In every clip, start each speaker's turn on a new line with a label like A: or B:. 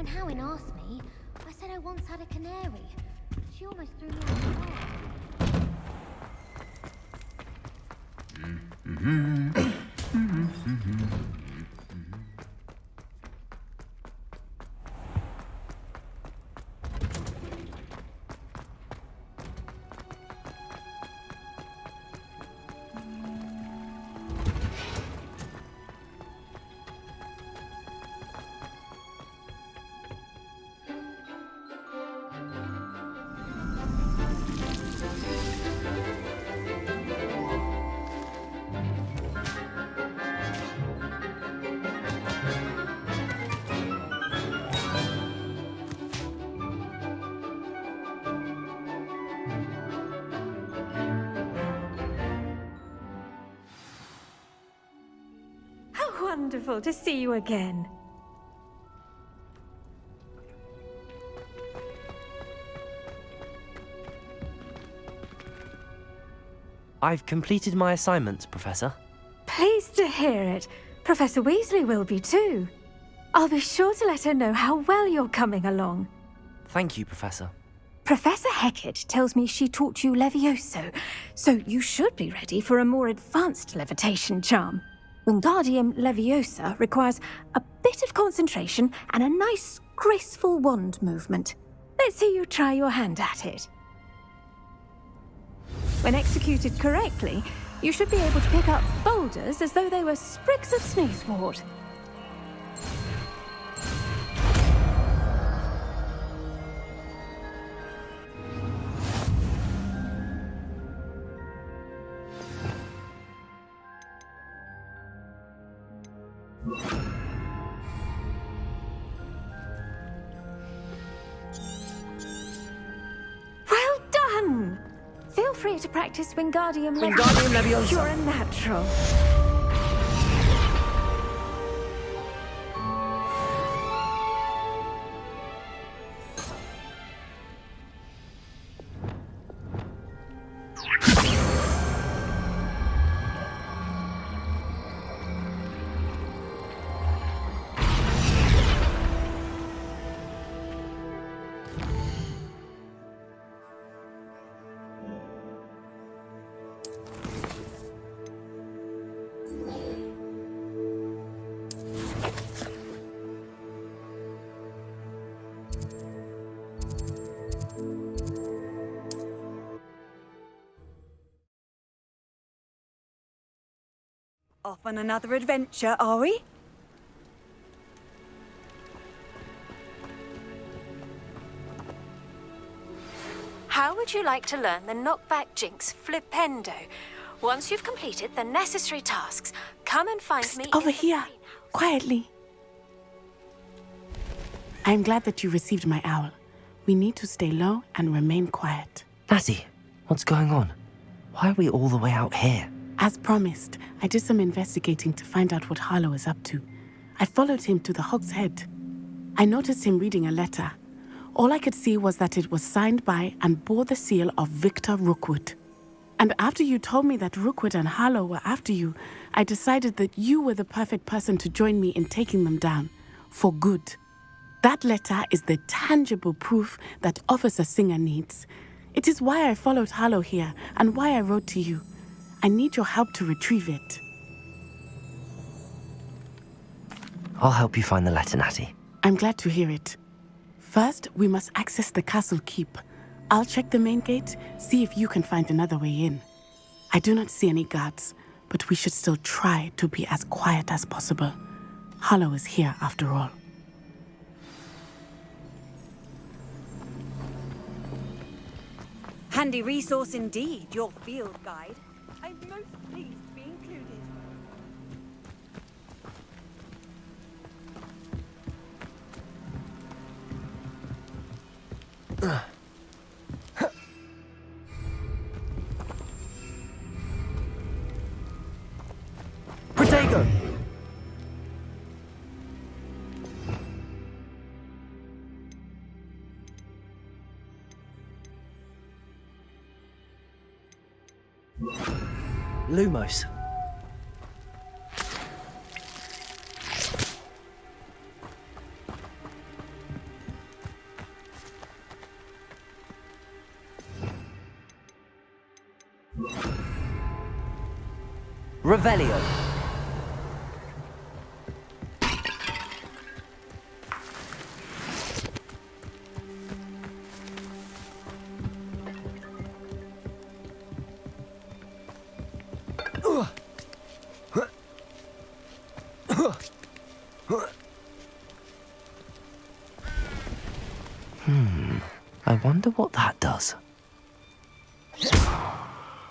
A: When Howin asked me, I said I once had a canary. She almost threw me out of the car.
B: Wonderful to see you again.
C: I've completed my assignments, Professor.
B: Pleased to hear it. Professor Weasley will be too. I'll be sure to let her know how well you're coming along.
C: Thank you, Professor.
B: Professor Hecat tells me she taught you Levioso, so you should be ready for a more advanced levitation charm. Wingardium Leviosa requires a bit of concentration and a nice, graceful wand movement. Let's see you try your hand at it. When executed correctly, you should be able to pick up boulders as though they were sprigs of sneezewort. Well done! Feel free to practice Wingardium
C: Leviosa.
B: You're a natural.
D: Off on another adventure, are we?
B: How would you like to learn the knockback jinx Flipendo? Once you've completed the necessary tasks, come and find me
E: Over
B: in the
E: here,
B: greenhouse.
E: quietly. I'm glad that you received my owl. We need to stay low and remain quiet.
C: Natty, what's going on? Why are we all the way out here?
E: As promised, I did some investigating to find out what Harlow is up to. I followed him to the Hog's Head. I noticed him reading a letter. All I could see was that it was signed by and bore the seal of Victor Rookwood. And after you told me that Rookwood and Harlow were after you, I decided that you were the perfect person to join me in taking them down. For good. That letter is the tangible proof that Officer Singer needs. It is why I followed Harlow here and why I wrote to you. I need your help to retrieve it.
C: I'll help you find the letter, Natty.
E: I'm glad to hear it. First, we must access the castle keep. I'll check the main gate, see if you can find another way in. I do not see any guards, but we should still try to be as quiet as possible. Harlow is here after all.
D: Handy resource indeed, your field guide. I'm most pleased to be included.
C: Protego! Lumos. Revelio. I wonder what that does.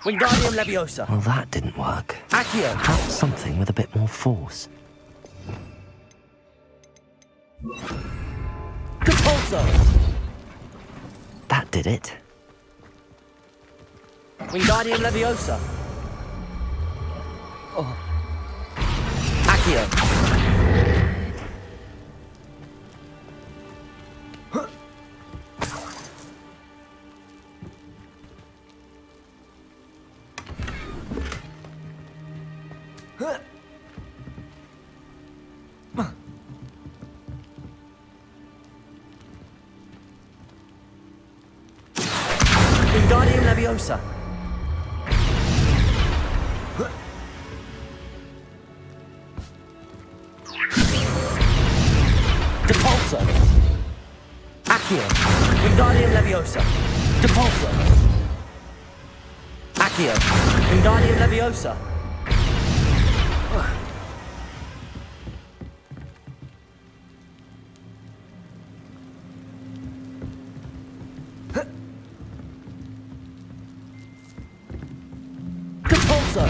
F: Wingardium Leviosa.
C: Well, that didn't work.
F: Accio.
C: Perhaps something with a bit more force.
F: Compulso.
C: That did it.
F: Wingardium Leviosa. Accio. Wingardium Leviosa. Depulso. Accio. Wingardium Leviosa. Depulso. Accio. Wingardium Leviosa. Compulso.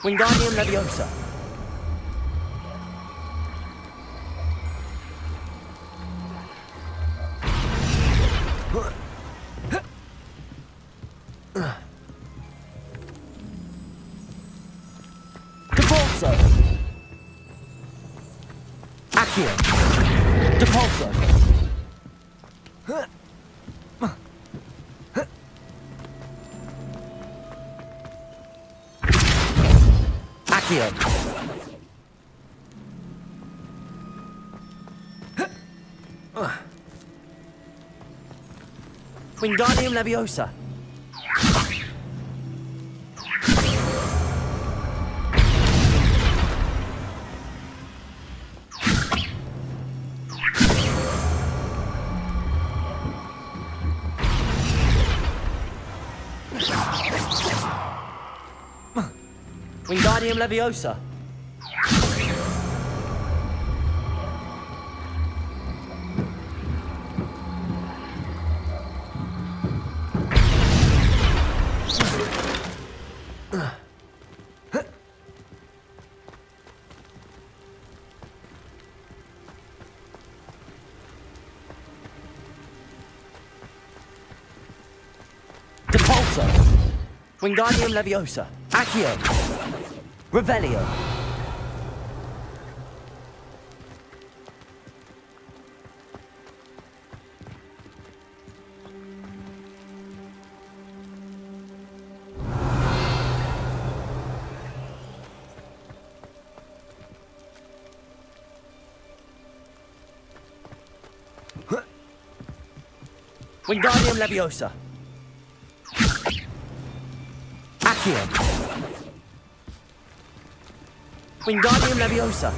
F: Wingardium Leviosa. Compulso. Accio. Depulso. Accio. Wingardium Leviosa. Wingardium Leviosa. Depulso. Wingardium Leviosa. Accio. Revelio. Wingardium Leviosa. Accio. Wingardium Leviosa.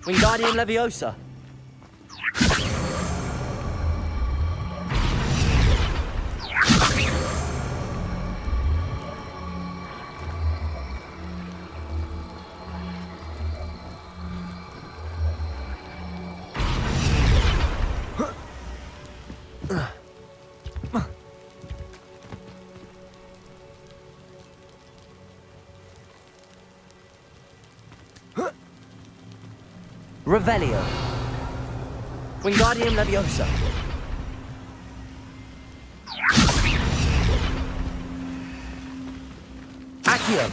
F: Wingardium Leviosa. Revelio. Wingardium Leviosa. Accio.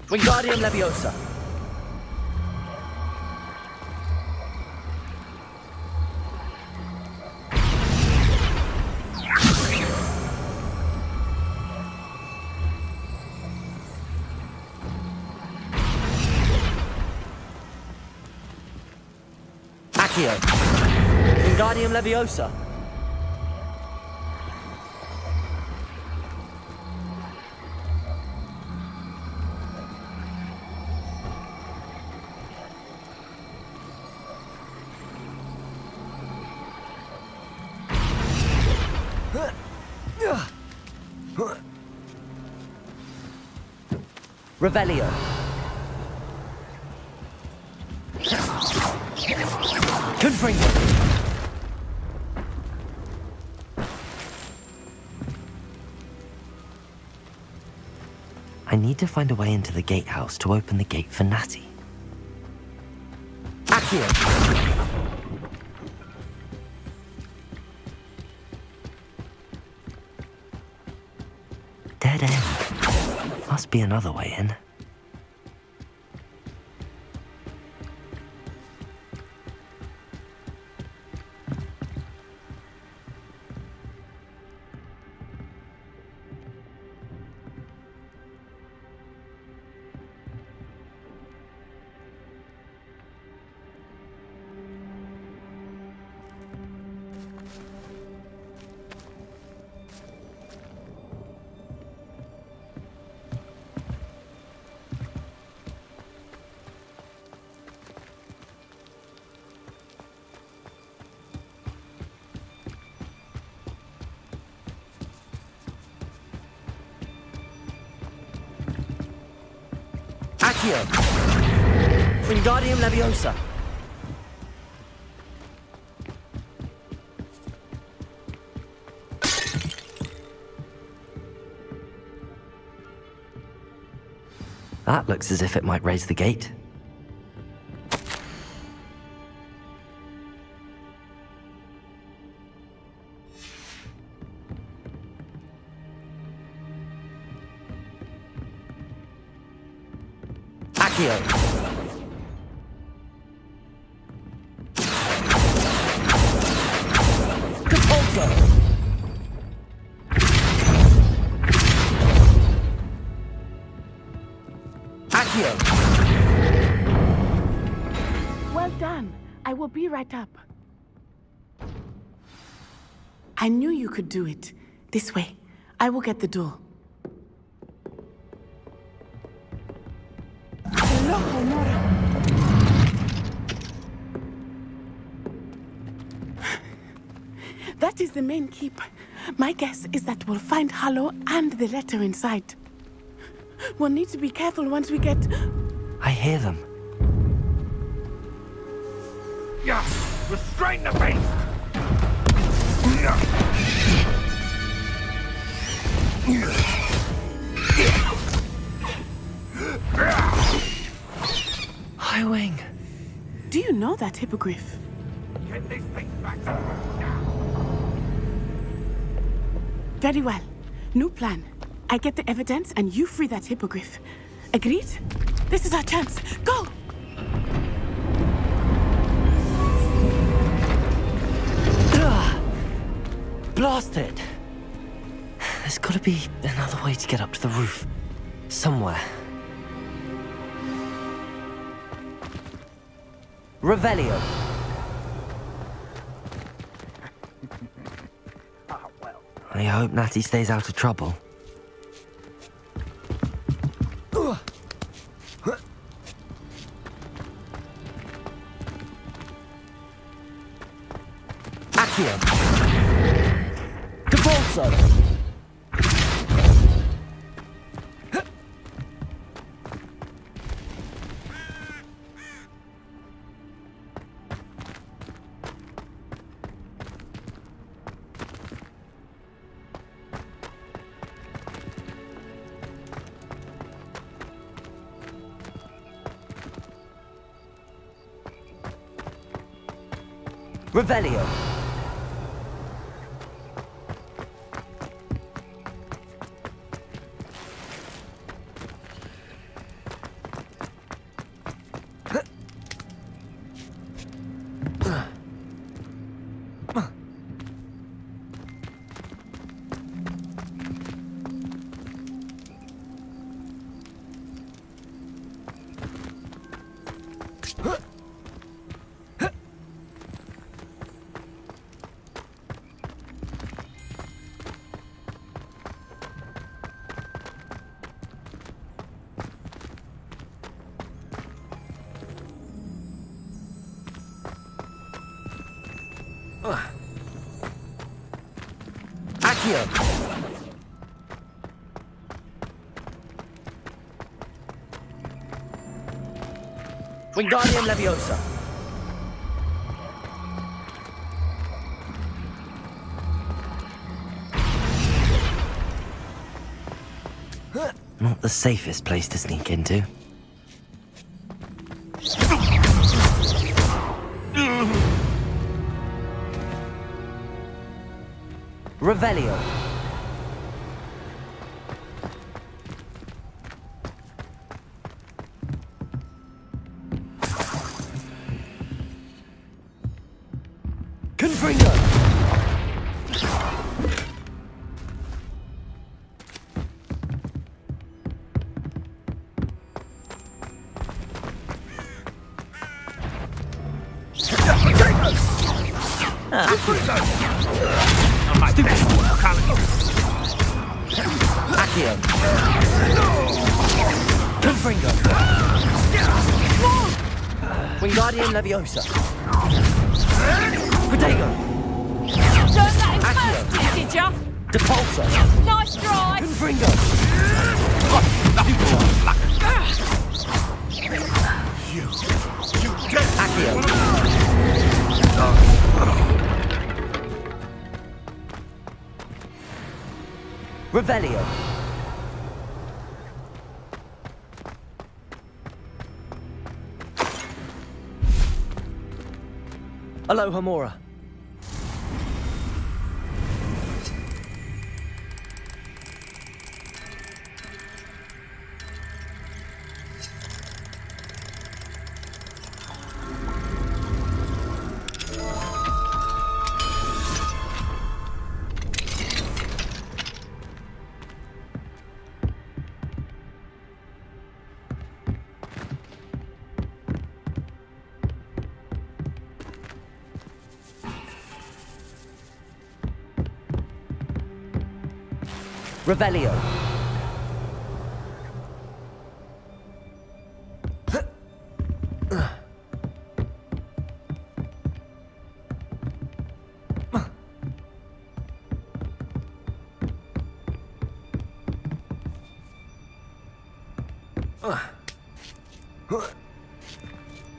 F: Wingardium Leviosa. Accio. Wingardium Leviosa. Revelio. Confringo.
C: I need to find a way into the gatehouse to open the gate for Natty.
F: Accio.
C: Dead end. Must be another way in.
F: Accio. Wingardium Leviosa.
C: That looks as if it might raise the gate.
F: Accio. Compulso. Accio.
E: Well done. I will be right up. I knew you could do it. This way. I will get the door. That is the main keep. My guess is that we'll find Harlow and the letter inside. We'll need to be careful once we get...
C: I hear them.
G: Yeah, restrain the beast!
C: High Wing.
E: Do you know that hippogriff?
G: Get this thing back to now!
E: Very well. New plan. I get the evidence and you free that hippogriff. Agreed? This is our chance. Go!
C: Blasted! There's gotta be another way to get up to the roof. Somewhere.
F: Revelio.
C: I hope Natty stays out of trouble.
F: Accio. Compulso. Revelio. Accio. Wingardium Leviosa.
C: Not the safest place to sneak into.
F: Revelio. Confringo. Accio. Confringo. Wingardium Leviosa. Protego.
D: Learned that in
F: Accio.
D: first, did ya?
F: Depulso.
D: Nice try.
F: Confringo. Accio. Revelio. Alohomora. Revelio.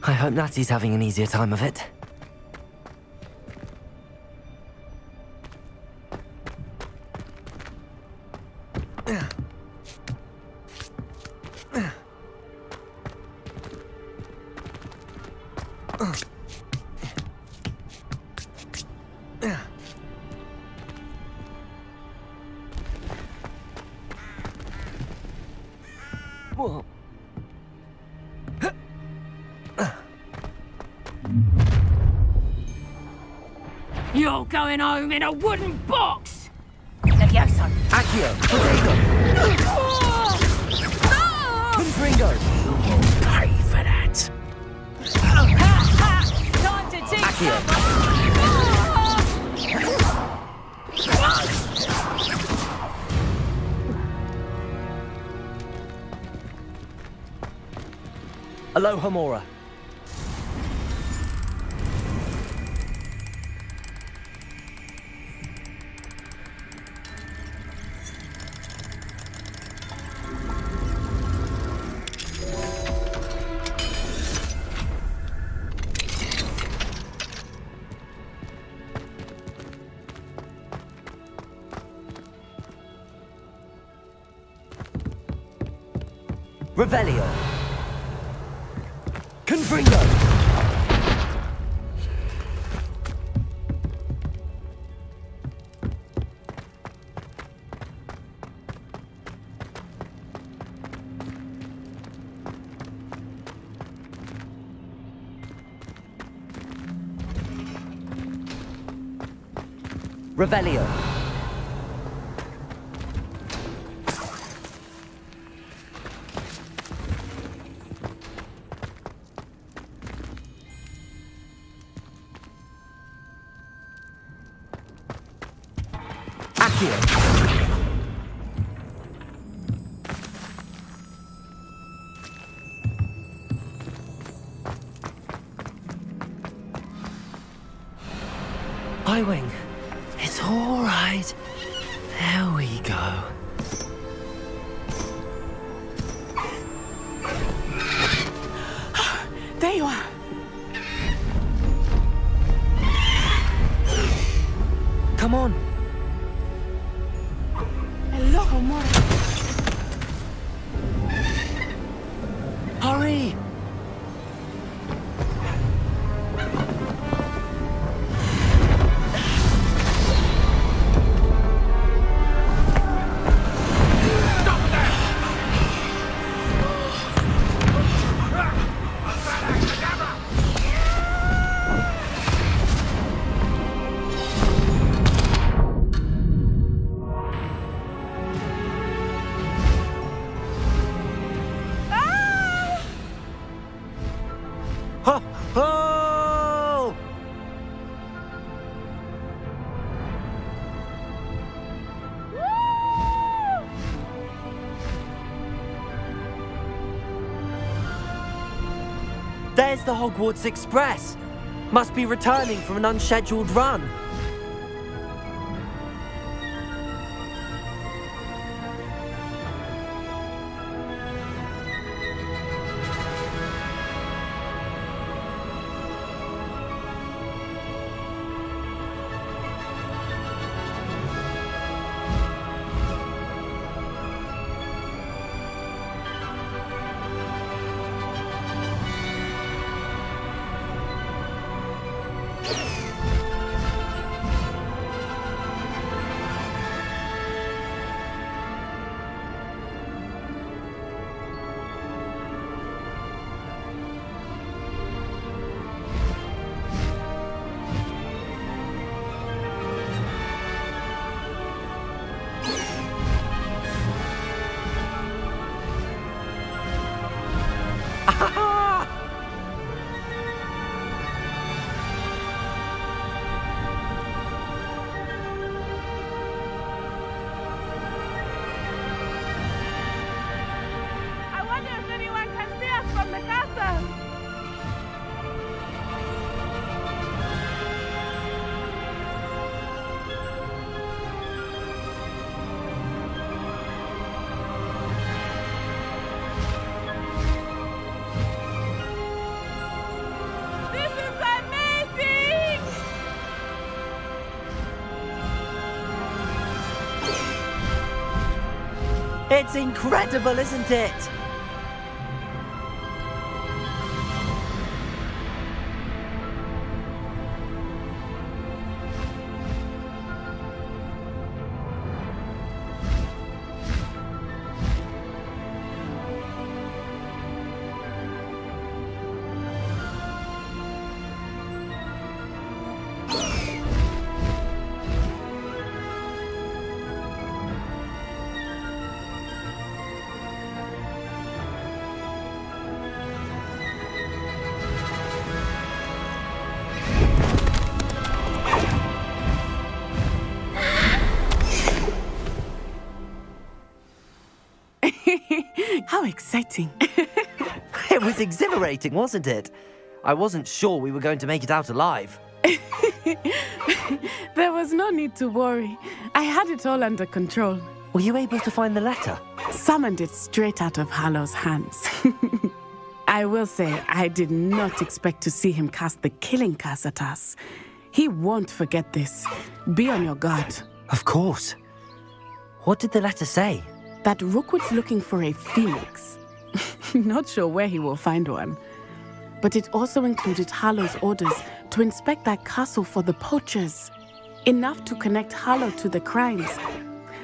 C: I hope Natty's having an easier time of it.
F: Whoa.
B: You're going home in a wooden box! Levioso!
F: Accio. Protego. Confringo.
E: Pay for that.
D: Time to teach
F: Accio. Alohomora. Revelio. Confringo. Revelio. Accio.
C: Highwing. It's all right. There we go.
E: There you are.
C: Come on.
E: Hello, Homura.
C: Hurry. Ho! Ho!
F: There's the Hogwarts Express. Must be returning from an unscheduled run.
D: I wonder if anyone can see us from the castle. This is amazing!
F: It's incredible, isn't it?
E: How exciting.
F: It was exhilarating, wasn't it? I wasn't sure we were going to make it out alive.
E: There was no need to worry. I had it all under control.
F: Were you able to find the letter?
E: Summoned it straight out of Harlow's hands. I will say, I did not expect to see him cast the killing curse at us. He won't forget this. Be on your guard.
F: Of course. What did the letter say?
E: That Rookwood's looking for a phoenix. Not sure where he will find one. But it also included Harlow's orders to inspect that castle for the poachers. Enough to connect Harlow to the crimes.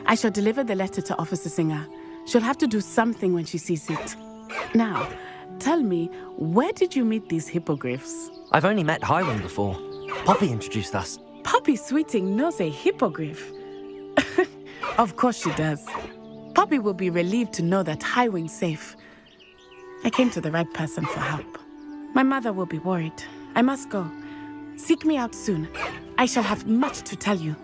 E: I shall deliver the letter to Officer Singer. She'll have to do something when she sees it. Now, tell me, where did you meet these hippogriffs?
F: I've only met Highwing before. Poppy introduced us.
E: Poppy Sweeting knows a hippogriff. Of course she does. Poppy will be relieved to know that Highwing's safe. I came to the right person for help. My mother will be worried. I must go. Seek me out soon. I shall have much to tell you.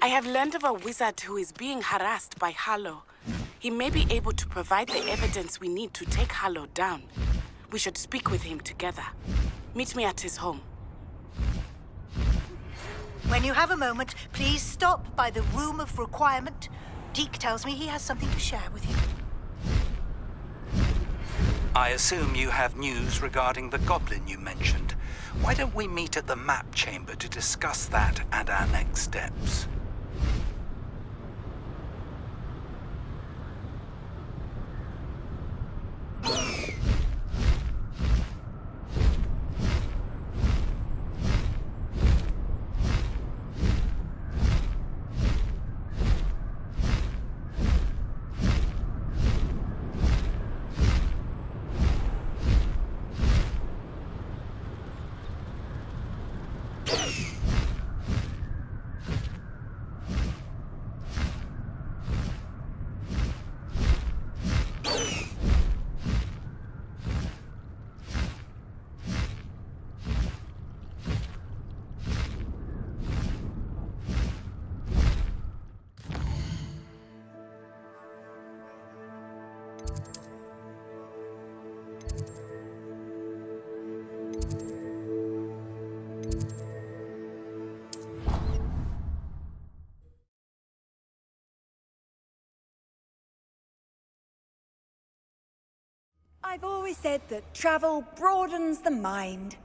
E: I have learned of a wizard who is being harassed by Harlow. He may be able to provide the evidence we need to take Harlow down. We should speak with him together. Meet me at his home.
H: When you have a moment, please stop by the Room of Requirement. Deke tells me he has something to share with you.
I: I assume you have news regarding the goblin you mentioned. Why don't we meet at the map chamber to discuss that and our next steps?
D: I've always said that travel broadens the mind.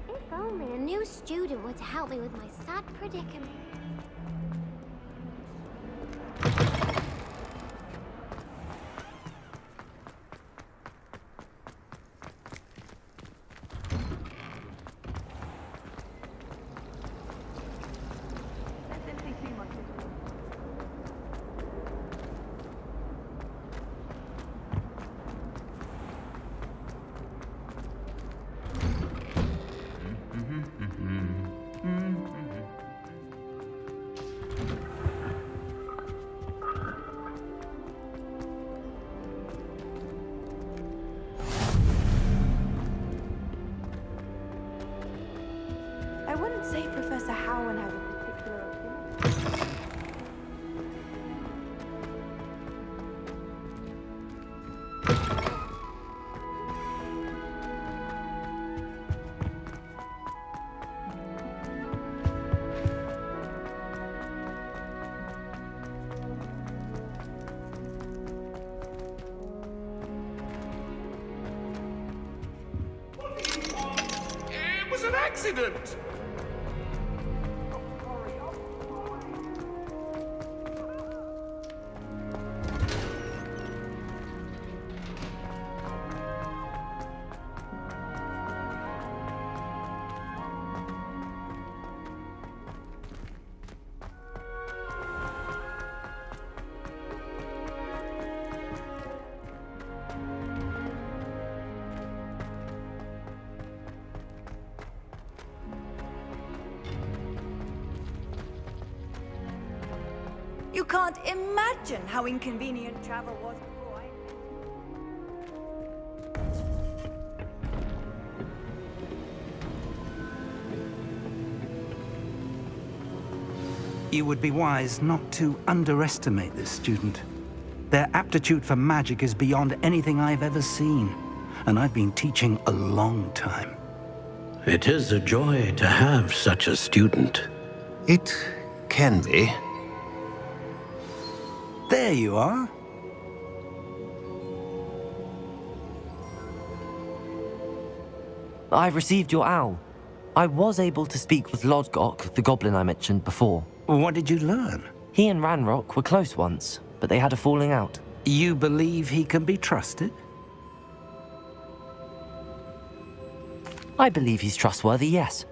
A: If only a new student were to help me with my sad predicament.
D: I wouldn't say Professor Howard has a particular opinion.
G: It was an accident!
D: You can't imagine how inconvenient travel was before I...
I: You would be wise not to underestimate this student. Their aptitude for magic is beyond anything I've ever seen, and I've been teaching a long time.
J: It is a joy to have such a student.
K: It can be.
I: There you are.
F: I received your owl. I was able to speak with Lodgok, the goblin I mentioned before.
I: What did you learn?
F: He and Ranrock were close once, but they had a falling out.
I: You believe he can be trusted?
F: I believe he's trustworthy, yes.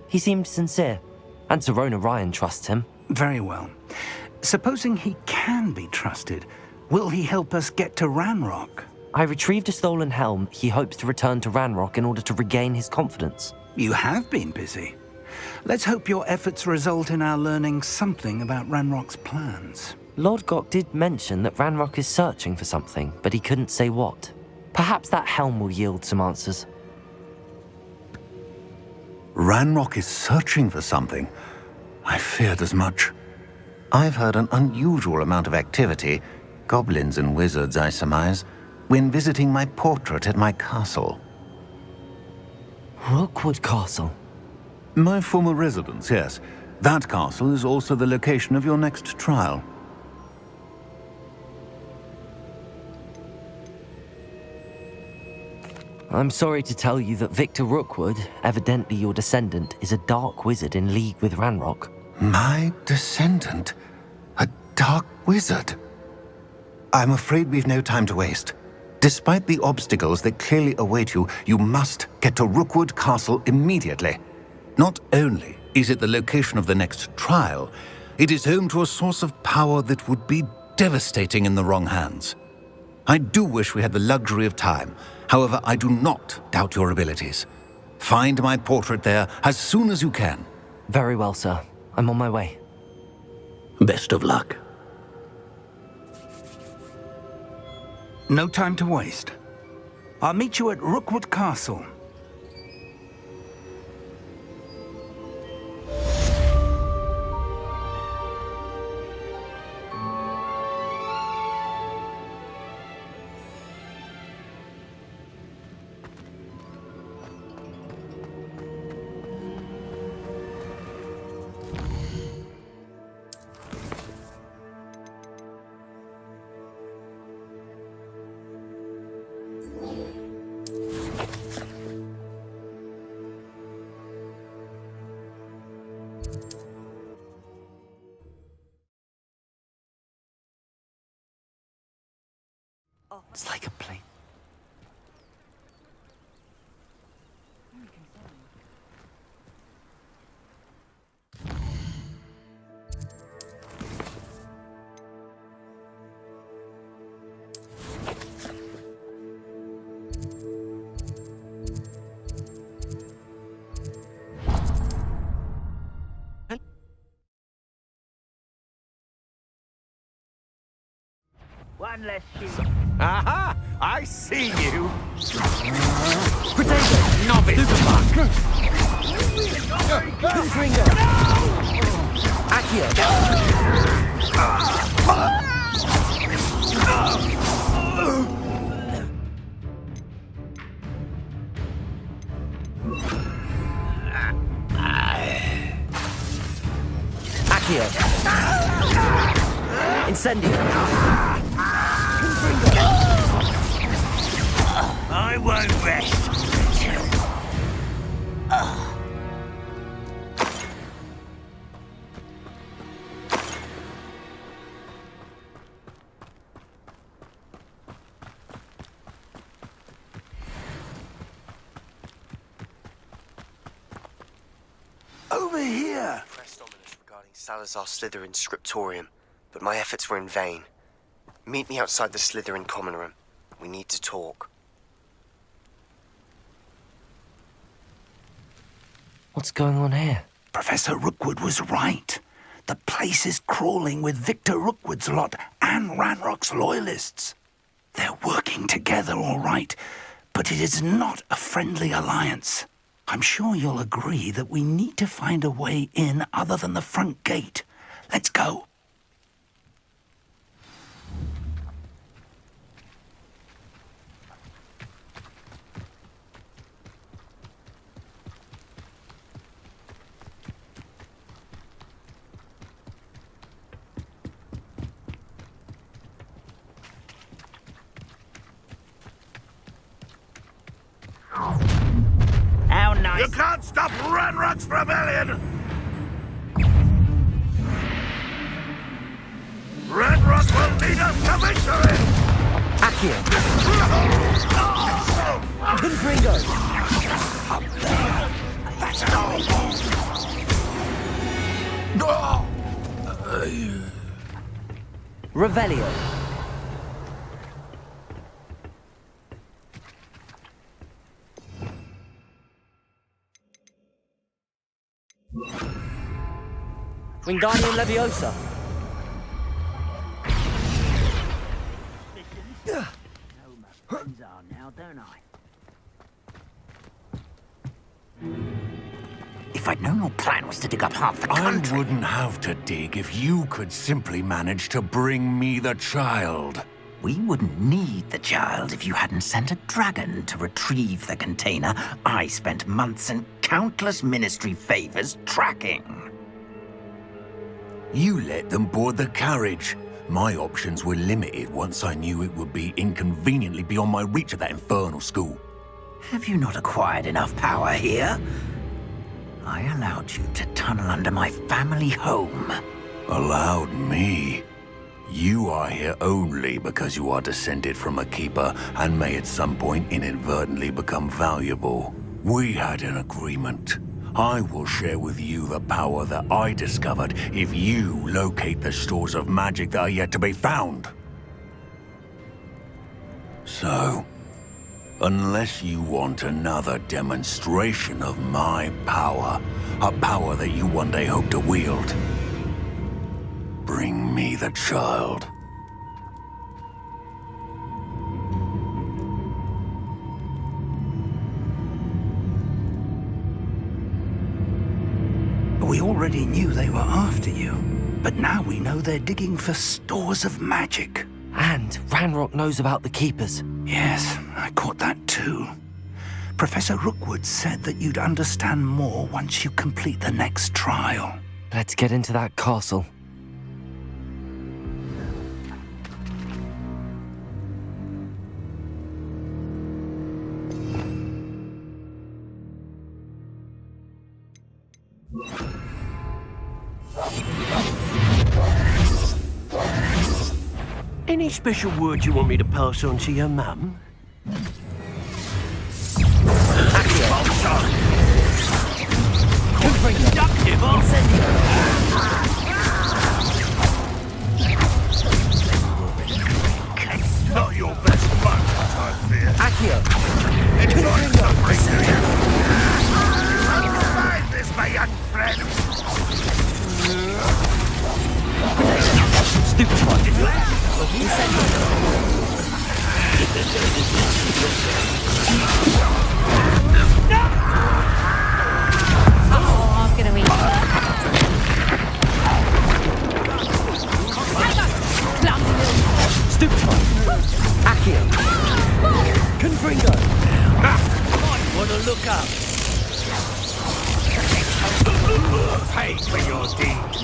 F: He seemed sincere, and Sirona Ryan trusts him.
I: Very well. Supposing he can be trusted, will he help us get to Ranrock?
F: I retrieved a stolen helm he hopes to return to Ranrock in order to regain his confidence.
I: You have been busy. Let's hope your efforts result in our learning something about Ranrock's plans.
F: Lodgok did mention that Ranrock is searching for something, but he couldn't say what. Perhaps that helm will yield some answers.
K: Ranrock is searching for something. I feared as much. I've heard an unusual amount of activity, goblins and wizards, I surmise, when visiting my portrait at my castle.
F: Rookwood Castle?
K: My former residence, yes. That castle is also the location of your next trial.
F: I'm sorry to tell you that Victor Rookwood, evidently your descendant, is a dark wizard in league with Ranrock.
K: My descendant? A dark wizard? I'm afraid we've no time to waste. Despite the obstacles that clearly await you, you must get to Rookwood Castle immediately. Not only is it the location of the next trial, it is home to a source of power that would be devastating in the wrong hands. I do wish we had the luxury of time. However, I do not doubt your abilities. Find my portrait there as soon as you can.
F: Very well, sir. I'm on my way.
J: Best of luck.
I: No time to waste. I'll meet you at Rookwood Castle.
F: It's like a plane.
G: One less shoot. Aha! I see you!
F: Potato!
G: Novice!
F: Gooseringer! Accio! Accio! Incendio!
G: I won't rest.
I: Over here!
L: Pressed ominous regarding Salazar Slytherin's scriptorium, but my efforts were in vain. Meet me outside the Slytherin common room. We need to talk.
F: What's going on here?
I: Professor Rookwood was right. The place is crawling with Victor Rookwood's lot and Ranrock's loyalists. They're working together, all right, but it is not a friendly alliance. I'm sure you'll agree that we need to find a way in other than the front gate. Let's go.
G: How nice. You can't stop Ranrock's rebellion! Ranrock will lead us to victory!
C: Accio! Confringo! Revelio! Wingardium Leviosa!
G: Now, don't I?
M: If I'd known your plan was to dig up half the country...
K: I wouldn't have to dig if you could simply manage to bring me the child.
M: We wouldn't need the child if you hadn't sent a dragon to retrieve the container I spent months and countless ministry favors tracking.
K: You let them board the carriage. My options were limited once I knew it would be inconveniently beyond my reach at that infernal school.
M: Have you not acquired enough power here? I allowed you to tunnel under my family home.
K: Allowed me? You are here only because you are descended from a keeper and may at some point inadvertently become valuable. We had an agreement. I will share with you the power that I discovered if you locate the stores of magic that are yet to be found. So, unless you want another demonstration of my power, a power that you one day hope to wield, bring me the child.
I: We already knew they were after you, but now we know they're digging for stores of magic.
C: And Ranrock knows about the Keepers.
I: Yes, I caught that too. Professor Rookwood said that you'd understand more once you complete the next trial.
C: Let's get into that castle.
G: Any special word you want me to pass on to your mum? Conductive Not your best fun, I fear.
C: Accio!
G: Enjoy something, do you? Survive this, my young friend!
C: Stupefy!
B: Oh, I'm gonna eat.
C: Stupefy! Accio! Confringo!
G: Might want to look up. Pay for your deeds.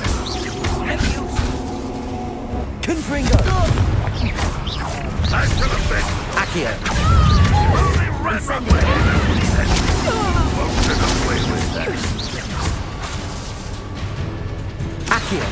C: Confringo!
G: Back to the bed.
C: Accio!
G: Only Ranrock will won't get away with that.
C: Accio!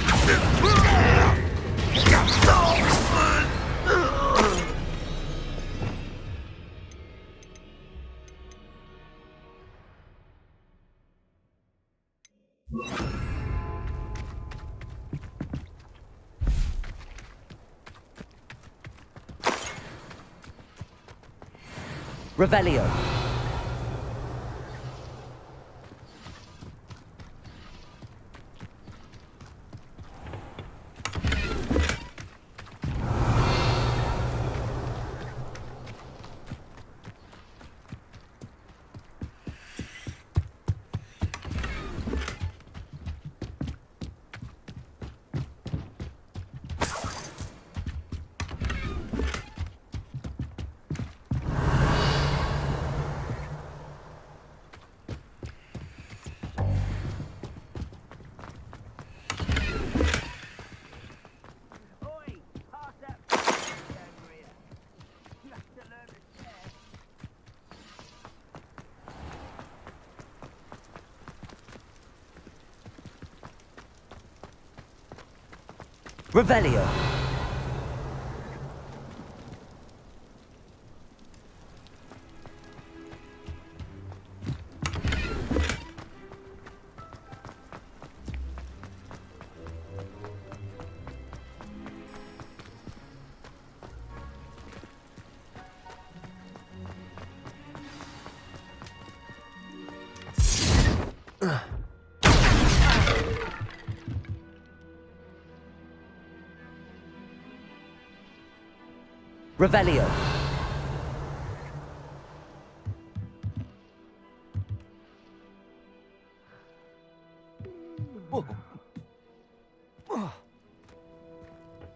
C: Revelio. Revelio. Revelio.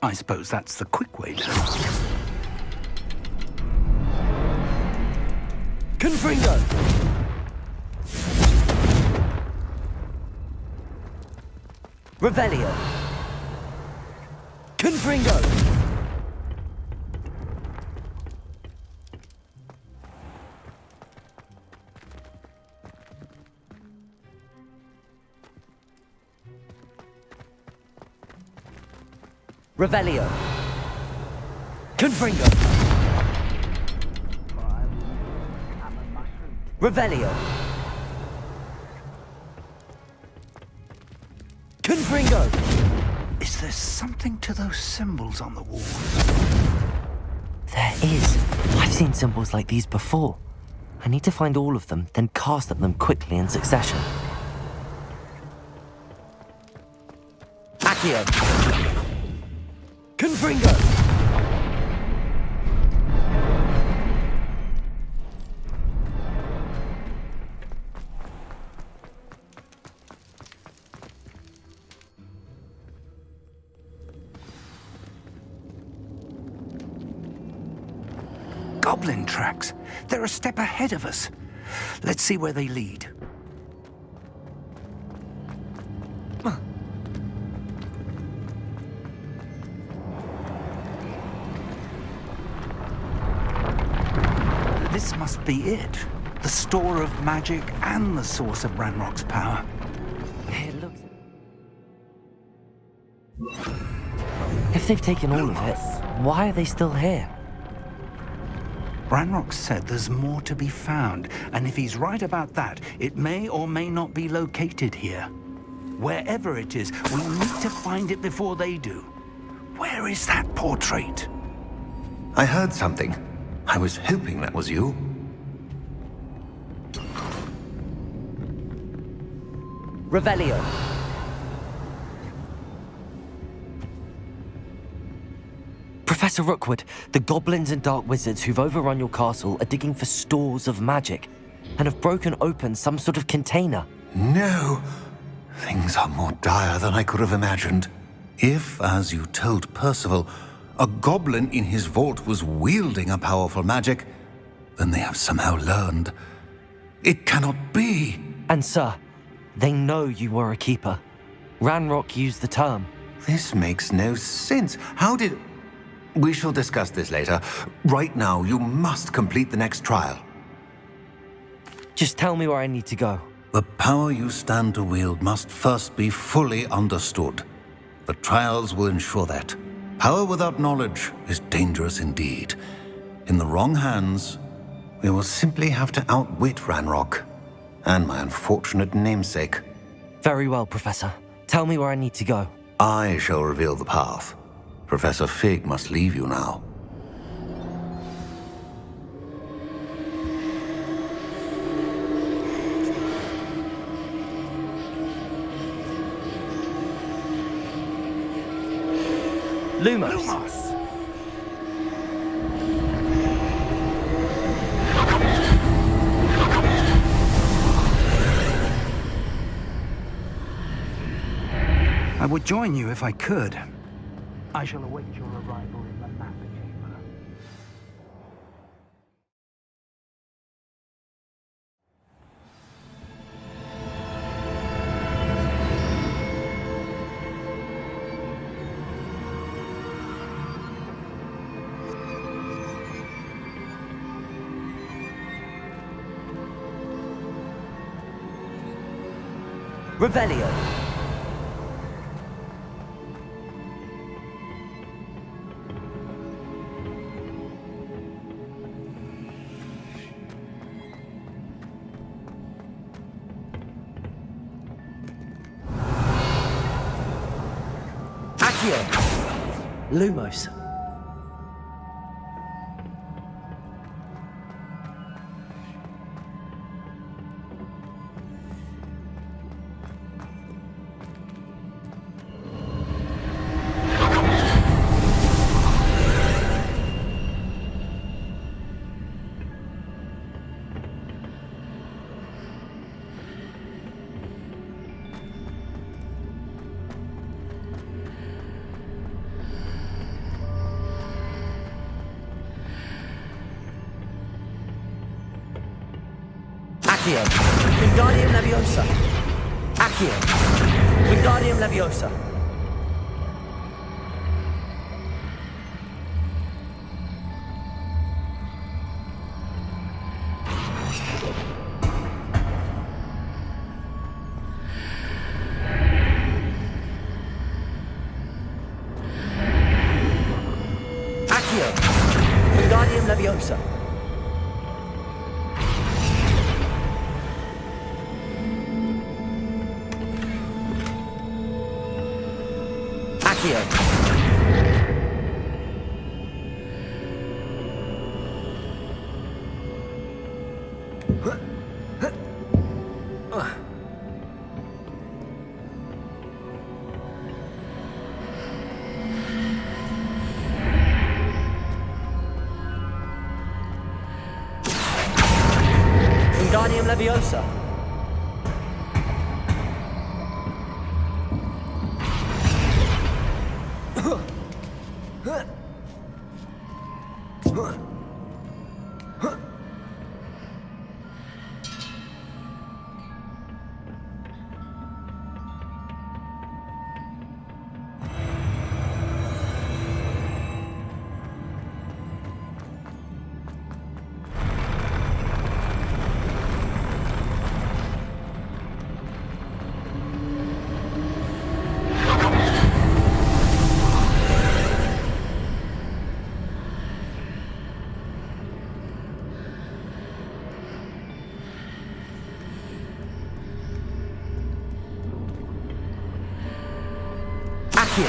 I: I suppose that's the quick way down.
C: Confringo. Revelio. Confringo. Revelio. Confringo. Revelio. Confringo.
I: Is there something to those symbols on the wall?
F: There is. I've seen symbols like these before. I need to find all of them, then cast at them quickly in succession.
C: Accio. Confringo.
I: Goblin tracks. They're a step ahead of us. Let's see where they lead. This must be it. The store of magic and the source of Ranrock's power.
C: It looks...
F: If they've taken all of it, why are they still here?
I: Ranrock said there's more to be found, and if he's right about that, it may or may not be located here. Wherever it is, we need to find it before they do. Where is that portrait?
K: I heard something. I was hoping that was you.
C: Revelio.
F: Professor Rookwood, the goblins and dark wizards who've overrun your castle are digging for stores of magic and have broken open some sort of container.
K: No! Things are more dire than I could have imagined. If, as you told Percival, a goblin in his vault was wielding a powerful magic, then they have somehow learned. It cannot be!
F: And sir, they know you were a keeper. Ranrock used the term.
K: This makes no sense. How did... We shall discuss this later. Right now, you must complete the next trial.
F: Just tell me where I need to go.
K: The power you stand to wield must first be fully understood. The trials will ensure that. Power without knowledge is dangerous indeed. In the wrong hands, we will simply have to outwit Ranrock and my unfortunate namesake.
F: Very well, Professor. Tell me where I need to go.
K: I shall reveal the path. Professor Fig must leave you now.
C: Lumos.
I: I would join you if I could. I shall await your arrival in the matter chamber.
C: Revelio. Accio! Lumos. Accio. Wingardium Leviosa. Accio. Wingardium Leviosa. Accio. Wingardium Leviosa. Accio. Wingardium Leviosa. Accio.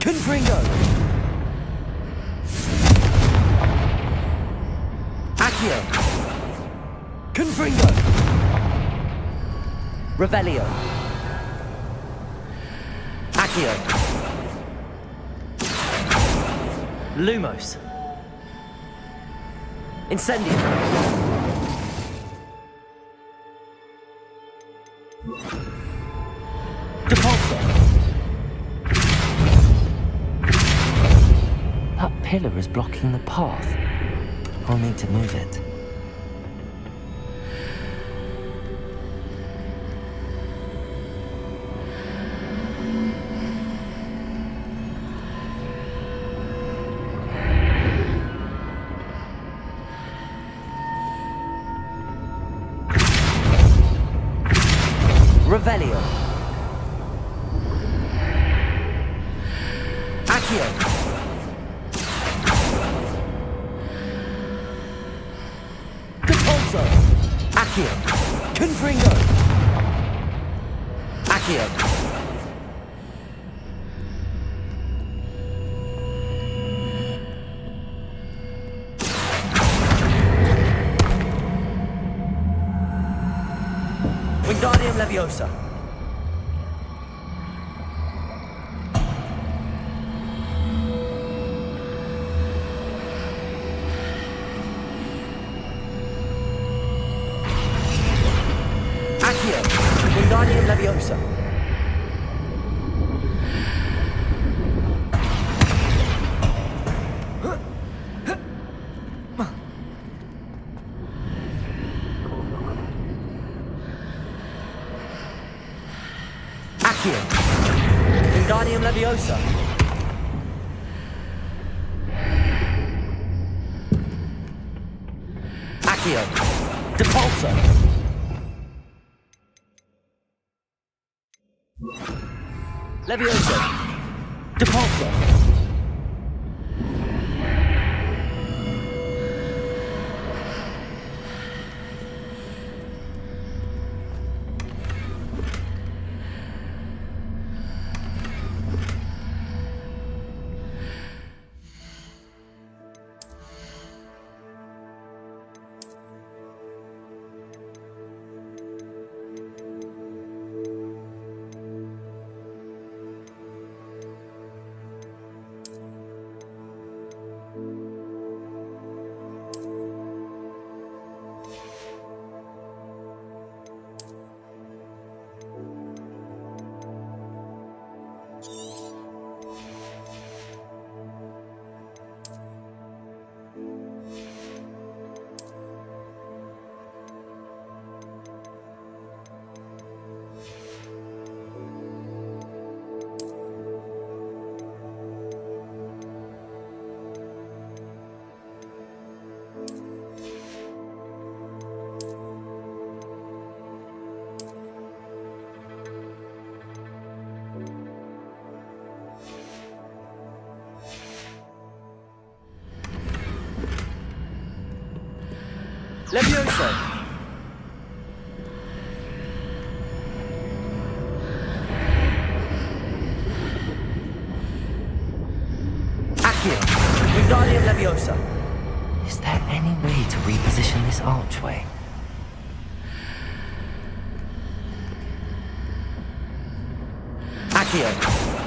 C: Confringo. Accio. Confringo. Revelio. Accio. Lumos. Incendio. Depulso.
F: That pillar is blocking the path. I'll need to move it.
C: Revelio. Accio. Depulso. Accio. Confringo. Accio. Wingardium Leviosa. Accio. Wingardium Leviosa. Accio. Wingardium Leviosa. Accio. Depulso. Leviosa. Depulso. Levioso! Accio! Wingardium Leviosa!
F: Is there any way to reposition this archway?
C: Accio!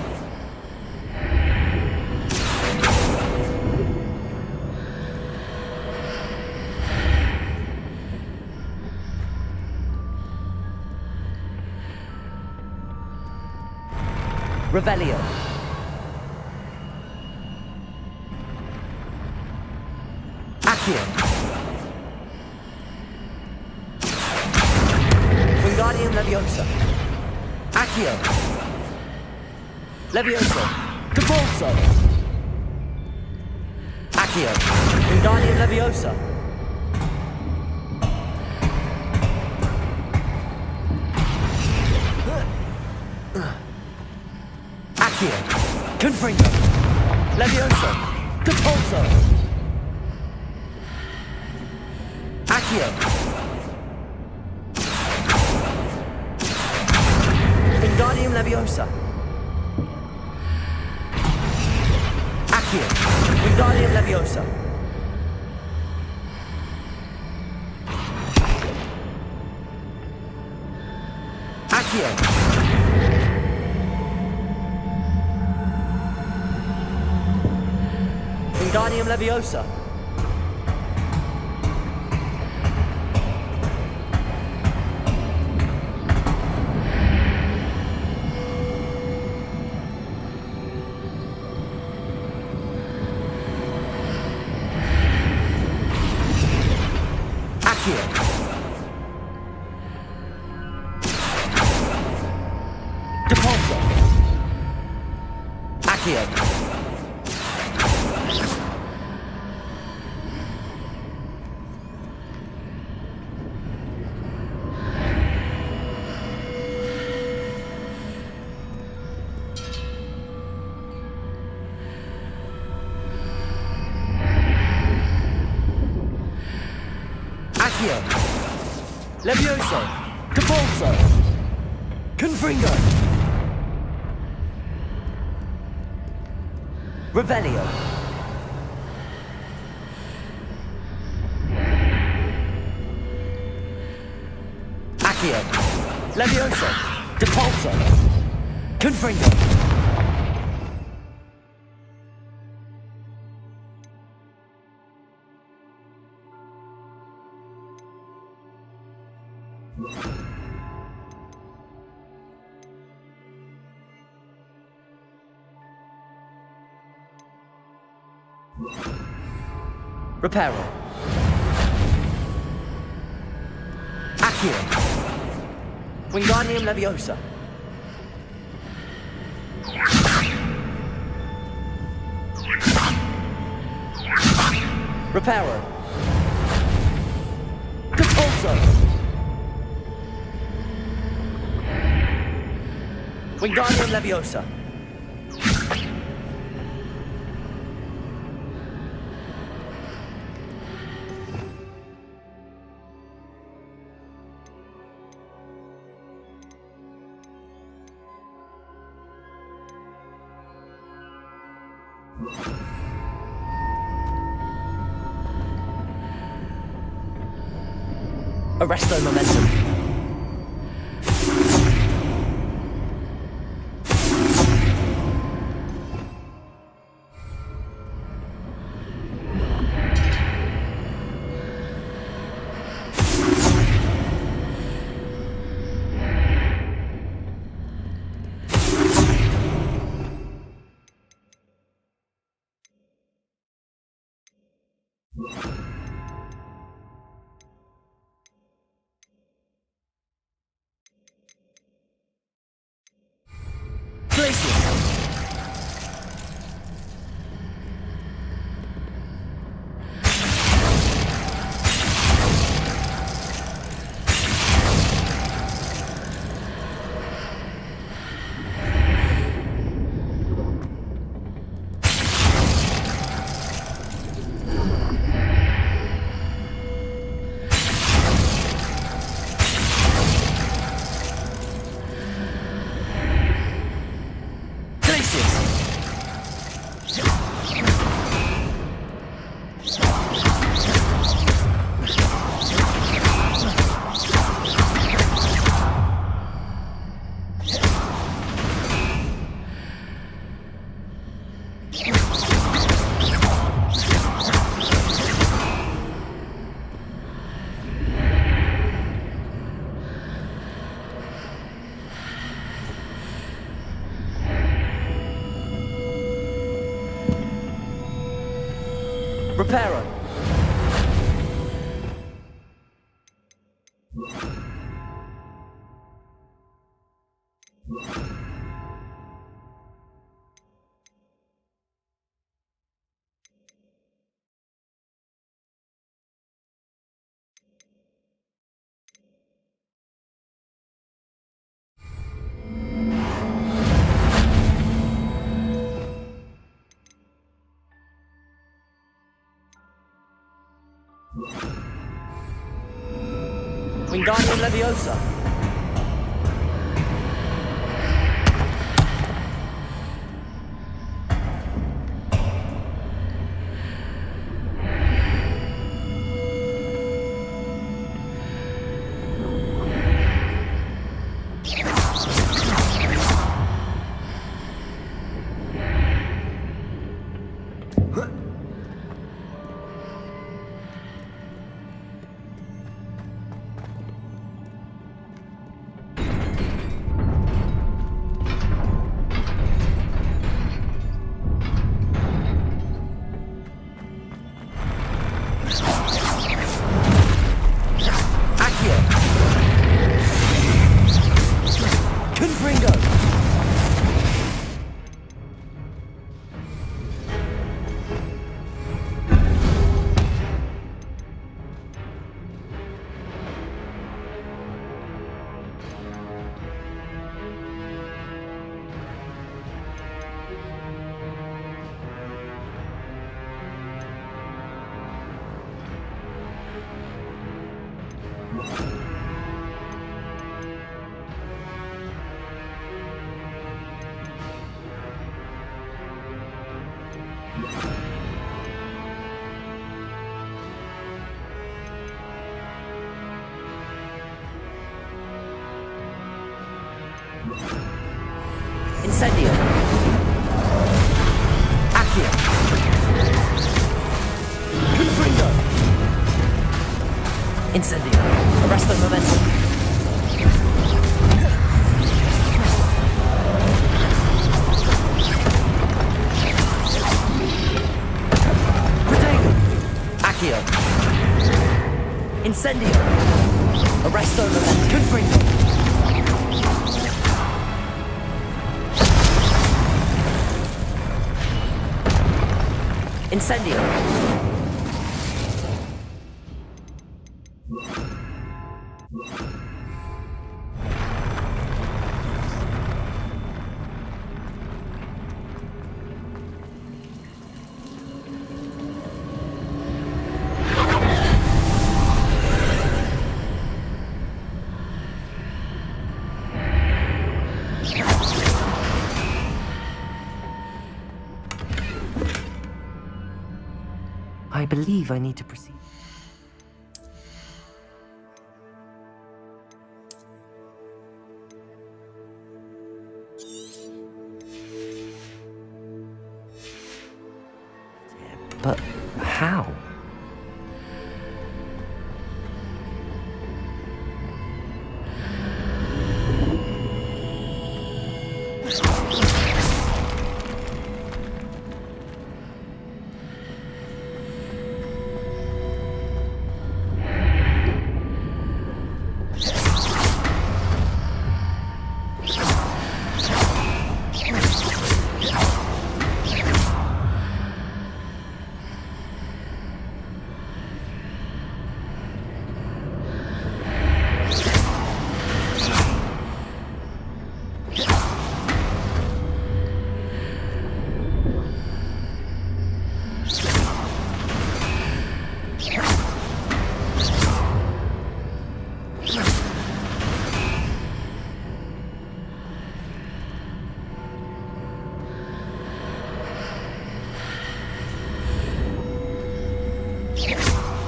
C: Revelio. Accio. Wingardium Leviosa. Accio. Levioso. Capulso. Accio. Wingardium Leviosa. Accio. Confringo. Levioso. Capulso. Accio. Wingardium Leviosa. Accio. Wingardium Leviosa. Accio. Wingardium Leviosa. Accio. Depulso. Accio. Accio. Levioso. Capulso. Confringo. Revelio. Accio. Levioso. Depulso. Confringo. Reparo. Accio. Wingardium Leviosa. Reparo. Capulso. Wingardium Leviosa. Arresto momentum. Reparo. Wingardium Leviosa. Incendio. Accio. Confringo. Incendio. Arresto momentum. Protego. Accio. Incendio. Arresto momentum. Confringo. Incendio. I believe I need to proceed. But how?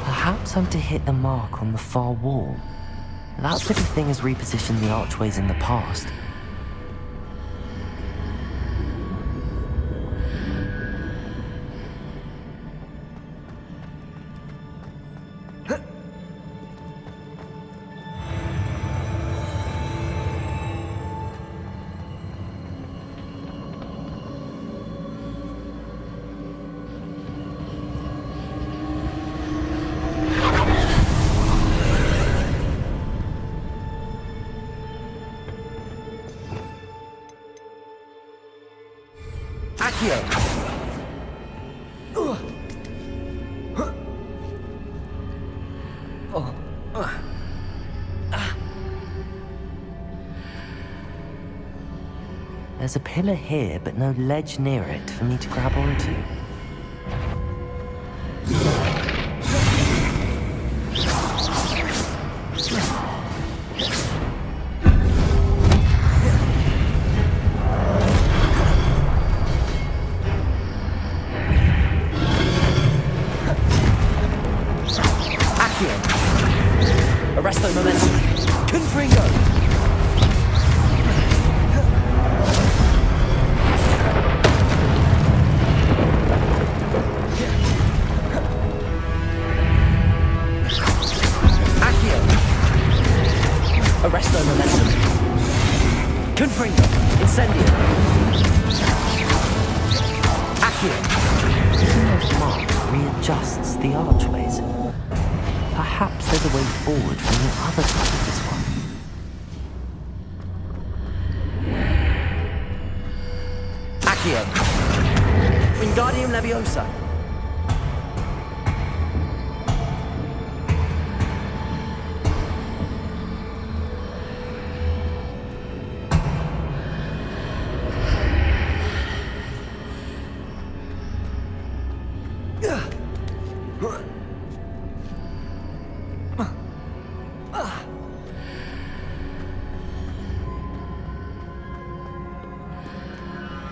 C: Perhaps I'm to hit the mark on the far wall. That sort of thing has repositioned the archways in the past. There's a pillar here, but no ledge near it for me to grab onto.
F: Arresto momentum. Confringo! Arresto momentum. Confringo. Incendio. Accio.
C: This mark readjusts the archways. Perhaps there's a way forward from the other side of this one.
F: Accio. Wingardium Leviosa.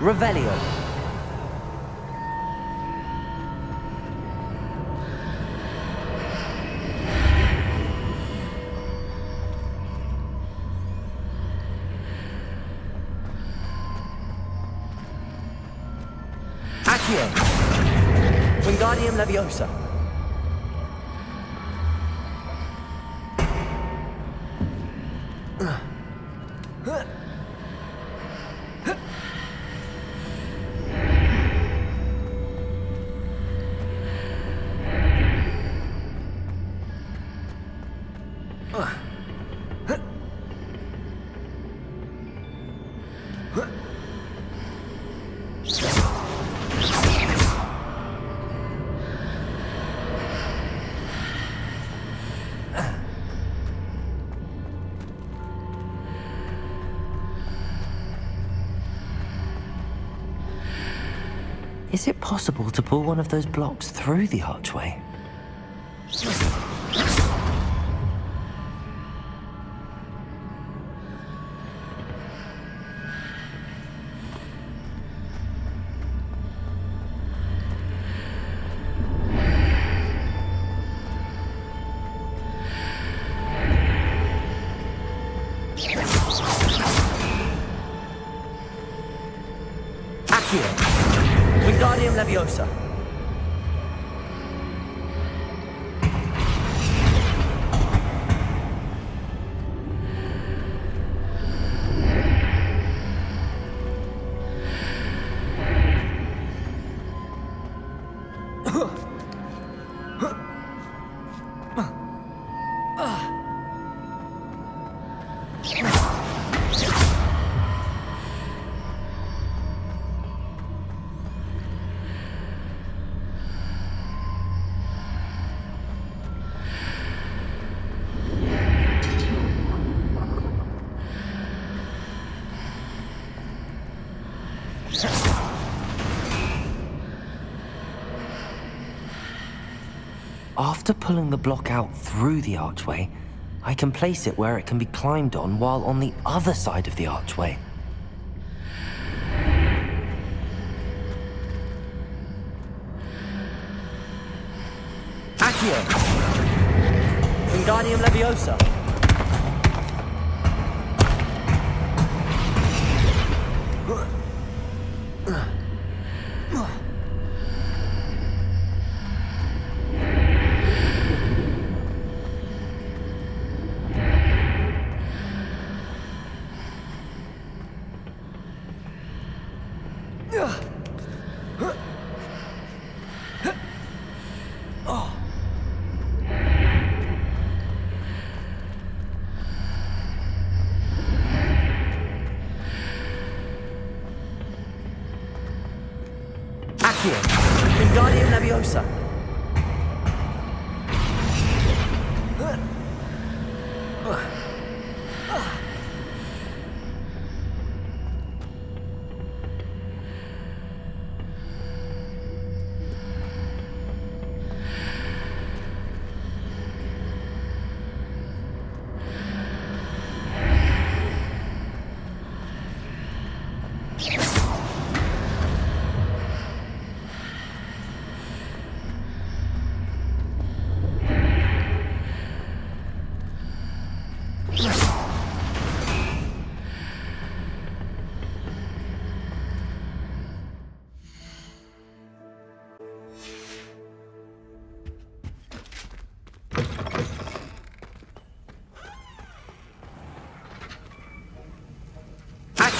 F: Revelio. Accio. Wingardium Leviosa.
C: Is it possible to pull one of those blocks through the archway?
F: Wingardium Leviosa.
C: After pulling the block out through the archway, I can place it where it can be climbed on while on the other side of the archway.
F: Accio. Wingardium Leviosa.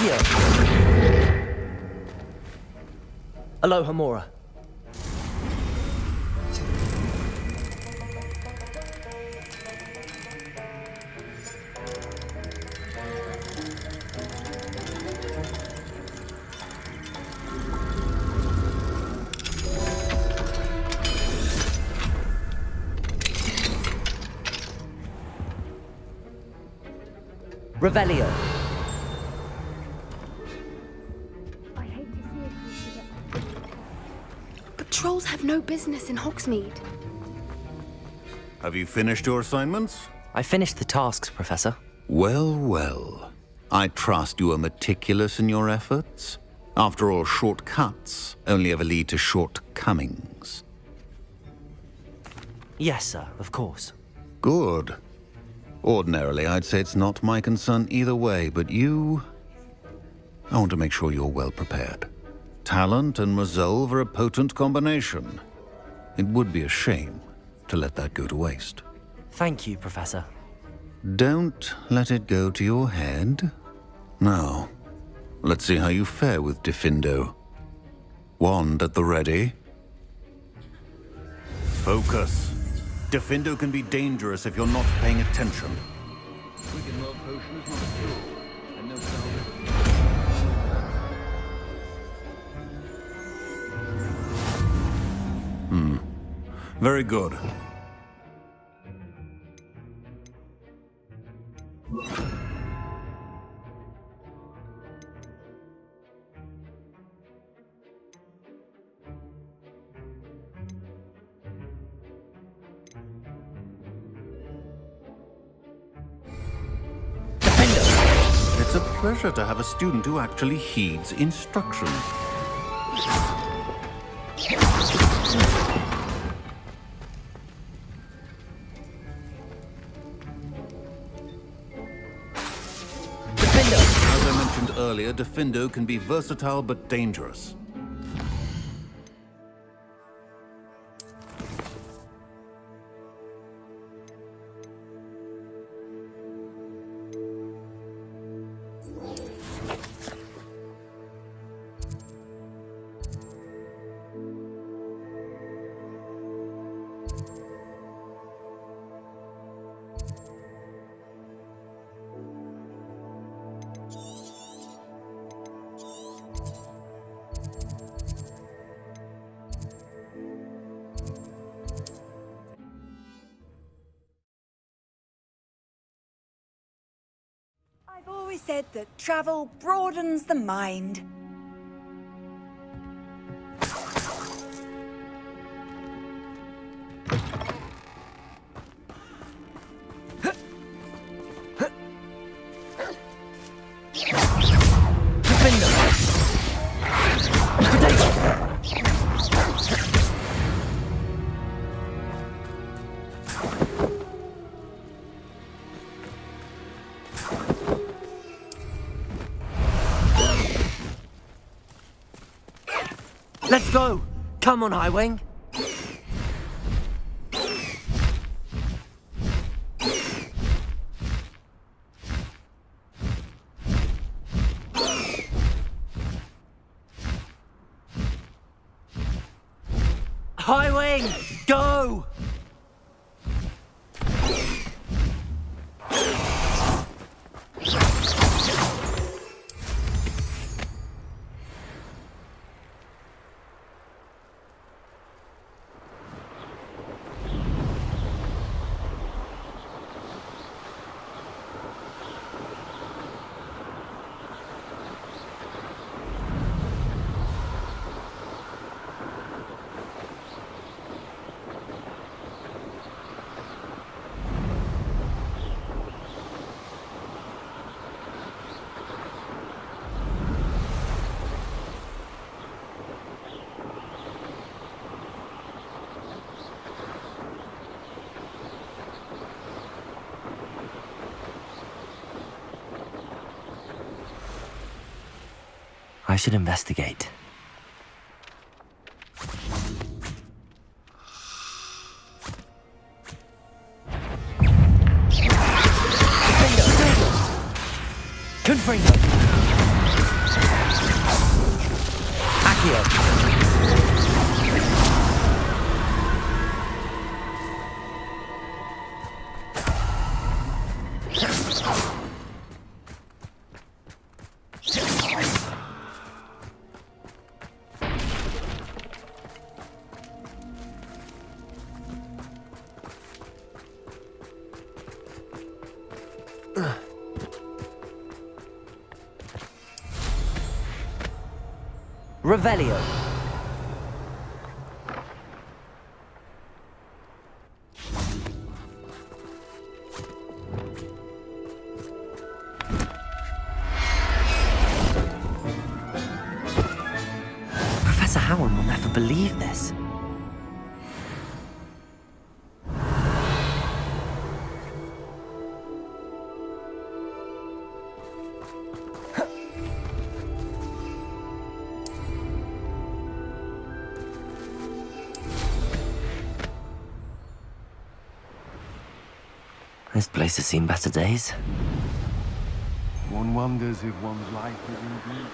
F: Accio! Aloha Mora. Revelio.
A: I hate to see a creature get...
N: But trolls have no business in Hogsmeade.
K: Have you finished your assignments?
F: I finished the tasks, Professor.
K: Well, well. I trust you are meticulous in your efforts. After all, shortcuts only ever lead to shortcomings.
F: Yes, sir, of course.
K: Good. Ordinarily, I'd say it's not my concern either way, but you... I want to make sure you're well prepared. Talent and resolve are a potent combination. It would be a shame to let that go to waste.
F: Thank you, Professor.
K: Don't let it go to your head. Now, let's see how you fare with Diffindo. Wand at the ready. Focus. Diffindo can be dangerous if you're not paying attention. Very good. It's a pleasure to have a student who actually heeds instruction. As I mentioned earlier, Diffindo can be versatile but dangerous.
D: I've always said that travel broadens the mind.
F: Let's go! Come on, Highwing! Highwing! Go! I should investigate. Confringo! Revelio. Professor Howard will never believe this. This place has seen better days.
O: One wonders if one's life is indeed.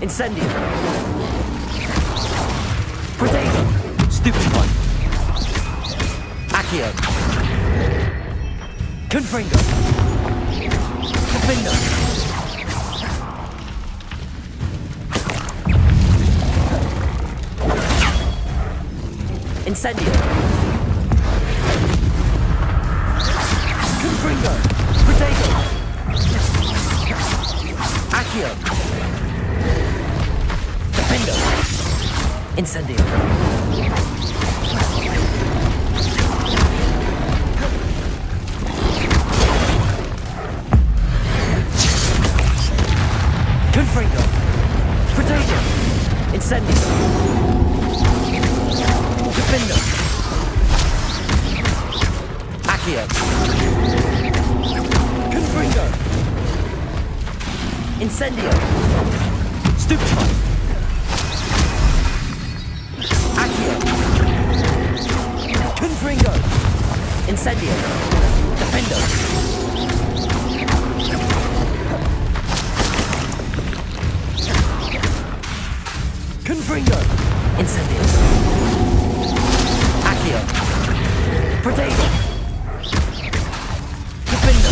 F: Incendio. Protego. Stupefy. Accio. Confringo. Defendo. Incendio. Confringo. Protego. Accio. Defendo. Incendio. Confringo. Protego. Incendio. Defendo. Accio. Confringo. Incendio. Stupefy. Accio. Confringo. Incendio. Defendo. Confringo. Incendio. Accio. Protego. Defendo.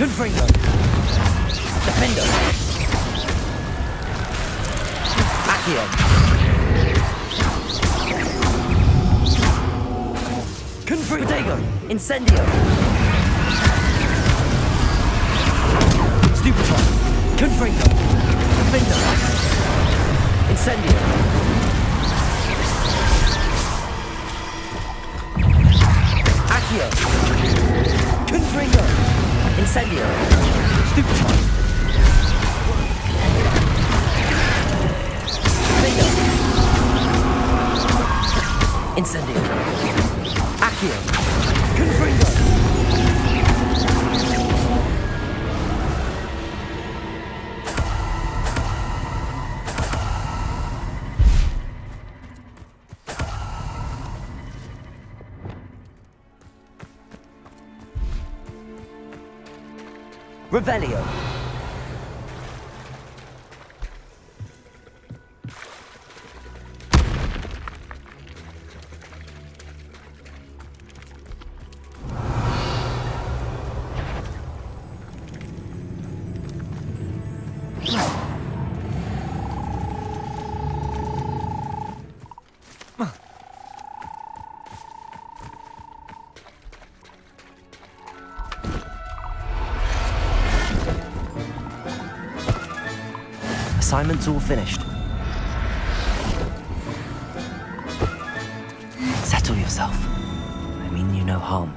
F: Confringo. Defendo. Accio. Confringo. Incendio. Stupefy. Confringo. Defendo. Incendio. Accio. Confringo. Incendio. Stupefy. Incendio. Accio. Confringo. Revelio. Assignment's all finished. Settle yourself. I mean you no harm.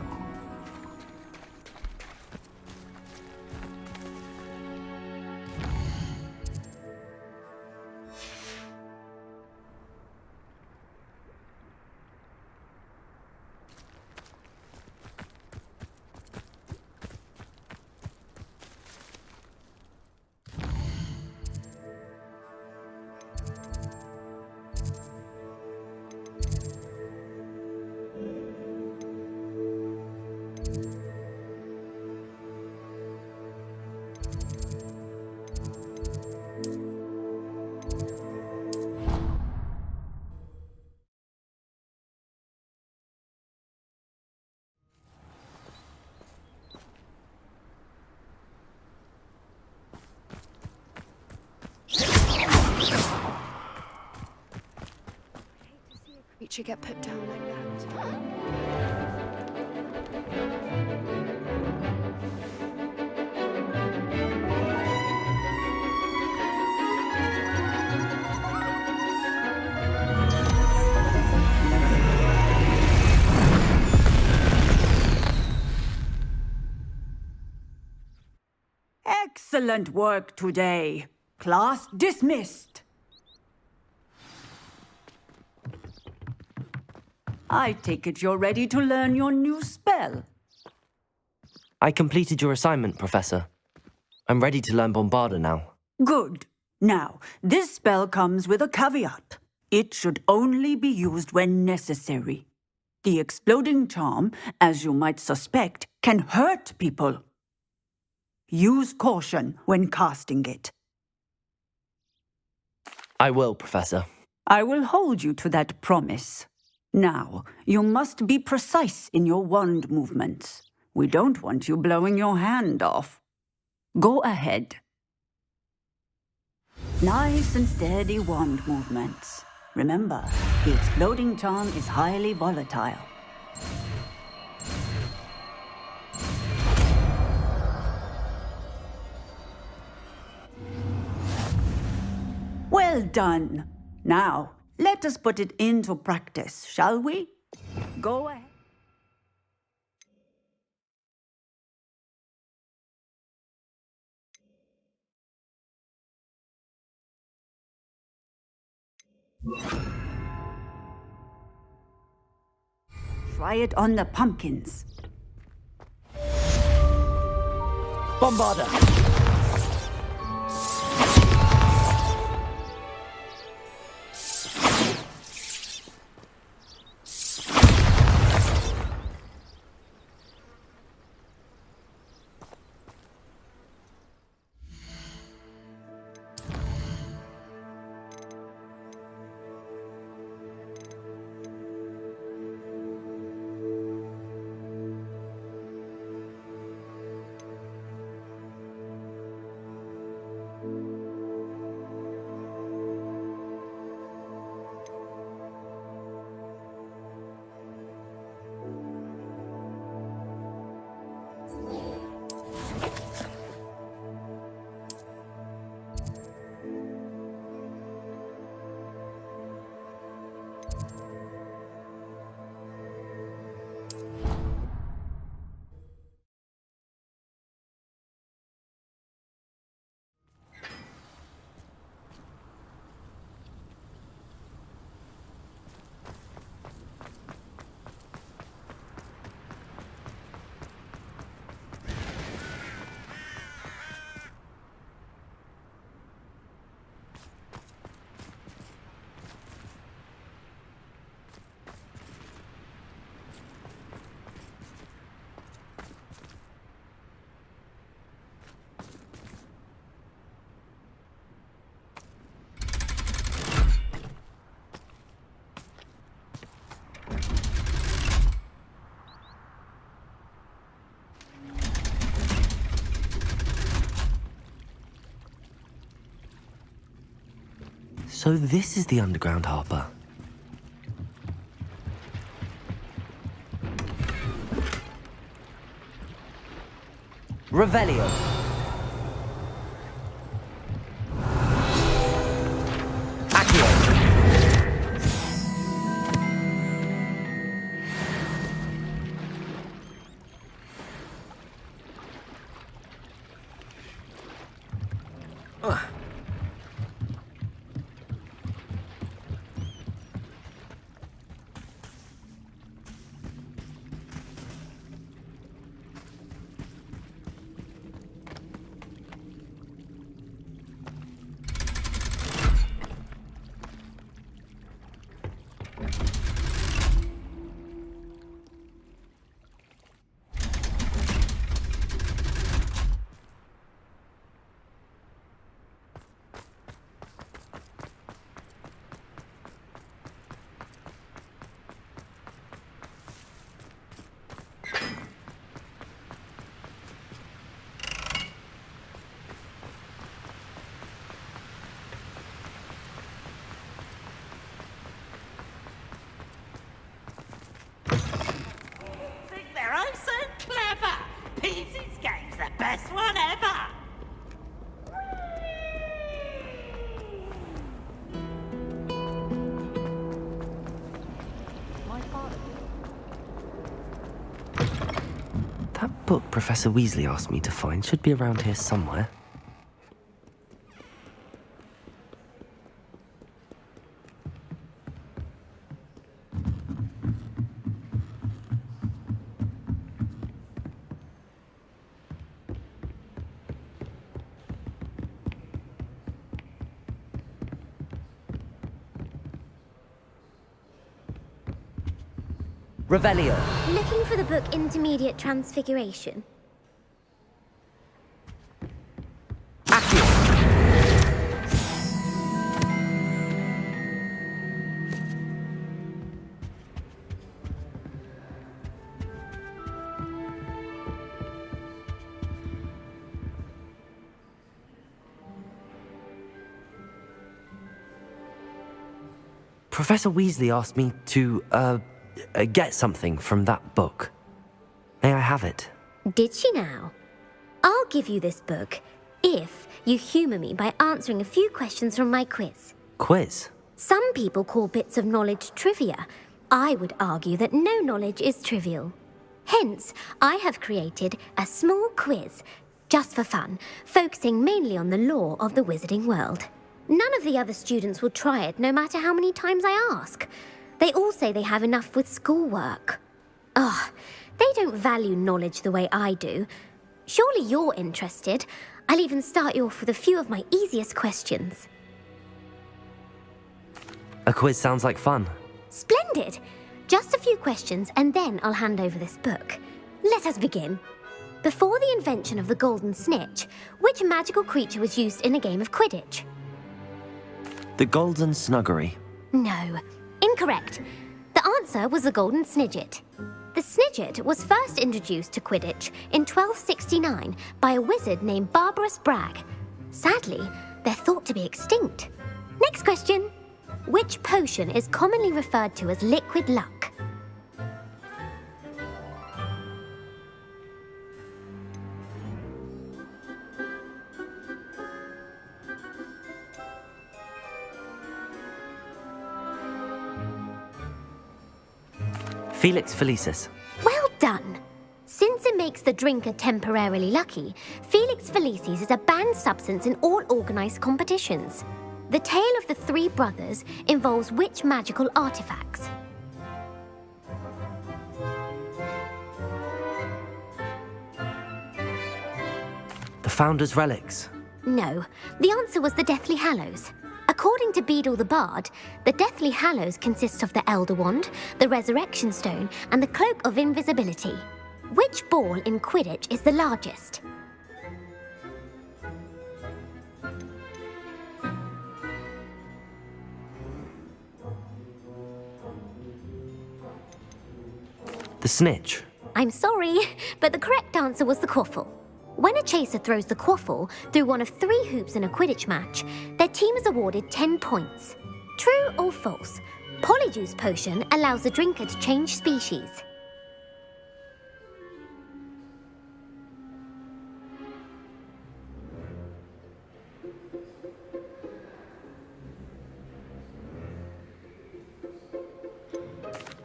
N: Creature get put down like that.
P: Excellent work today. Class dismissed. I take it you're ready to learn your new spell.
F: I completed your assignment, Professor. I'm ready to learn Bombarda now.
P: Good. Now, this spell comes with a caveat. It should only be used when necessary. The exploding charm, as you might suspect, can hurt people. Use caution when casting it.
F: I will, Professor.
P: I will hold you to that promise. Now, you must be precise in your wand movements. We don't want you blowing your hand off. Go ahead. Nice and steady wand movements. Remember, the exploding charm is highly volatile. Well done. Now, let us put it into practice, shall we? Go ahead. Try it on the pumpkins.
F: Bombarda! So this is the underground harbour. Revelio. Accio.
Q: Best one ever!
F: That book Professor Weasley asked me to find should be around here somewhere. Revelio.
A: Looking for the book Intermediate Transfiguration?
F: Professor Weasley asked me to, get something from that book. May I have it?
A: Did she now? I'll give you this book if you humour me by answering a few questions from my quiz.
F: Quiz?
A: Some people call bits of knowledge trivia. I would argue that no knowledge is trivial. Hence, I have created a small quiz, just for fun, focusing mainly on the lore of the wizarding world. None of the other students will try it, no matter how many times I ask. They all say they have enough with schoolwork. Ugh, they don't value knowledge the way I do. Surely you're interested. I'll even start you off with a few of my easiest questions.
F: A quiz sounds like fun.
A: Splendid! Just a few questions and then I'll hand over this book. Let us begin. Before the invention of the golden snitch, which magical creature was used in a game of Quidditch?
F: The Golden Snuggery.
A: No. Incorrect. The answer was the Golden Snidget. The Snidget was first introduced to Quidditch in 1269 by a wizard named Barbarous Bragg. Sadly, they're thought to be extinct. Next question. Which potion is commonly referred to as liquid luck?
F: Felix Felicis.
A: Well done! Since it makes the drinker temporarily lucky, Felix Felicis is a banned substance in all organised competitions. The tale of the three brothers involves which magical artifacts?
F: The Founder's Relics.
A: No, the answer was the Deathly Hallows. According to Beadle the Bard, the Deathly Hallows consists of the Elder Wand, the Resurrection Stone, and the Cloak of Invisibility. Which ball in Quidditch is the largest?
F: The Snitch.
A: I'm sorry, but the correct answer was the Quaffle. When a chaser throws the quaffle through one of 3 hoops in a Quidditch match, their team is awarded 10 points. True or false? Polyjuice Potion allows the drinker to change species.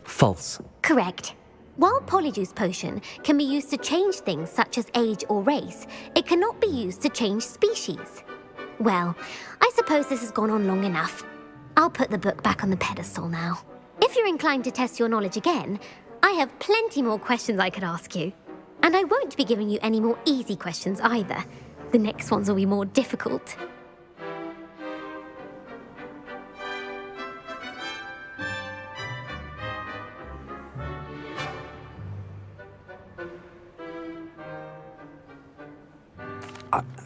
F: False.
A: Correct. While Polyjuice Potion can be used to change things such as age or race, it cannot be used to change species. Well, I suppose this has gone on long enough. I'll put the book back on the pedestal now. If you're inclined to test your knowledge again, I have plenty more questions I could ask you. And I won't be giving you any more easy questions either. The next ones will be more difficult.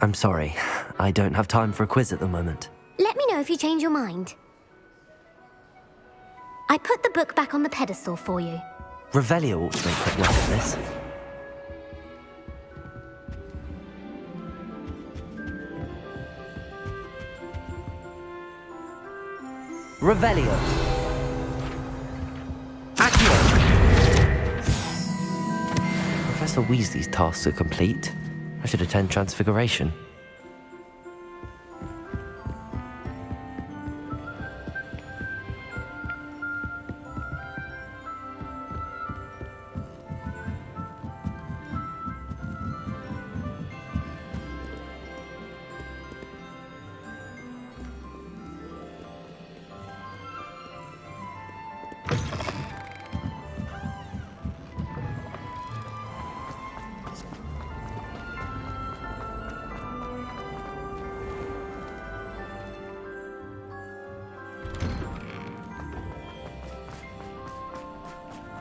F: I'm sorry. I don't have time for a quiz at the moment.
A: Let me know if you change your mind. I put the book back on the pedestal for you.
F: Revelio ought to make quick work of this. Revelio. Accio. Professor Weasley's tasks are complete. I should attend Transfiguration.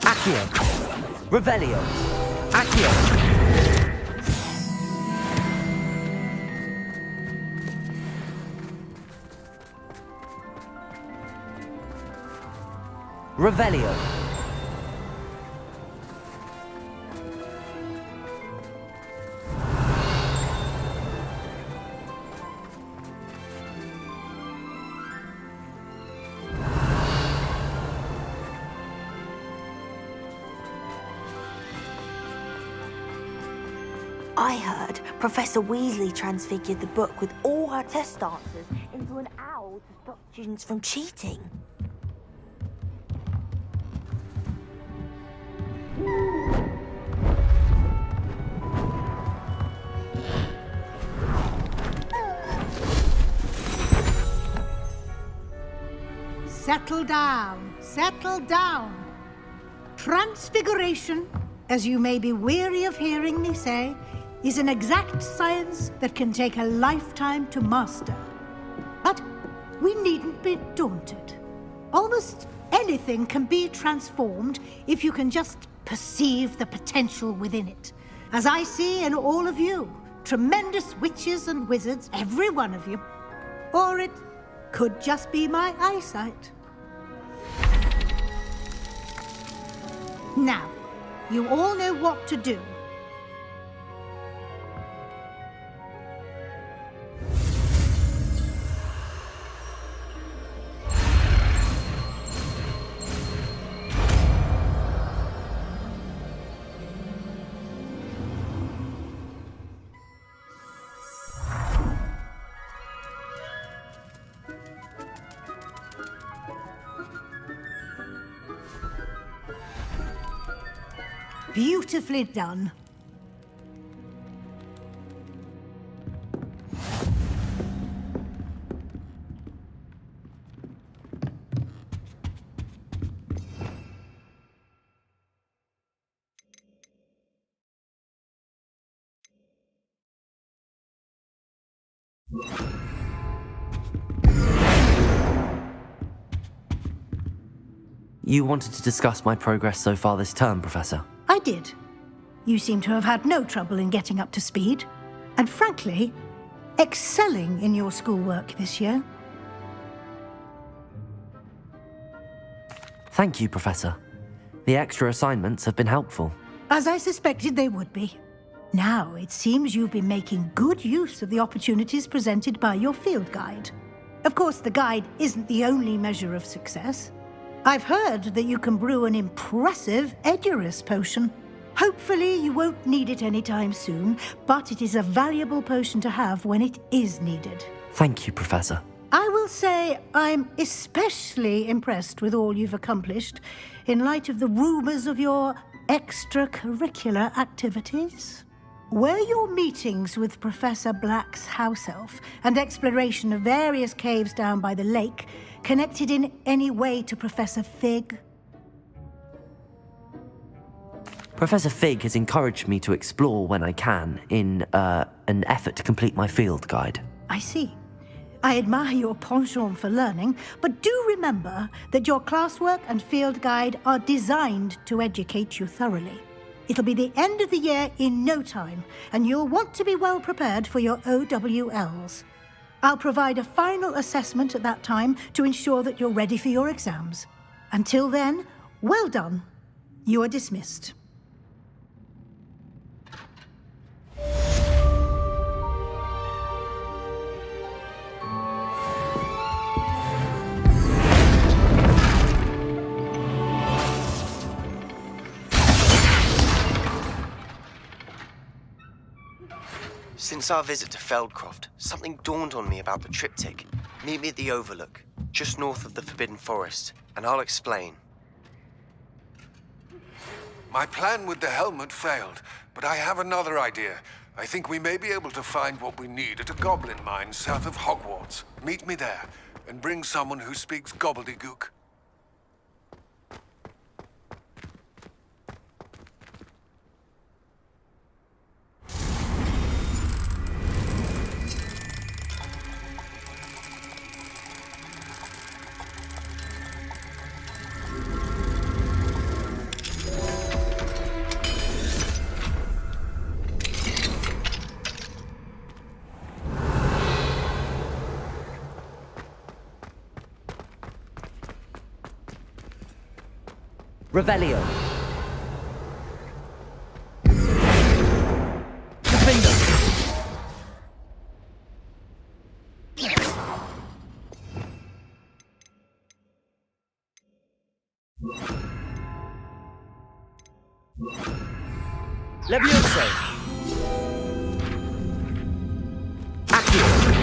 F: Accio. Revelio. Accio. Revelio.
R: I heard Professor Weasley transfigured the book with all her test answers into an owl to stop students from cheating.
H: Settle down, settle down. Transfiguration, as you may be weary of hearing me say, is an exact science that can take a lifetime to master. But we needn't be daunted. Almost anything can be transformed if you can just perceive the potential within it. As I see in all of you, tremendous witches and wizards, every one of you. Or it could just be my eyesight. Now, you all know what to do. Beautifully done.
F: You wanted to discuss my progress so far this term, Professor?
H: I did. You seem to have had no trouble in getting up to speed, and frankly, excelling in your schoolwork this year.
F: Thank you, Professor. The extra assignments have been helpful.
H: As I suspected they would be. Now, it seems you've been making good use of the opportunities presented by your field guide. Of course, the guide isn't the only measure of success. I've heard that you can brew an impressive Edurus potion. Hopefully, you won't need it anytime soon, but it is a valuable potion to have when it is needed.
F: Thank you, Professor.
H: I will say I'm especially impressed with all you've accomplished in light of the rumors of your extracurricular activities. Were your meetings with Professor Black's house elf and exploration of various caves down by the lake connected in any way to Professor Fig?
F: Professor Fig has encouraged me to explore when I can in an effort to complete my field guide.
H: I see. I admire your penchant for learning, but do remember that your classwork and field guide are designed to educate you thoroughly. It'll be the end of the year in no time, and you'll want to be well prepared for your OWLs. I'll provide a final assessment at that time to ensure that you're ready for your exams. Until then, well done. You are dismissed.
L: Since our visit to Feldcroft, something dawned on me about the triptych. Meet me at the Overlook, just north of the Forbidden Forest, and I'll explain.
O: My plan with the helmet failed, but I have another idea. I think we may be able to find what we need at a goblin mine south of Hogwarts. Meet me there, and bring someone who speaks gobbledygook.
F: Revelio. Defender. Levioso. Accio.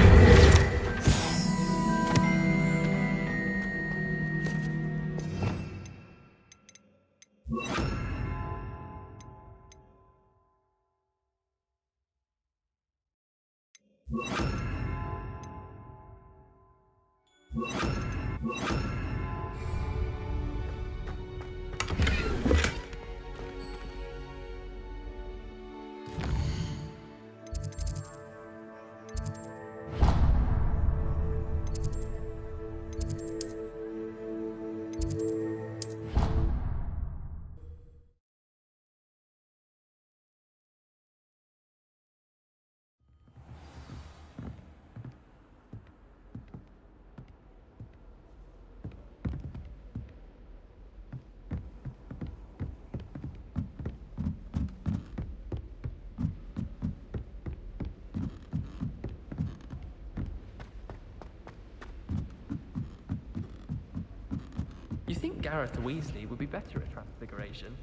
S: You think Gareth Weasley would be better at transfiguration,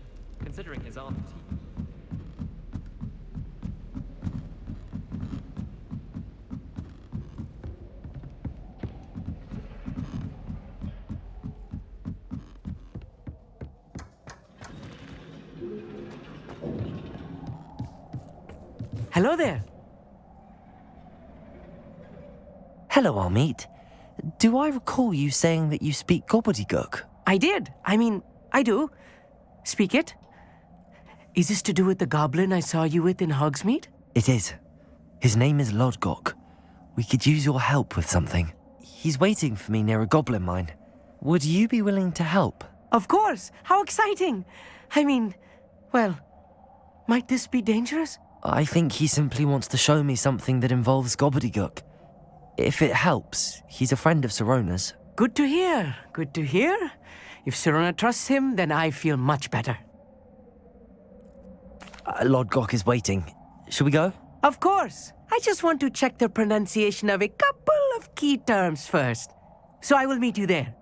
S: considering his auntie?
C: Hello there.
F: Hello, Amit. Do I recall you saying that you speak gobbledygook?
C: I did. I do. Speak it. Is this to do with the goblin I saw you with in Hogsmeade?
F: It is. His name is Lodgok. We could use your help with something. He's waiting for me near a goblin mine. Would you be willing to help?
C: Of course. How exciting. Well, might this be dangerous?
F: I think he simply wants to show me something that involves gobbledygook. If it helps, he's a friend of Sirona's.
C: Good to hear. Good to hear. If Sirona trusts him, then I feel much better.
F: Lodgok is waiting. Shall we go?
T: Of course. I just want to check the pronunciation of a couple of key terms first. So I will meet you there.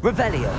F: Revelio.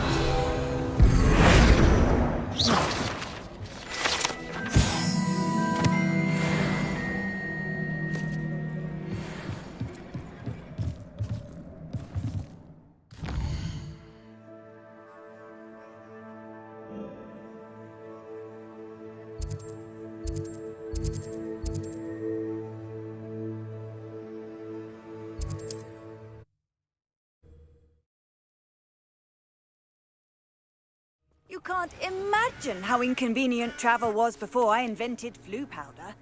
D: You can't imagine how inconvenient travel was before I invented flu powder.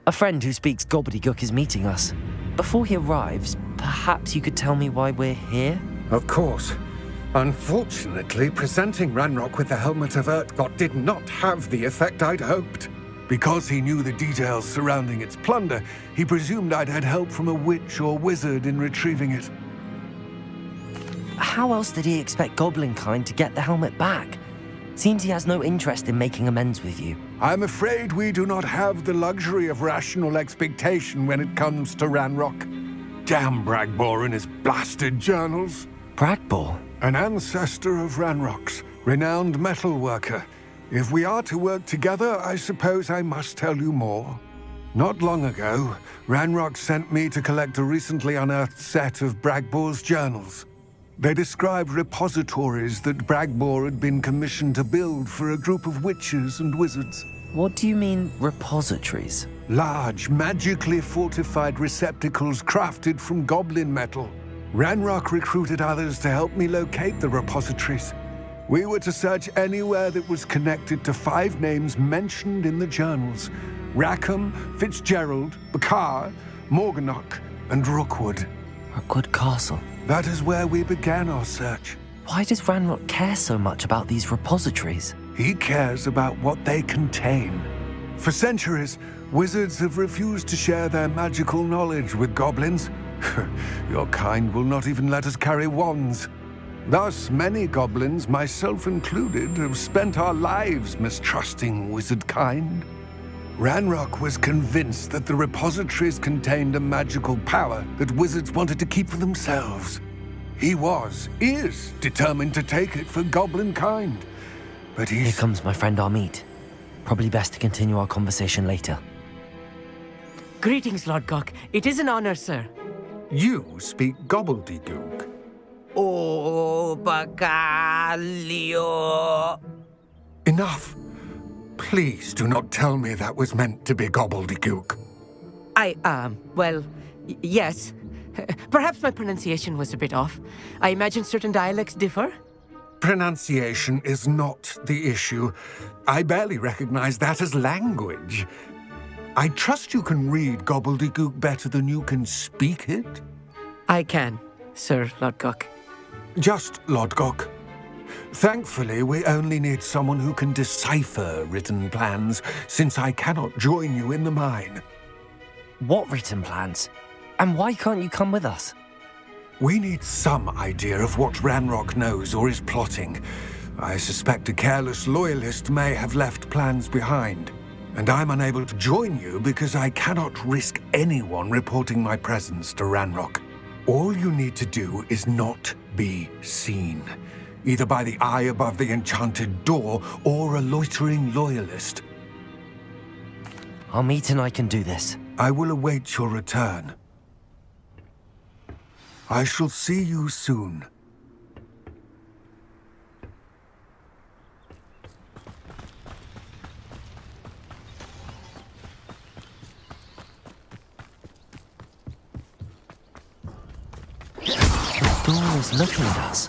F: A friend who speaks gobbledygook is meeting us. Before he arrives, perhaps you could tell me why we're here?
O: Of course. Unfortunately, presenting Ranrock with the Helmet of Urtkot did not have the effect I'd hoped. Because he knew the details surrounding its plunder, he presumed I'd had help from a witch or wizard in retrieving it.
F: How else did he expect Goblinkind to get the helmet back? Seems he has no interest in making amends with you.
O: I'm afraid we do not have the luxury of rational expectation when it comes to Ranrock. Damn Bragbor and his blasted journals.
F: Bragbor?
O: An ancestor of Ranrock's, renowned metal worker. If we are to work together, I suppose I must tell you more. Not long ago, Ranrock sent me to collect a recently unearthed set of Bragbor's journals. They described repositories that Bragbor had been commissioned to build for a group of witches and wizards.
F: What do you mean, repositories?
O: Large, magically fortified receptacles crafted from goblin metal. Ranrock recruited others to help me locate the repositories. We were to search anywhere that was connected to 5 names mentioned in the journals: Rackham, Fitzgerald, Bakar, Morganach, and Rookwood.
F: Rookwood Castle.
O: That is where we began our search.
F: Why does Ranrock care so much about these repositories?
O: He cares about what they contain. For centuries, wizards have refused to share their magical knowledge with goblins. Your kind will not even let us carry wands. Thus, many goblins, myself included, have spent our lives mistrusting wizard kind. Ranrock was convinced that the repositories contained a magical power that wizards wanted to keep for themselves. He is determined to take it for goblin kind. But
F: Here comes my friend Amit. Probably best to continue our conversation later.
T: Greetings, Lord Gok. It is an honor, sir.
O: You speak gobbledygook.
T: Oh, Bagalio.
O: Enough. Please do not tell me that was meant to be gobbledygook.
T: Yes. Perhaps my pronunciation was a bit off. I imagine certain dialects differ.
O: Pronunciation is not the issue. I barely recognize that as language. I trust you can read gobbledygook better than you can speak it?
T: I can, Sir Lodgok.
O: Just Lodgok. Thankfully, we only need someone who can decipher written plans, since I cannot join you in the mine.
F: What written plans? And why can't you come with us?
O: We need some idea of what Ranrock knows or is plotting. I suspect a careless loyalist may have left plans behind. And I'm unable to join you because I cannot risk anyone reporting my presence to Ranrock. All you need to do is not be seen, either by the eye above the enchanted door or a loitering loyalist.
F: Amit and I can do this.
O: I will await your return. I shall see you soon.
F: The door is looking at us.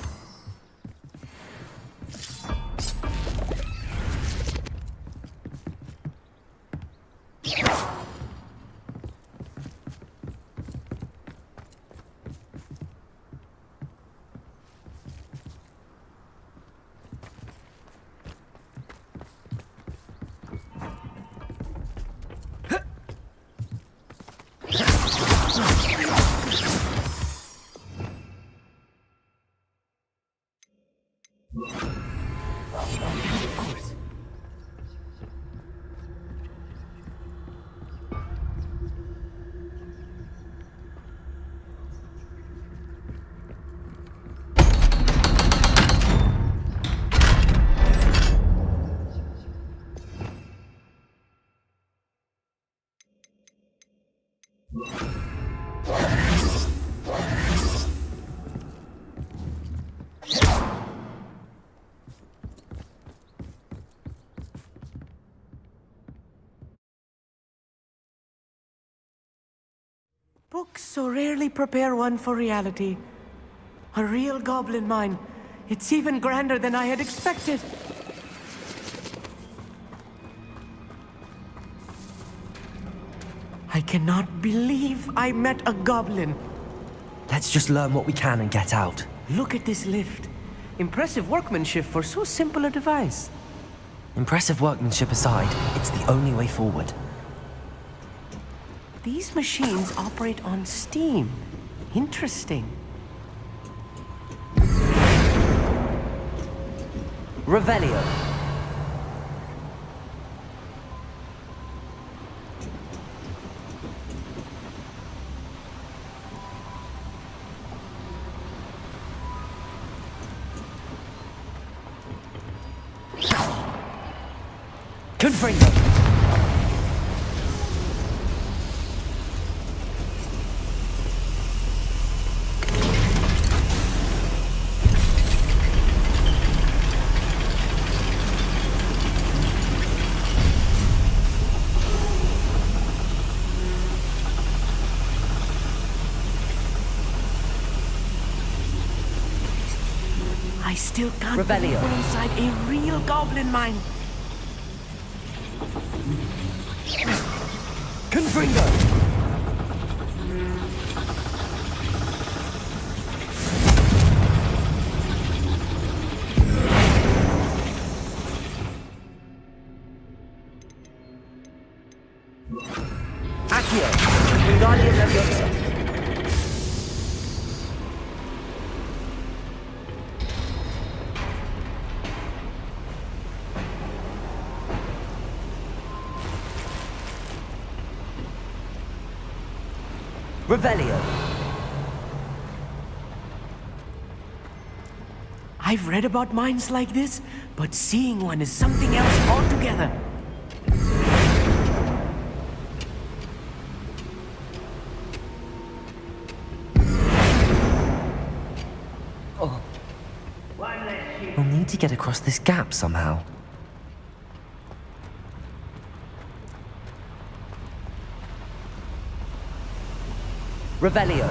T: Books so rarely prepare one for reality. A real goblin mine. It's even grander than I had expected. I cannot believe I met a goblin.
F: Let's just learn what we can and get out.
T: Look at this lift. Impressive workmanship for so simple a device.
F: Impressive workmanship aside, it's the only way forward.
T: These machines operate on steam. Interesting.
F: Revelio. Confringo.
T: I still can't
F: Revelio.
T: believe we're inside a real goblin mine.
F: Confringo. Accio. Wingardium Leviosa. Revelio.
T: I've read about mines like this, but seeing one is something else altogether.
F: Oh. We'll need to get across this gap somehow. Revelio.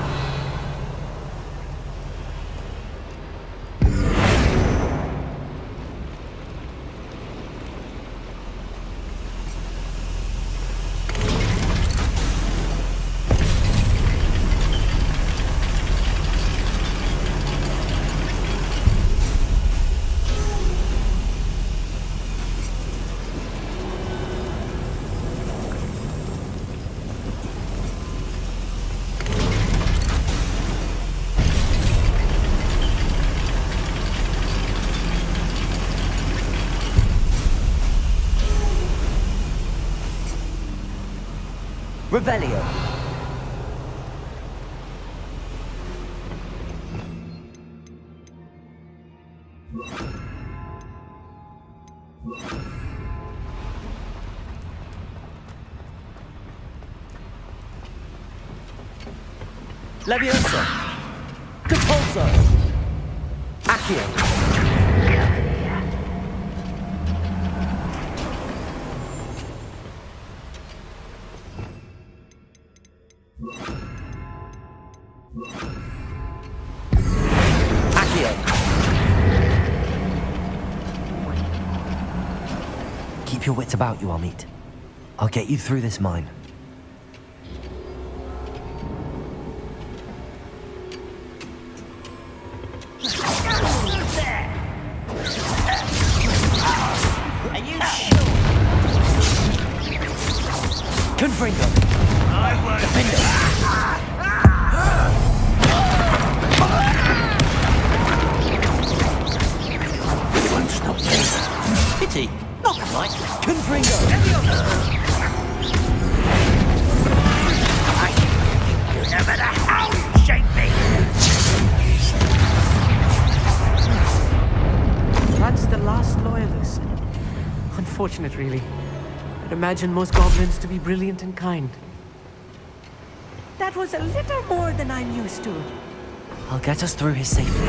F: Revelio. Leviosa. Depulso. Accio. Keep your wits about you, Amit. I'll get you through this mine.
Q: Are you sure?
F: Confringo.
Q: I won't.
J: It won't stop there. Pity. Not quite.
F: Confringo.
Q: No matter how you shake me.
T: That's the last loyalist. Unfortunate, really. I'd imagine most goblins to be brilliant and kind. That was a little more than I'm used to.
F: I'll get us through here safely. You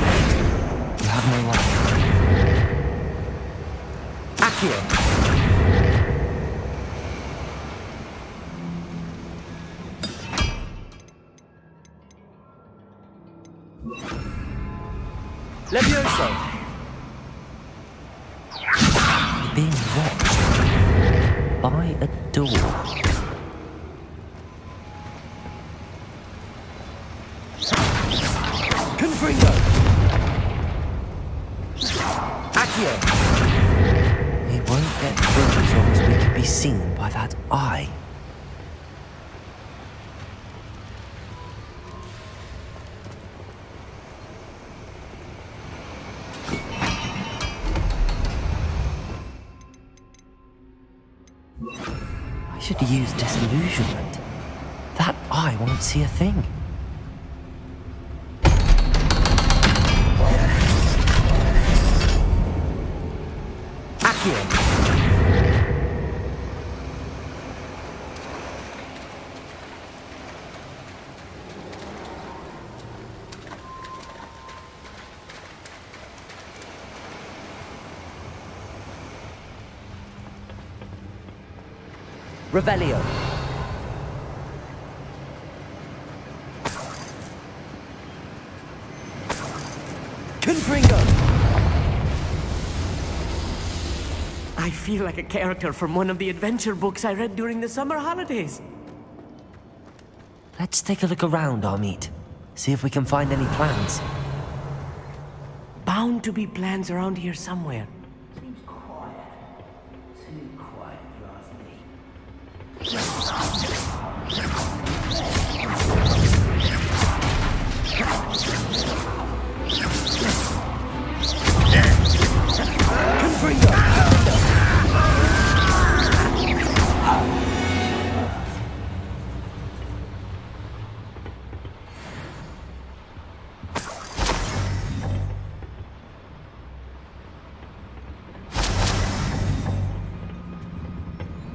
F: have my life. Accio! Levioso! Being watched by a door. Confringo! Accio! We won't get through as long as we can be seen by that eye. I should use disillusionment. That eye won't see a thing. Accio! Revelio. Confringo.
T: I feel like a character from one of the adventure books I read during the summer holidays.
F: Let's take a look around, Amit. See if we can find any plans.
T: Bound to be plans around here somewhere.
Q: Seems quiet. Too quiet, if you ask me.
F: Confringo!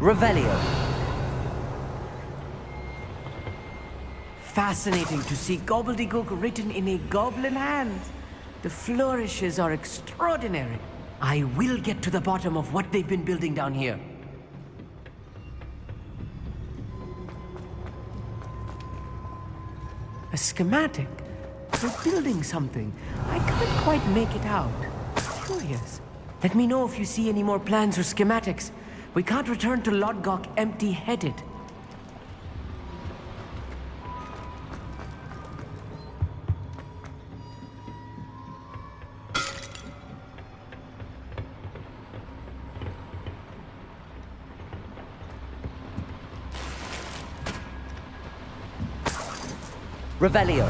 F: Revelio.
T: Fascinating to see gobbledygook written in a goblin hand. The flourishes are extraordinary. I will get to the bottom of what they've been building down here. A schematic? They're building something. I can't quite make it out. Curious. Let me know if you see any more plans or schematics. We can't return to Lodgok empty-headed.
F: Revelio.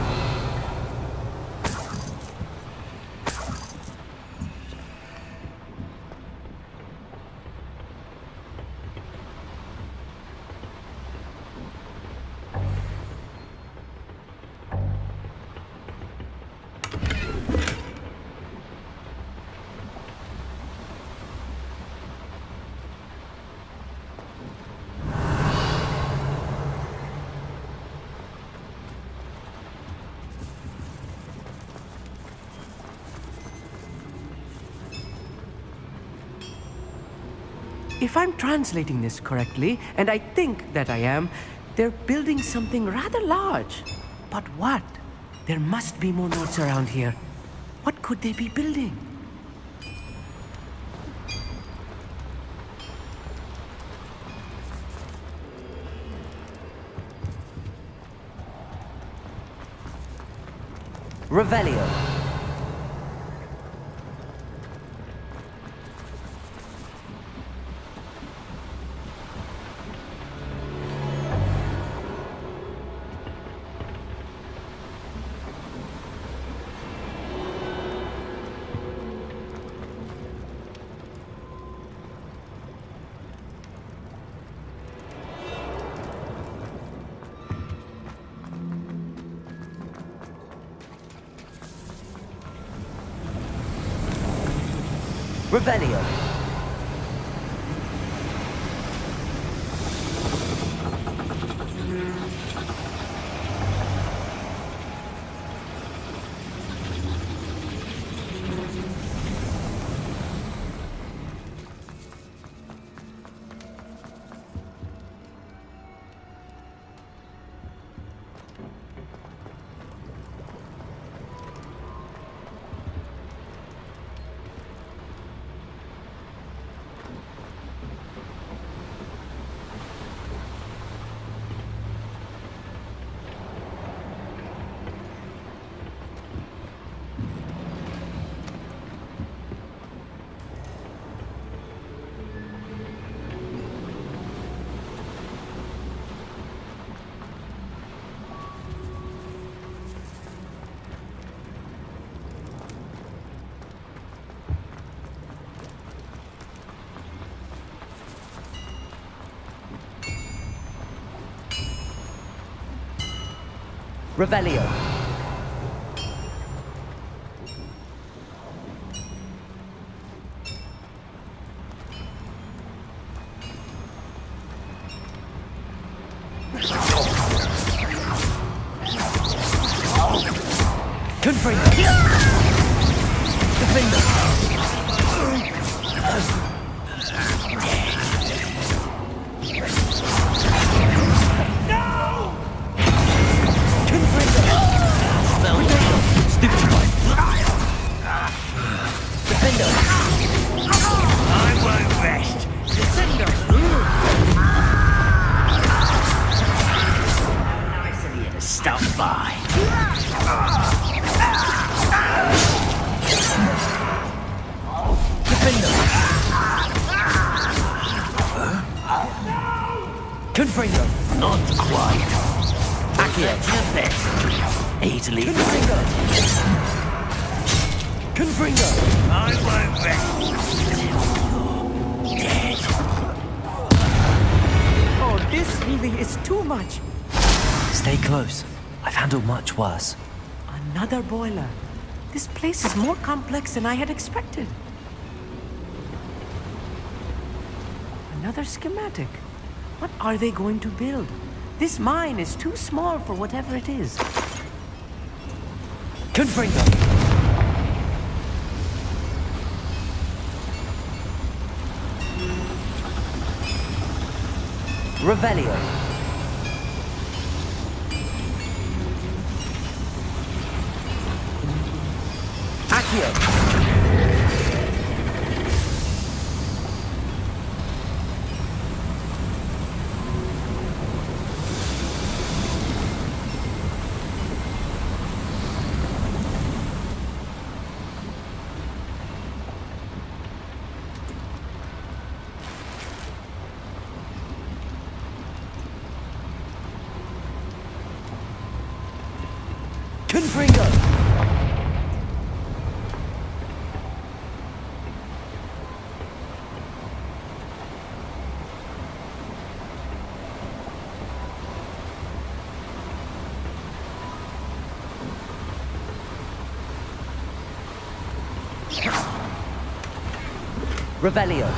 T: If I'm translating this correctly, and I think that I am, they're building something rather large. But what? There must be more notes around here. What could they be building?
F: Revelio. Revelio. Revelio. Confringo. Defender.
M: Stop by.
F: Confringo.
M: Not quite.
F: Accio.
M: Your best. Easily.
F: Confringo.
M: I won't rest. Dead.
T: Oh, this really is too much.
F: Stay close. I've handled much worse.
T: Another boiler. This place is more complex than I had expected. Another schematic. What are they going to build? This mine is too small for whatever it is.
F: Confringo. Revelio. Accio. Confringo. Revelio.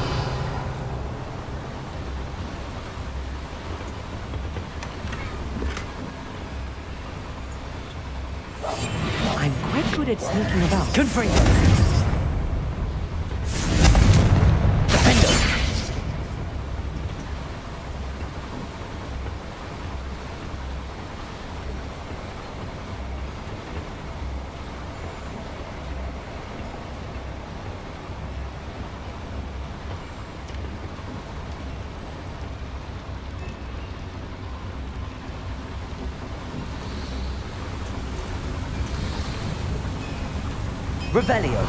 T: I'm quite good at sneaking about.
F: Confringo. Defendo. Revelio.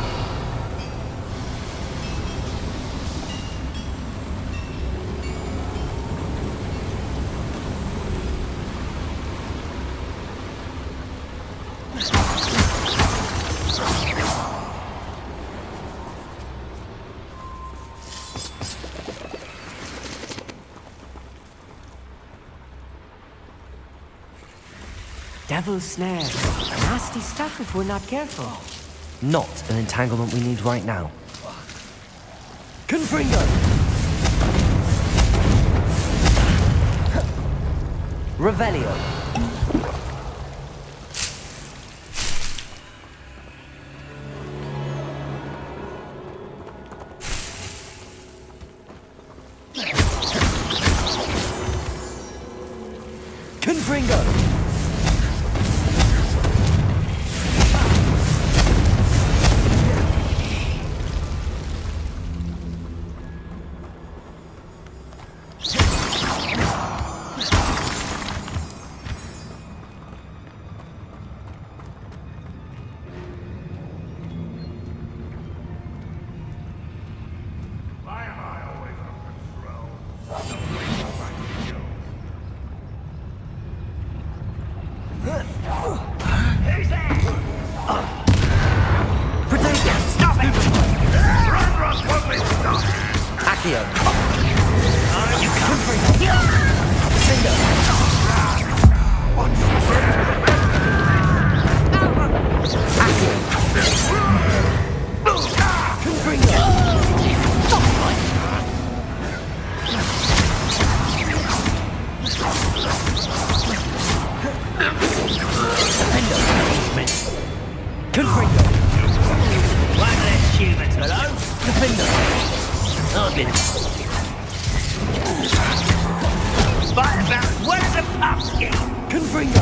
T: Devil's snare. Nasty stuff if we're not careful.
F: Not an entanglement we need right now. Confringo! Revelio. Confringo! Confringo!
J: One less human. Hello?
F: Defender!
J: I've been... Fight about what's the pumpkin?
F: Confringo!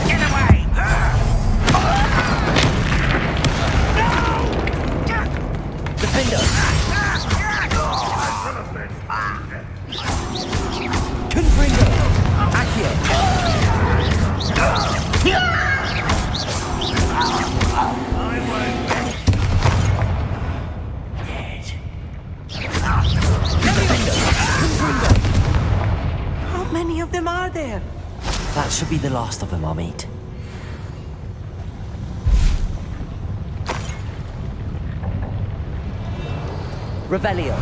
J: Get away!
F: Defender! Confringo! Accio!
T: How many of them are there?
F: That should be the last of them, our mate. Revelio.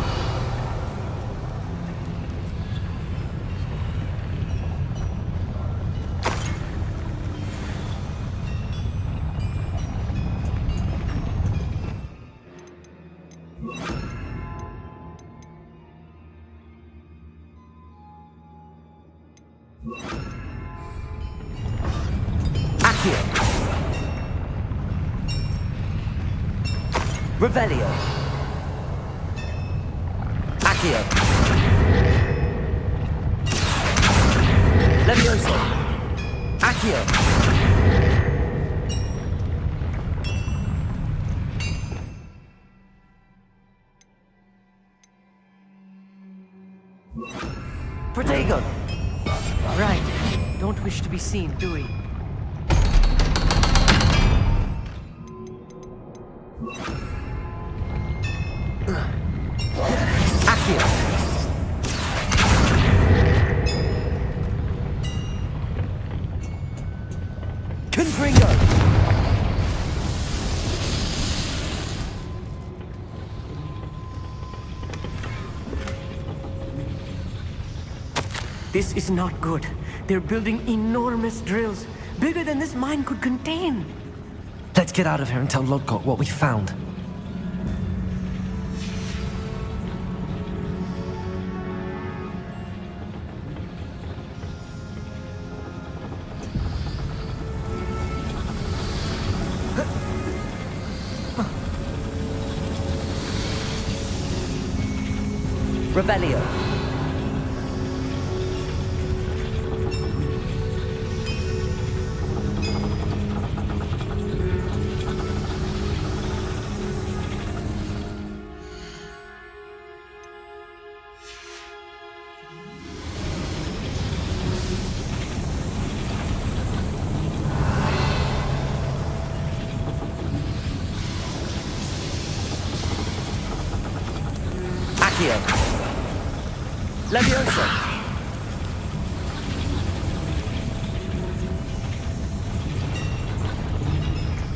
F: Accio. Revelio. Accio. Levioso. Accio. Protego.
T: Right. Don't wish to be seen, do we?
F: Accio. Confringo.
T: This is not good. They're building enormous drills, bigger than this mine could contain.
F: Let's get out of here and tell Lodgok what we found. Revelio. Accio. Levioso.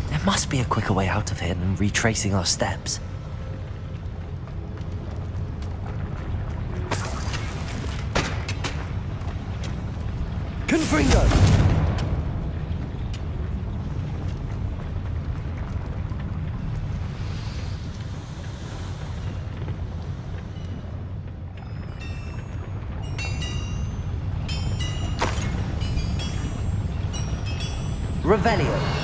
F: There must be a quicker way out of here than retracing our steps. Confringo! Revelio.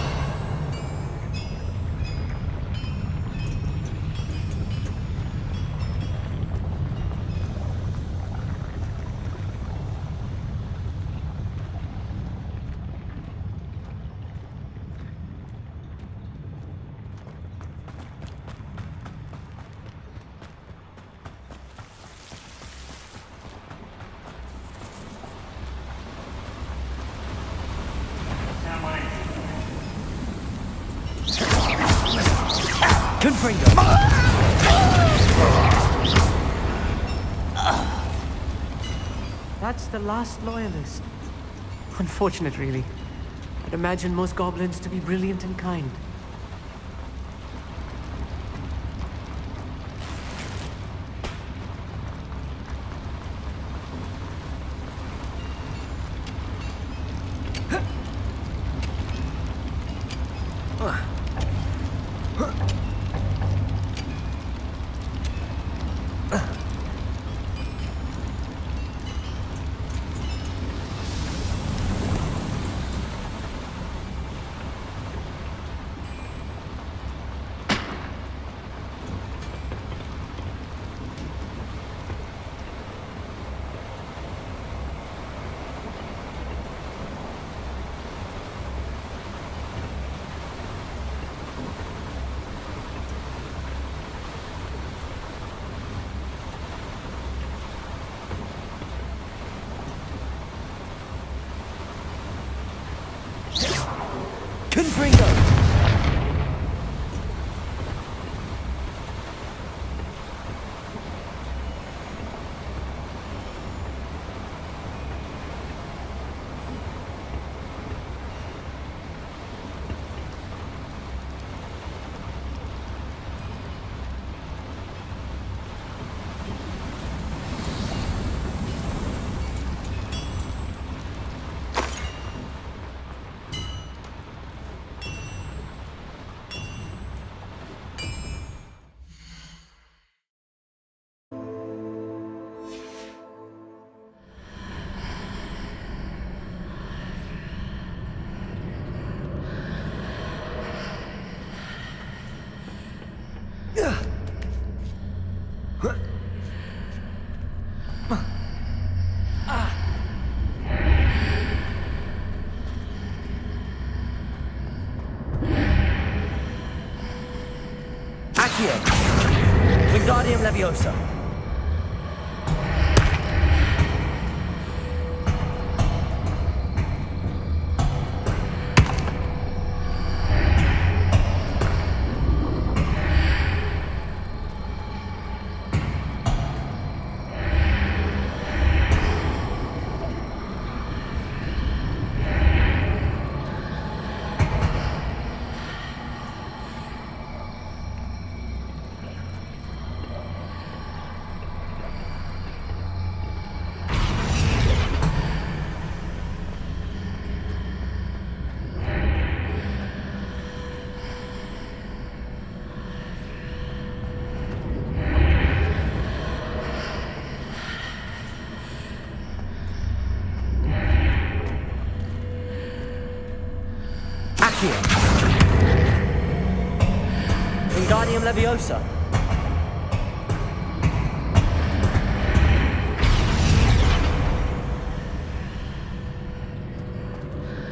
F: Confringo.
T: That's the last loyalist. Unfortunate, really. I'd imagine most goblins to be brilliant and kind.
F: Confringo! Accio! Wingardium Leviosa! Accio! Wingardium Leviosa!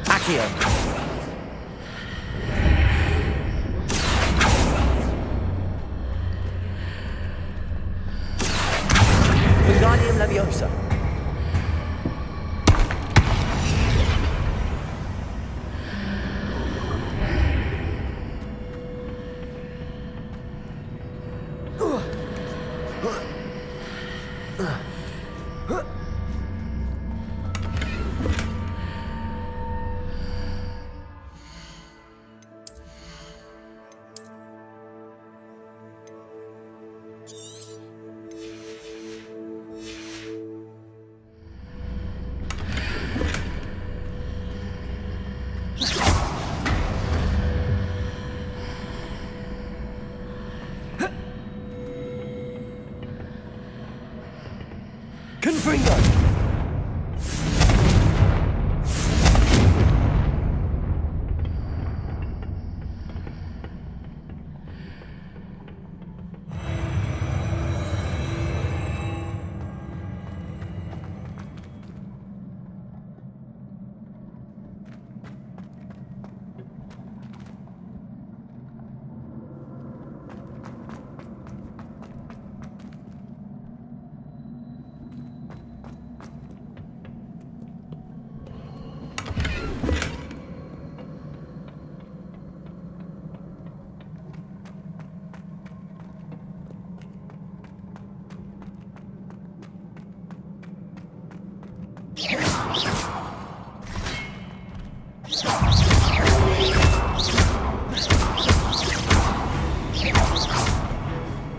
F: Accio! Wingardium Leviosa! Confringo!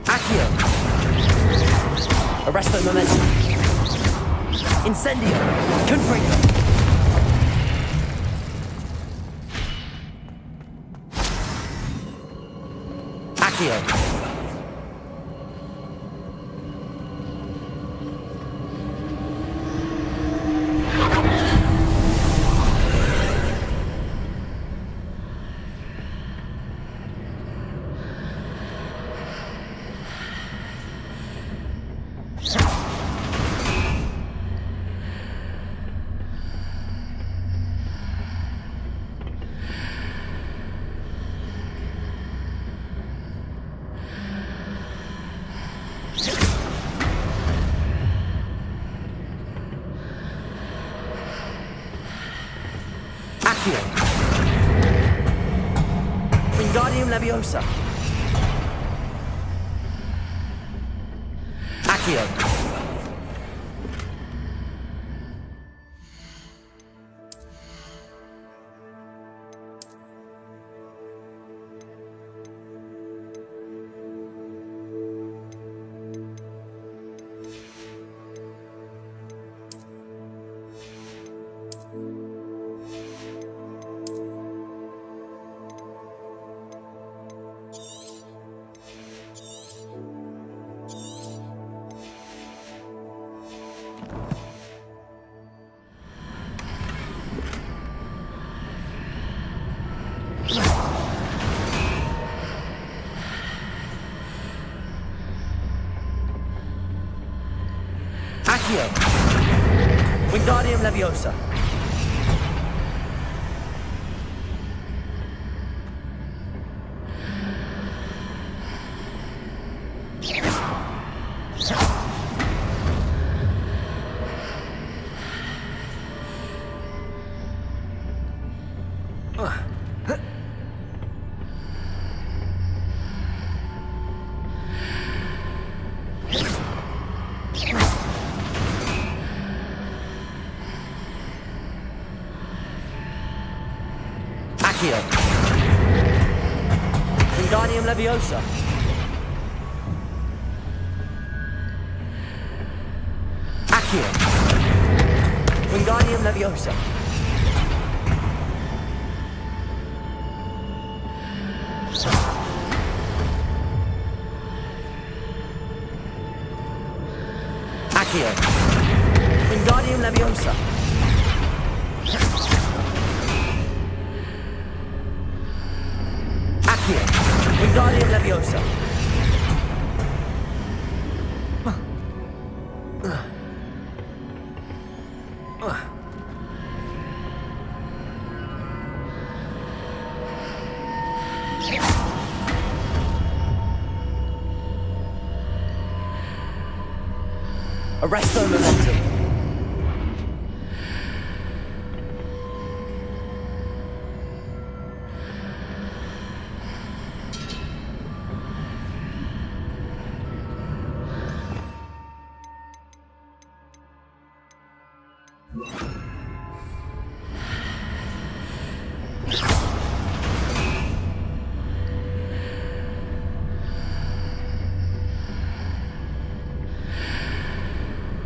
F: Accio! Arresto momentum! Incendio! Confringo! Accio! Accio! Wingardium Leviosa. Accio. Accio. Wingardium Leviosa. Accio. Wingardium Leviosa. Accio. Wingardium Leviosa. Accio. Wingardium Leviosa. Accio. Wingardium Leviosa. Arresto Momentum.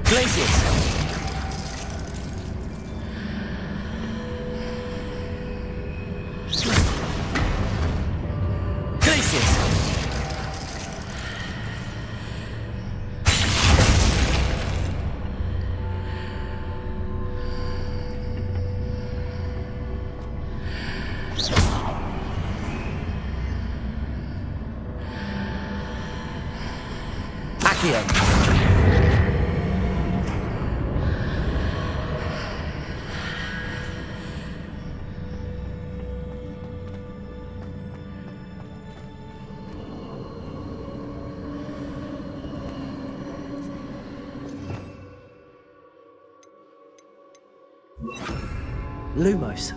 F: Glacius. Glacius. Accio. Lumos.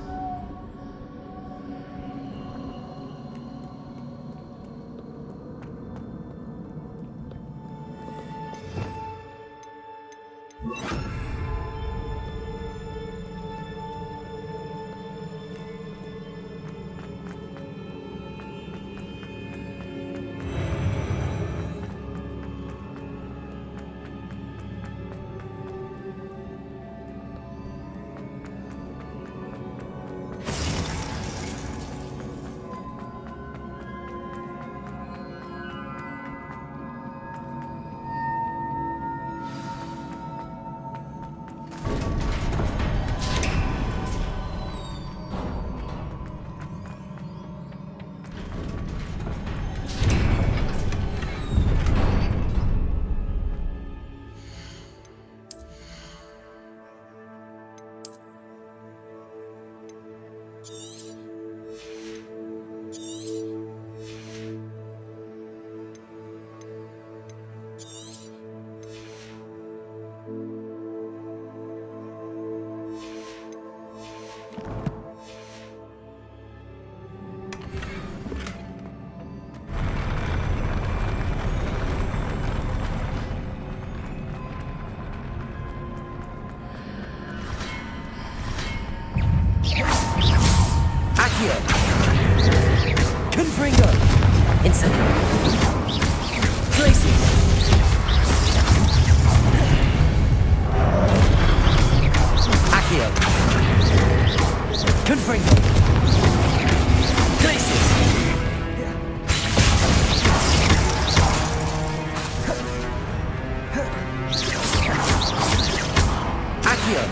F: Accio! Confringo! Incendio! Glacius! Accio! Confringo! Glacius! Accio!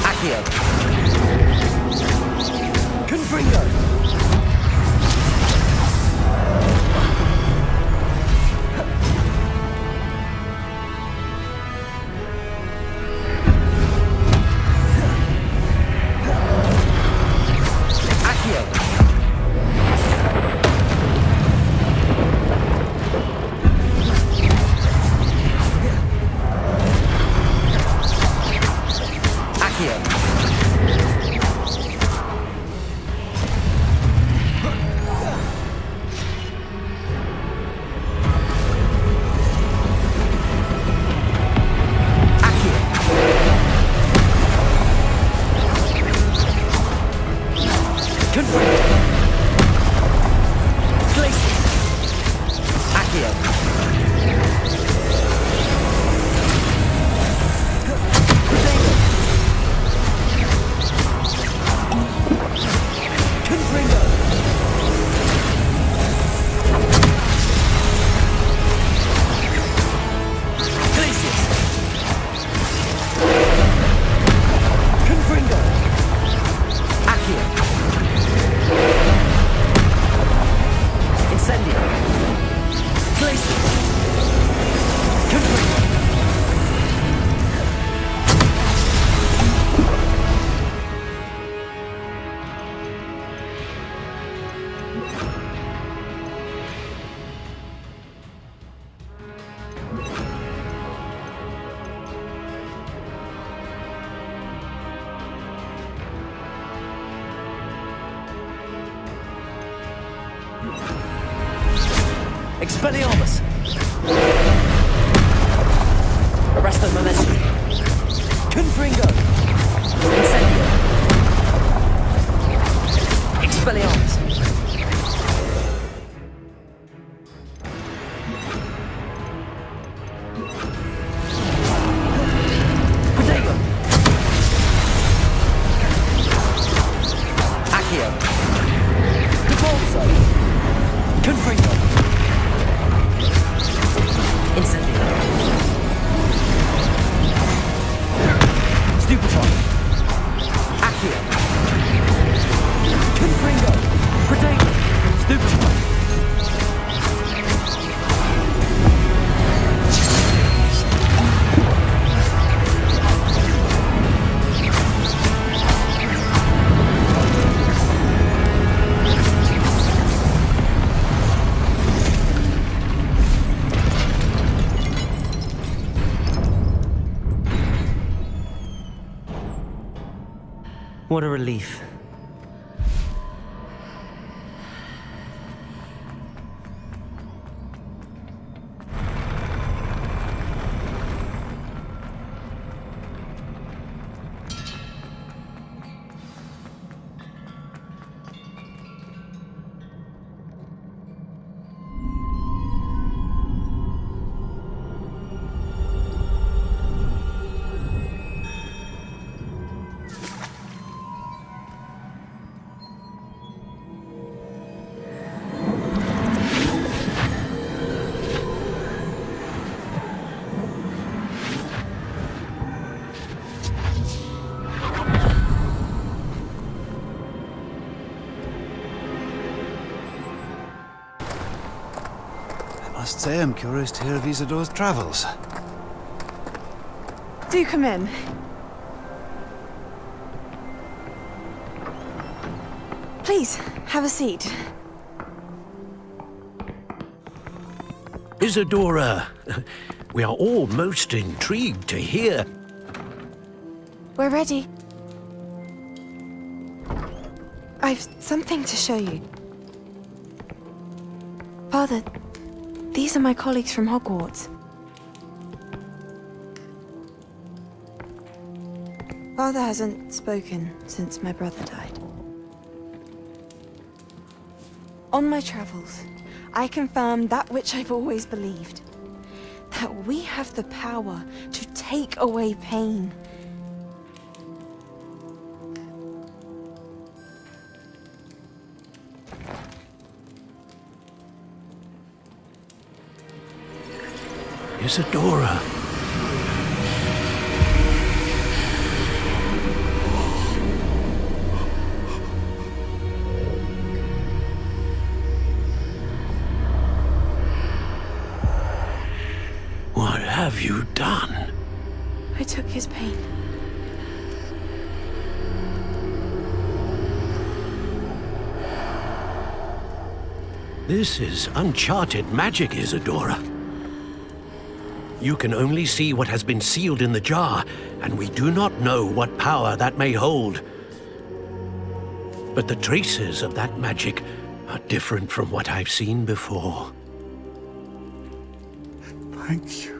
F: Accio! Confringo! Accio! Accio! Confringo! Glacius! Accio! Confringo! Glacius! Confringo! Accio! Incendio! Glacius! Confringo! Expelliarmus! Arresto momentum! Confringo! Incendio! Expelliarmus! Protego! Accio! Repulso! Confringo! Incendio! Stupefy! Accio! Confringo! Protego! Stupefy! What a relief.
U: Must say I'm curious to hear of Isidore's travels.
N: Do come in. Please, have a seat.
J: Isadora, we are all most intrigued to hear.
N: We're ready. I've something to show you. Father, these are my colleagues from Hogwarts. Father hasn't spoken since my brother died. On my travels, I confirmed that which I've always believed. That we have the power to take away pain.
J: Isadora. What have you done?
N: I took his pain.
J: This is uncharted magic, Isadora. You can only see what has been sealed in the jar, and we do not know what power that may hold. But the traces of that magic are different from what I've seen before.
O: Thank you.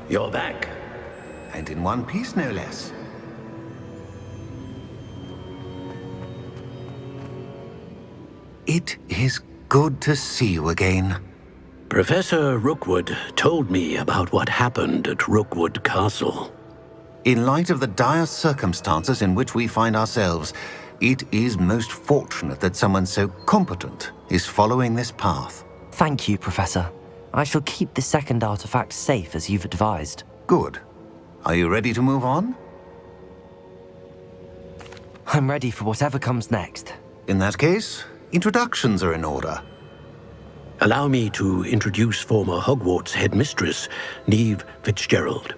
J: You're back.
K: And in one piece, no less. It is good to see you again.
J: Professor Rookwood told me about what happened at Rookwood Castle.
K: In light of the dire circumstances in which we find ourselves, it is most fortunate that someone so competent is following this path.
F: Thank you, Professor. I shall keep the second artifact safe as you've advised.
K: Good. Are you ready to move on?
F: I'm ready for whatever comes next.
K: In that case, introductions are in order.
J: Allow me to introduce former Hogwarts headmistress, Neve Fitzgerald.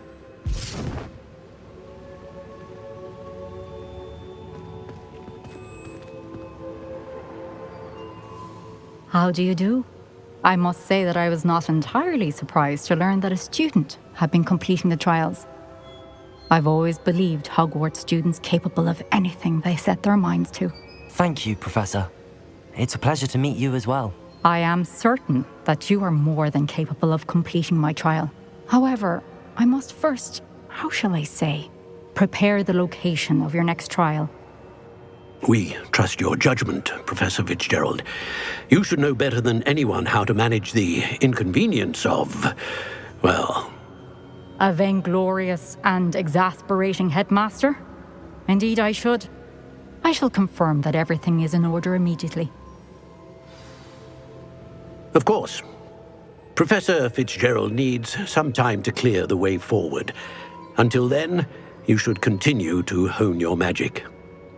E: How do you do? I must say that I was not entirely surprised to learn that a student had been completing the trials. I've always believed Hogwarts students capable of anything they set their minds to.
F: Thank you, Professor. It's a pleasure to meet you as well.
E: I am certain that you are more than capable of completing my trial. However, I must first, how shall I say, prepare the location of your next trial.
J: We trust your judgment, Professor Fitzgerald. You should know better than anyone how to manage the inconvenience of, well...
E: A vainglorious and exasperating headmaster? Indeed I should. I shall confirm that everything is in order immediately.
J: Of course. Professor Fitzgerald needs some time to clear the way forward. Until then, you should continue to hone your magic.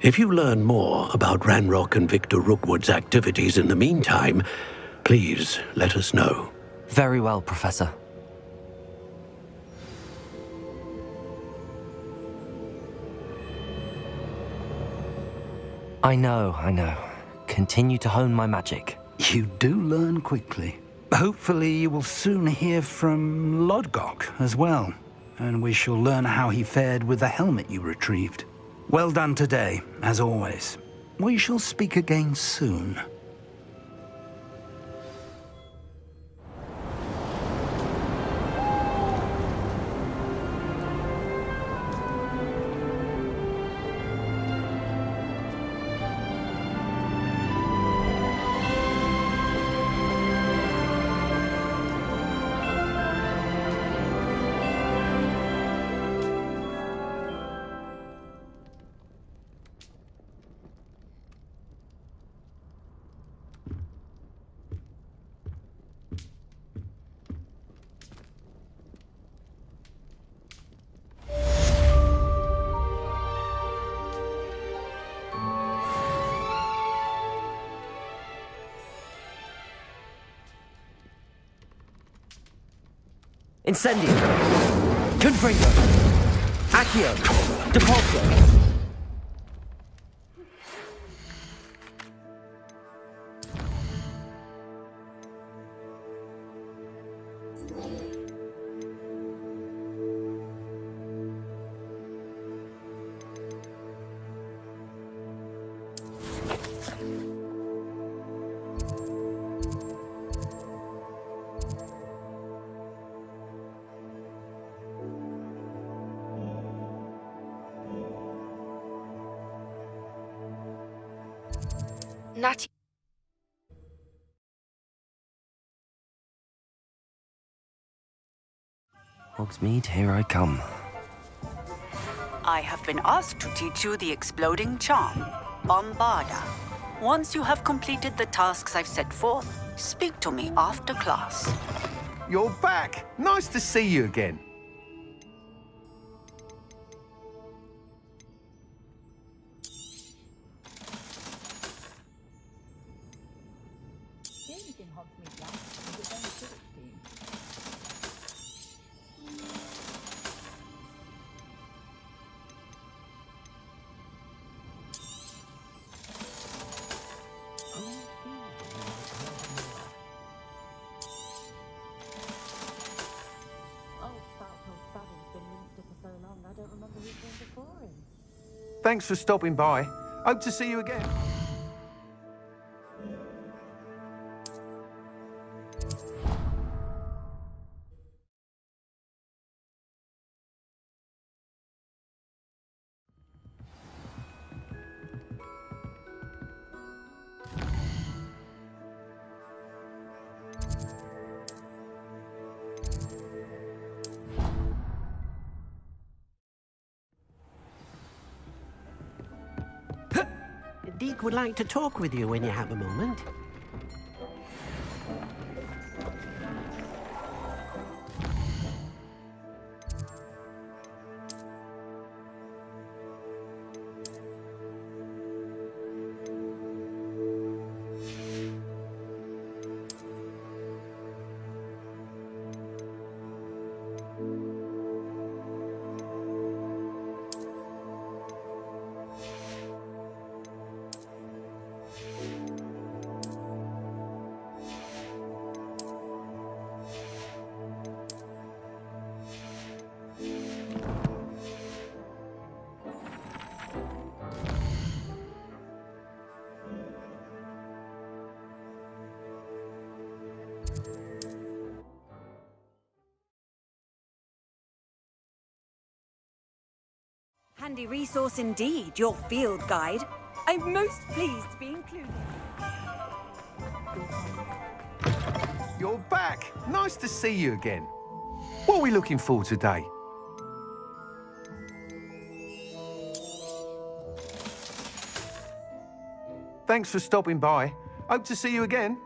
J: If you learn more about Ranrock and Victor Rookwood's activities in the meantime, please let us know.
F: Very well, Professor. I know. Continue to hone my magic.
I: You do learn quickly. Hopefully you will soon hear from Lodgok as well, and we shall learn how he fared with the helmet you retrieved. Well done today, as always. We shall speak again soon.
F: Incendio. Confringo. Accio. Depulso.
B: Natty.
F: Hogsmeade, here I come.
P: I have been asked to teach you the exploding charm, Bombarda. Once you have completed the tasks I've set forth, speak to me after class.
V: You're back! Nice to see you again. Thanks for stopping by. Hope to see you again.
J: Deke would like to talk with you when you have a moment.
D: Handy resource indeed, your field guide. I'm most pleased to be included.
V: You're back! Nice to see you again. What are we looking for today? Thanks for stopping by. Hope to see you again.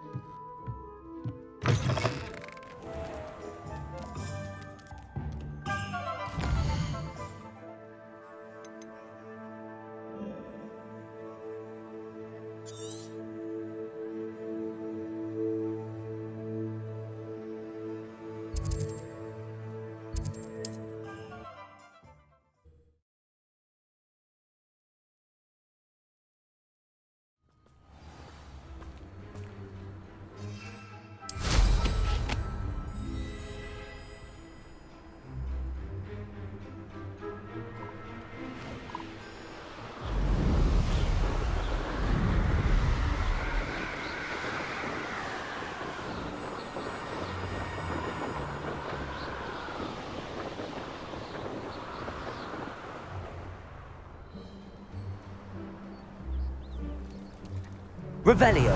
F: Revelio.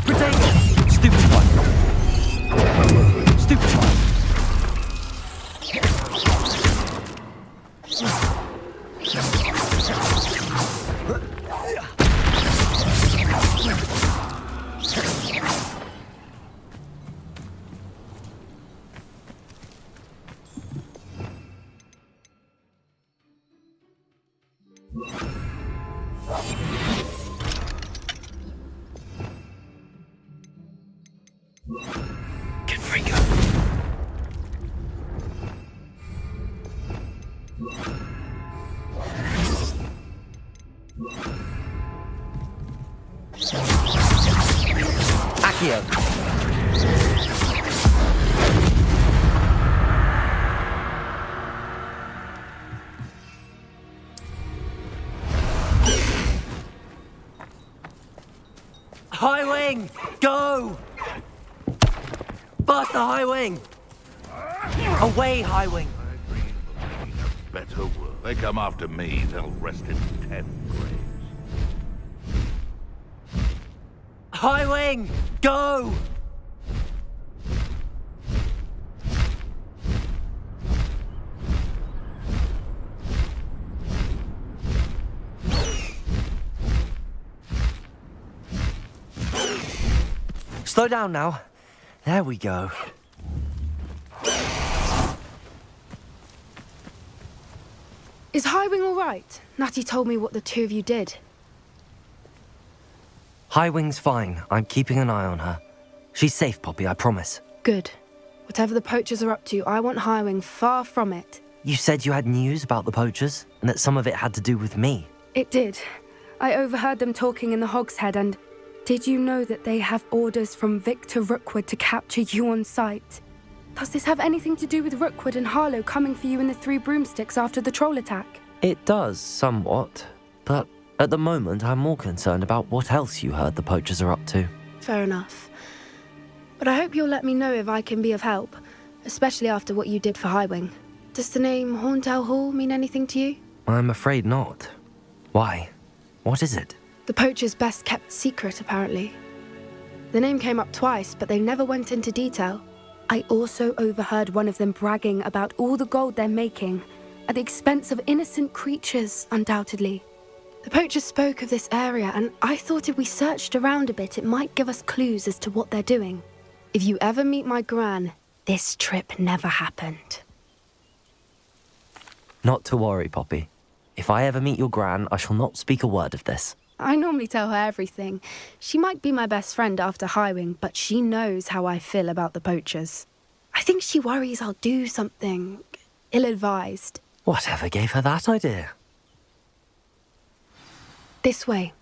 F: Protego. Stupefy. Stupefy. Accio! High wing! Go! Faster, high wing! Away, high wing!
B: Better work. They come after me, they'll rest in 10 graves.
F: High wing! Go! Slow down now. There we go.
G: Is Highwing all right? Natty told me what the two of you did.
F: High wing's fine. I'm keeping an eye on her. She's safe, Poppy, I promise.
G: Good. Whatever the poachers are up to, I want Highwing far from it.
F: You said you had news about the poachers, and that some of it had to do with me.
G: It did. I overheard them talking in the Hogshead, and did you know that they have orders from Victor Rookwood to capture you on sight? Does this have anything to do with Rookwood and Harlow coming for you in the Three Broomsticks after the troll attack?
F: It does, somewhat. But at the moment, I'm more concerned about what else you heard the poachers are up to.
G: Fair enough. But I hope you'll let me know if I can be of help, especially after what you did for Highwing. Does the name Horntail Hall mean anything to you?
F: I'm afraid not. Why? What is it?
G: The poachers' best kept secret, apparently. The name came up twice, but they never went into detail. I also overheard one of them bragging about all the gold they're making, at the expense of innocent creatures, undoubtedly. The poachers spoke of this area, and I thought if we searched around a bit, it might give us clues as to what they're doing. If you ever meet my gran, this trip never happened.
F: Not to worry, Poppy. If I ever meet your gran, I shall not speak a word of this.
G: I normally tell her everything. She might be my best friend after Highwing, but she knows how I feel about the poachers. I think she worries I'll do something ill-advised.
F: Whatever gave her that idea?
G: This way.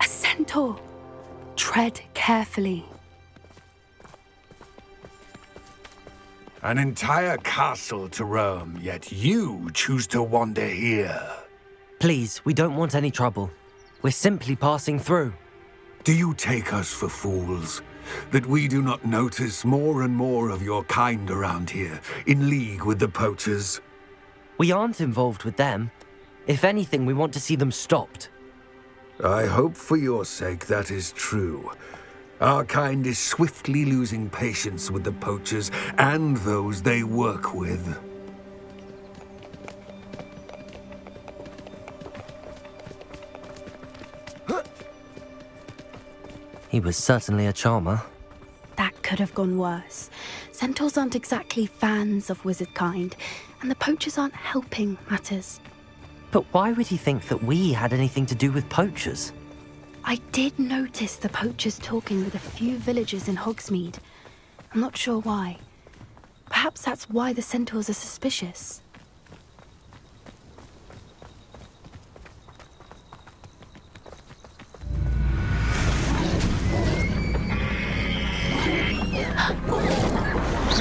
G: A centaur. Tread carefully.
O: An entire castle to roam, yet you choose to wander here.
F: Please, we don't want any trouble. We're simply passing through.
O: Do you take us for fools? That we do not notice more and more of your kind around here, in league with the poachers?
F: We aren't involved with them. If anything, we want to see them stopped.
O: I hope for your sake that is true. Our kind is swiftly losing patience with the poachers and those they work with.
F: He was certainly a charmer.
G: That could have gone worse. Centaurs aren't exactly fans of wizard kind, and the poachers aren't helping matters.
F: But why would he think that we had anything to do with poachers?
G: I did notice the poachers talking with a few villagers in Hogsmeade. I'm not sure why. Perhaps that's why the centaurs are suspicious.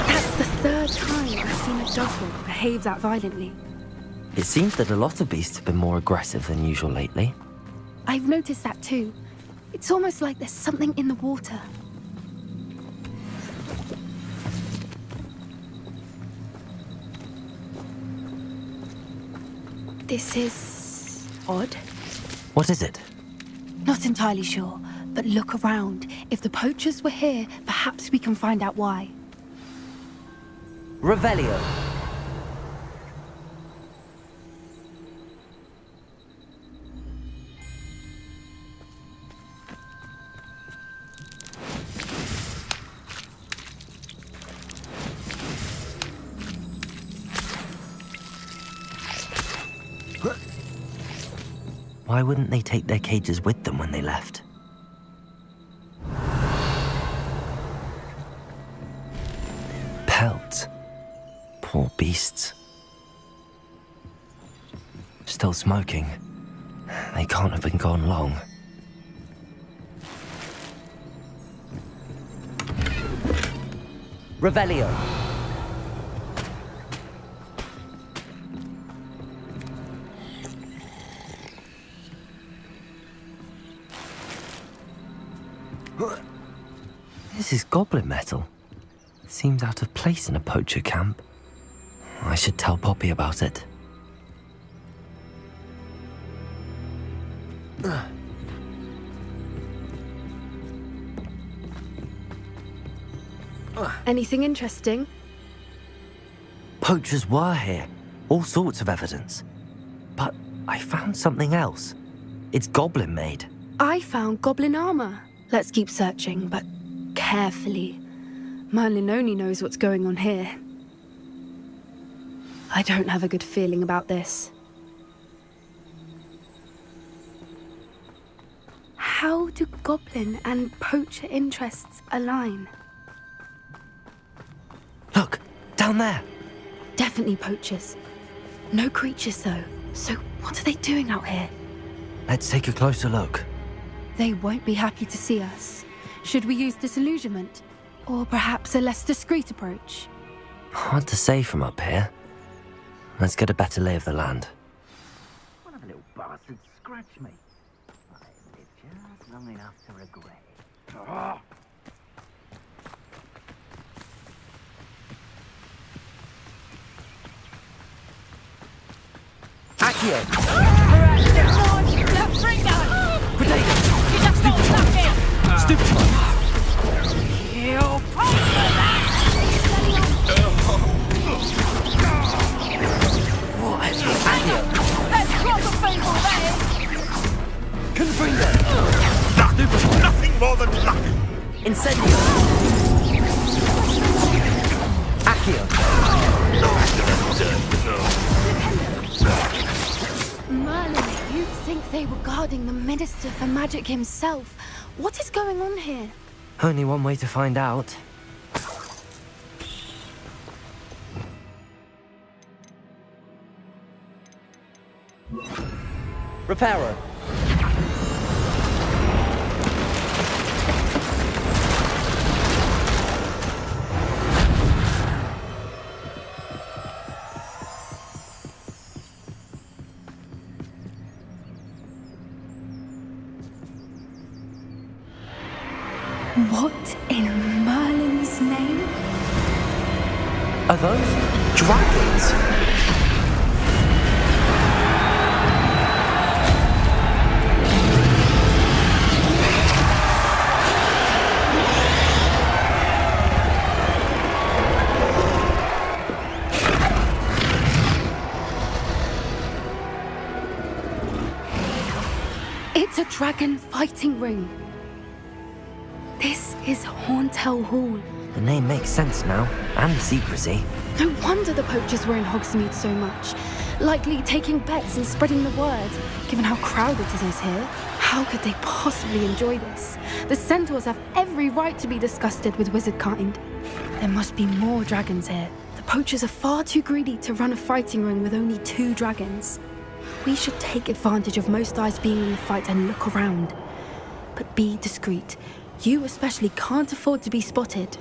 G: That's the third time I've seen a dogwolf behave that violently.
F: It seems that a lot of beasts have been more aggressive than usual lately.
G: I've noticed that too. It's almost like there's something in the water. This is odd.
F: What is it?
G: Not entirely sure, but look around. If the poachers were here, perhaps we can find out why.
F: Revelio. Why wouldn't they take their cages with them when they left? Pelts. Poor beasts. Still smoking. They can't have been gone long. Revelio. This is goblin metal. Seems out of place in a poacher camp. I should tell Poppy about it.
G: Anything interesting?
F: Poachers were here. All sorts of evidence. But I found something else. It's goblin made.
G: I found goblin armor. Let's keep searching, but carefully. Merlin only knows what's going on here. I don't have a good feeling about this. How do goblin and poacher interests align?
F: Look, down there.
G: Definitely poachers. No creatures, though. So what are they doing out here?
F: Let's take a closer look.
G: They won't be happy to see us. Should we use disillusionment? Or perhaps a less discreet approach?
F: Hard to say from up here. Let's get a better lay of the land.
Q: One of the little bastards scratched me. I lived just long enough to regret.
B: Nothing more than luck.
F: Incendio. Accio.
G: Merlin, you'd think they were guarding the Minister for Magic himself. What is going on here?
F: Only one way to find out. Reparo.
G: What in Merlin's name?
F: Are those dragons?
G: It's a dragon fighting ring. This is Horntail Hall.
F: The name makes sense now, and the secrecy.
G: No wonder the poachers were in Hogsmeade so much. Likely taking bets and spreading the word, given how crowded it is here. How could they possibly enjoy this? The centaurs have every right to be disgusted with wizard kind. There must be more dragons here. The poachers are far too greedy to run a fighting ring with only 2 dragons. We should take advantage of most eyes being in the fight and look around. But be discreet. You especially can't afford to be spotted.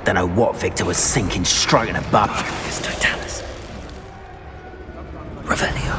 M: Don't know what Victor was thinking, striking a bug.
F: It's Totalis. Revelio.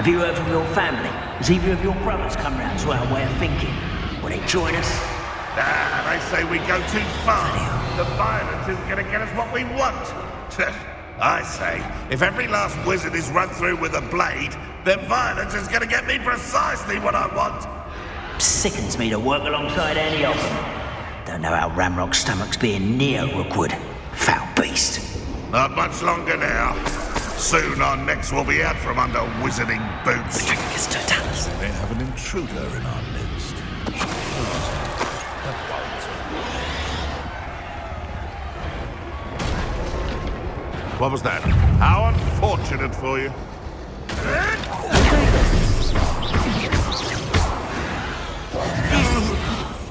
M: Have you heard from your family? Has either of your brothers come round to our way of thinking? Will they join us?
B: Ah, they say we go too far. The violence isn't going to get us what we want. I say, if every last wizard is run through with a blade, then violence is going to get me precisely what I want.
M: Sickens me to work alongside any of them. Don't know how Ramrock's stomach's being near Rookwood. Foul beast.
B: Not much longer now. Soon our necks will be out from under wizarding boots.
F: The drink is totalis.
B: We have an intruder in our midst. What was that? How unfortunate for you.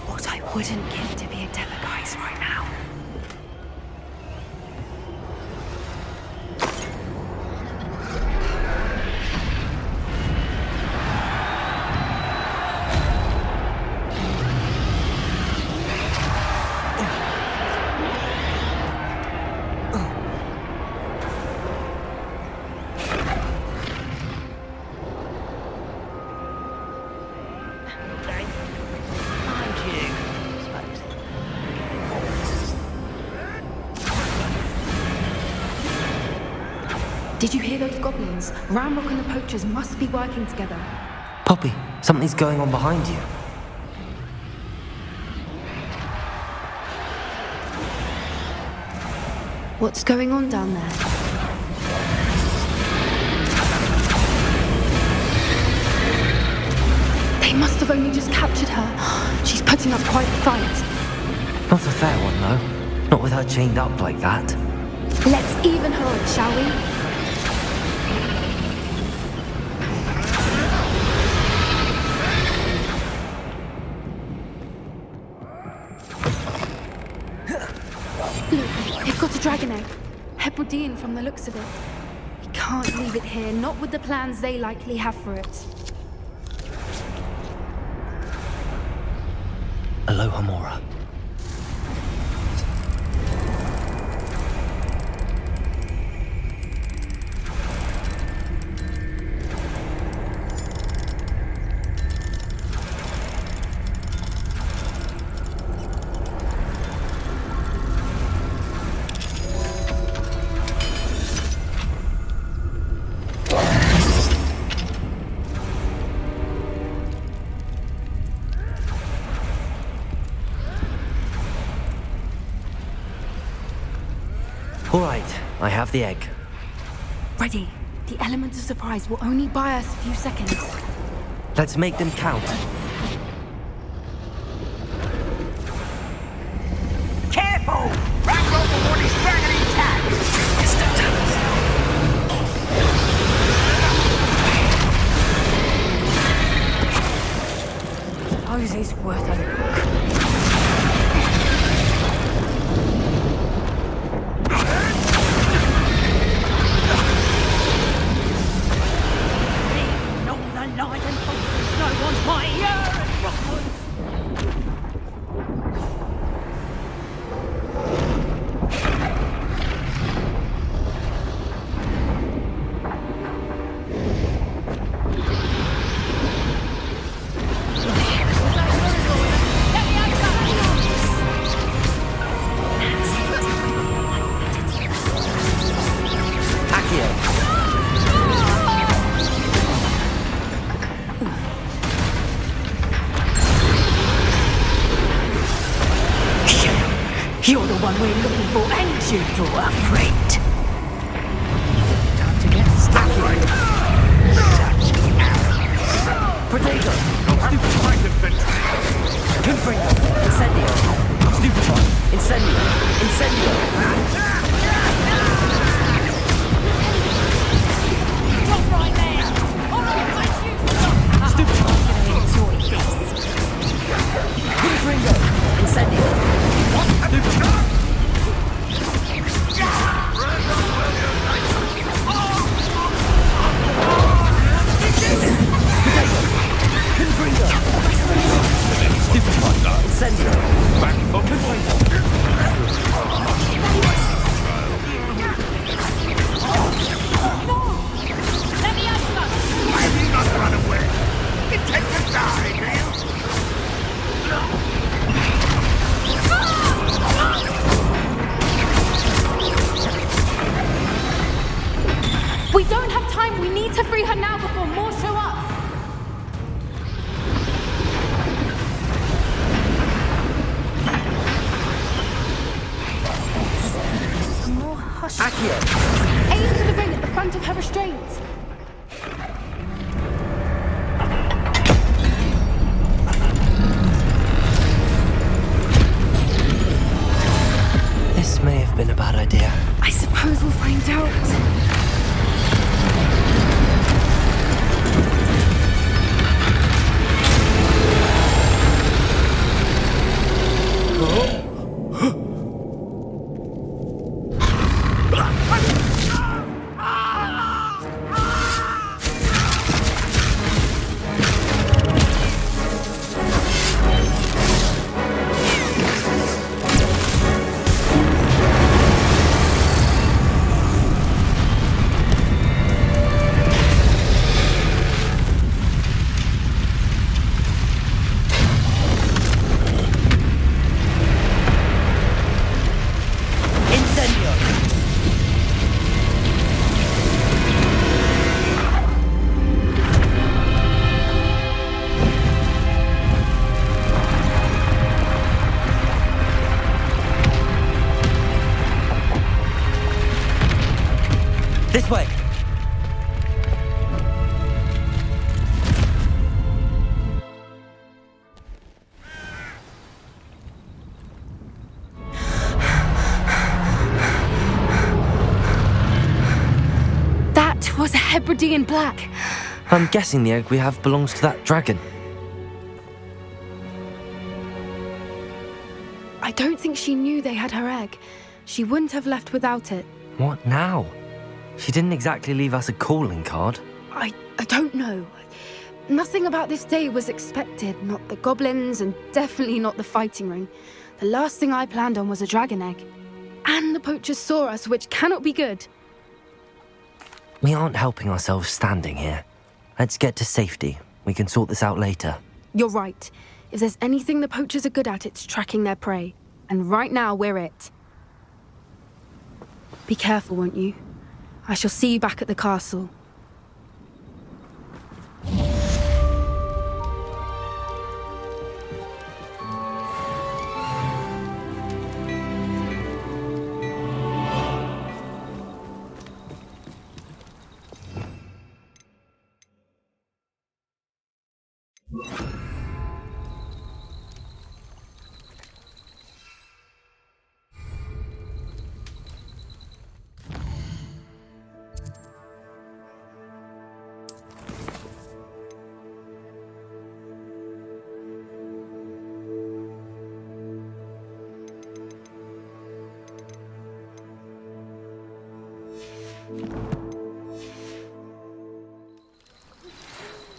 G: What I wouldn't give to be a Demiguise right now. Did you hear those goblins? Ramrock and the poachers must be working together.
F: Poppy, something's going on behind you.
G: What's going on down there? They must have only just captured her. She's putting up quite a fight.
F: Not a fair one, though. Not with her chained up like that.
G: Let's even her on, shall we? Look, they've got a dragon egg. Hebridean from the looks of it. We can't leave it here, not with the plans they likely have for it.
F: Aloha Mora. All right, I have the egg.
G: Ready. The element of surprise will only buy us a few seconds.
F: Let's make them count.
M: Careful! Ramrock will want his dragon intact!
D: Suppose he's worth a look.
A: You're the one we're looking for, and you brought a freight. Time to get stuck in.
F: Potato! Stupefy! Confringo! Incendio! Stupefy! Incendio! Incendio!
A: Stop right there! Stupefy! I'm gonna enjoy this.
F: Confringo! Incendio! Incendio! Back for Confringo!
G: Hebridean black.
F: I'm guessing the egg we have belongs to that dragon.
G: I don't think she knew they had her egg. She wouldn't have left without it.
F: What now? She didn't exactly leave us a calling card.
G: I don't know. Nothing about this day was expected. Not the goblins, and definitely not the fighting ring. The last thing I planned on was a dragon egg. And the poachers saw us, which cannot be good.
F: We aren't helping ourselves standing here. Let's get to safety. We can sort this out later.
G: You're right. If there's anything the poachers are good at, it's tracking their prey. And right now, we're it. Be careful, won't you? I shall see you back at the castle.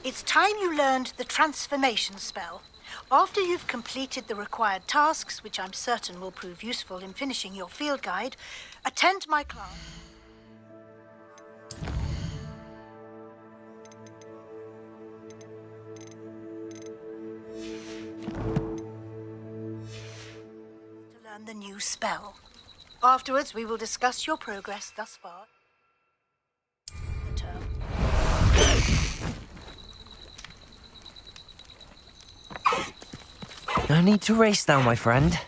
H: It's time you learned the transformation spell. After you've completed the required tasks, which I'm certain will prove useful in finishing your field guide, attend my class. To learn the new spell. Afterwards, we will discuss your progress thus far. The term.
F: No need to race now, my friend.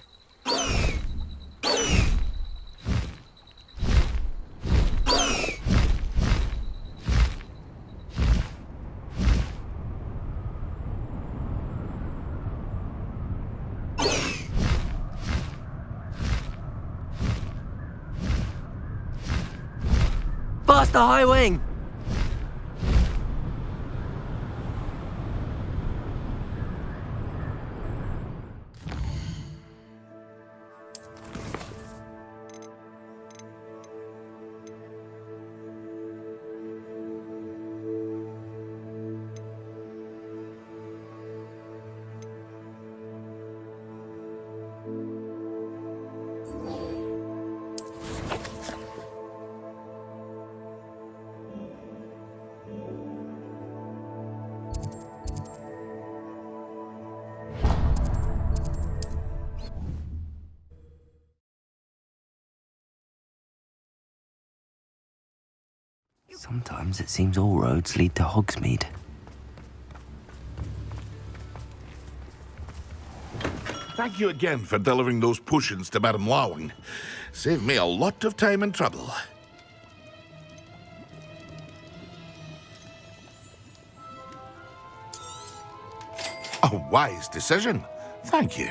F: Bust the high wing! Sometimes it seems all roads lead to Hogsmeade.
B: Thank you again for delivering those potions to Madame Lawing. Saved me a lot of time and trouble. A wise decision. Thank you.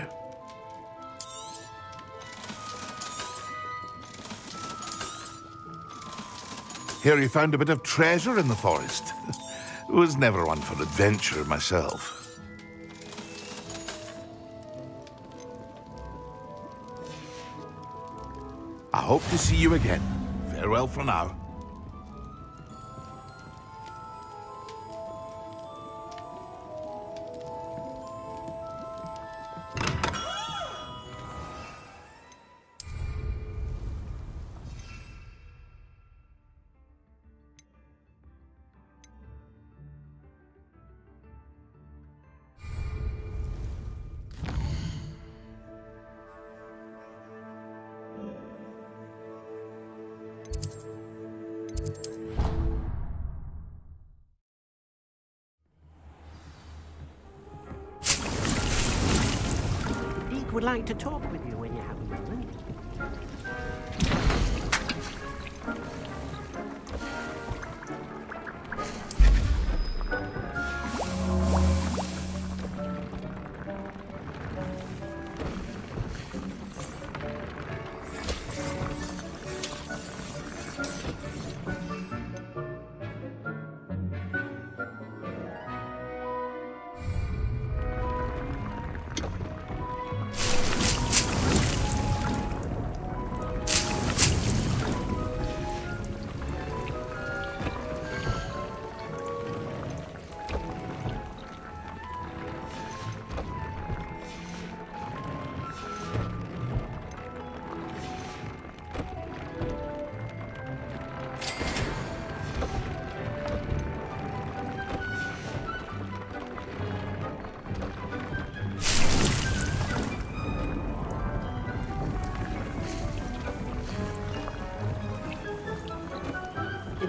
B: Hear you found a bit of treasure in the forest. Was never one for adventure myself. I hope to see you again. Farewell for now.
Q: Would like to talk with you when you have a moment.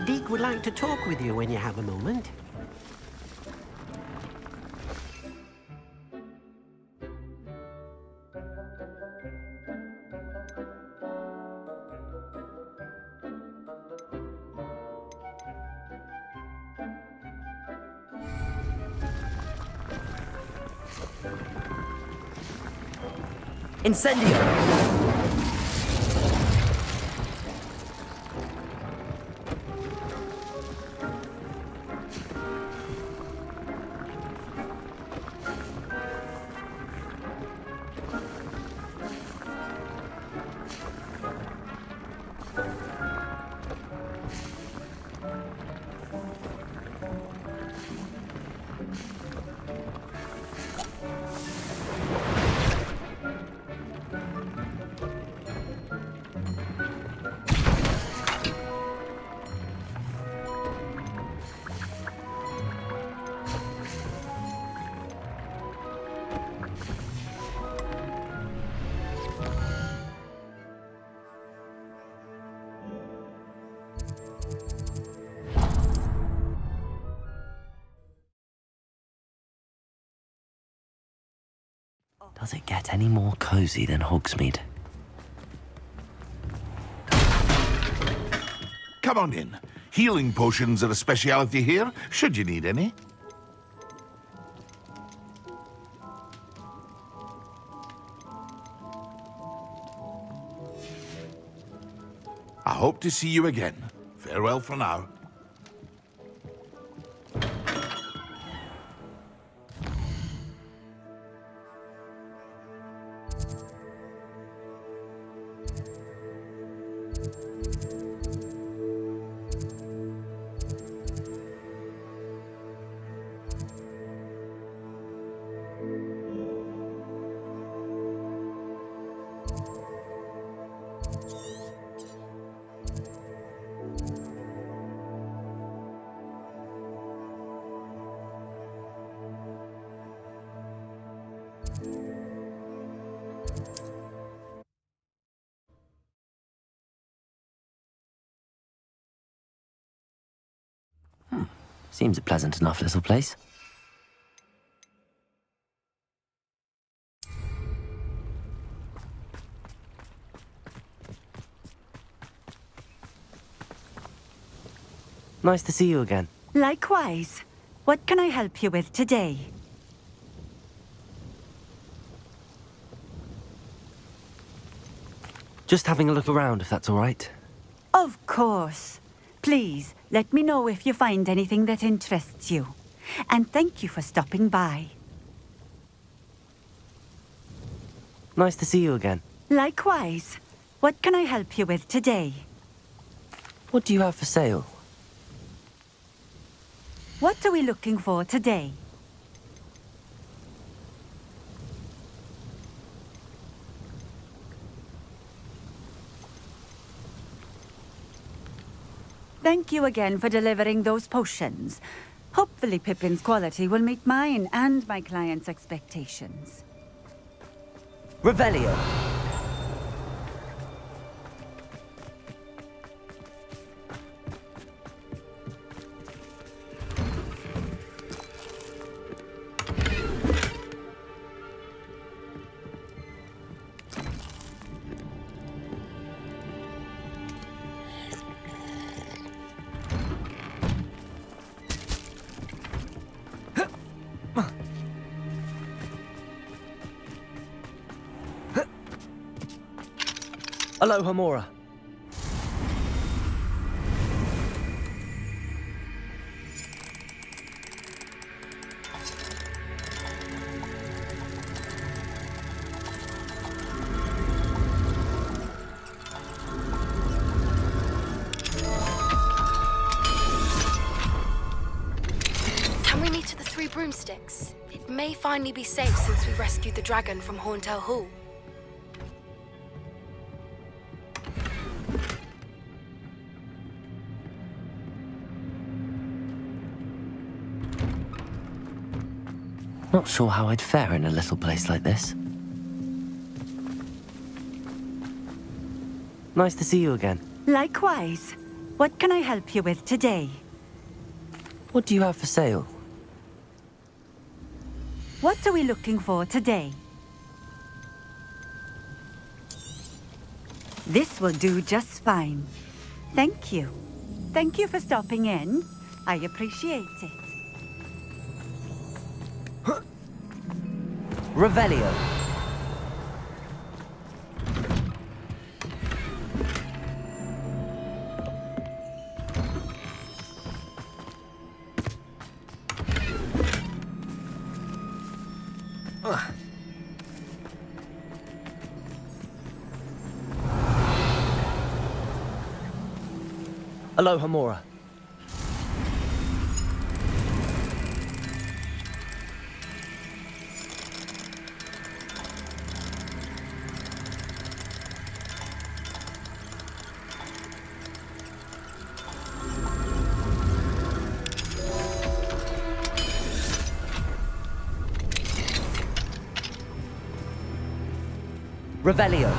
L: Deek would like to talk with you when you have a moment.
F: Incendio! Does it get any more cozy than Hogsmeade?
B: Come on in. Healing potions are a speciality here, should you need any. I hope to see you again. Farewell for now.
F: Seems a pleasant enough little place. Nice to see you again.
P: Likewise. What can I help you with today?
F: Just having a look around, if that's all right.
P: Of course. Please, let me know if you find anything that interests you. And thank you for stopping by.
F: Nice to see you again.
P: Likewise. What can I help you with today?
F: What do you have for sale?
P: What are we looking for today? Thank you again for delivering those potions. Hopefully Pippin's quality will meet mine and my client's expectations.
F: Revelio. Aloha Mora.
G: Can we meet at the Three Broomsticks? It may finally be safe since we rescued the dragon from Horntail Hall.
F: Not sure how I'd fare in a little place like this. Nice to see you again.
P: Likewise. What can I help you with today?
F: What do you have for sale?
P: What are we looking for today? This will do just fine. Thank you. Thank you for stopping in. I appreciate it.
F: Revelio. Aloha Mora. Revelio.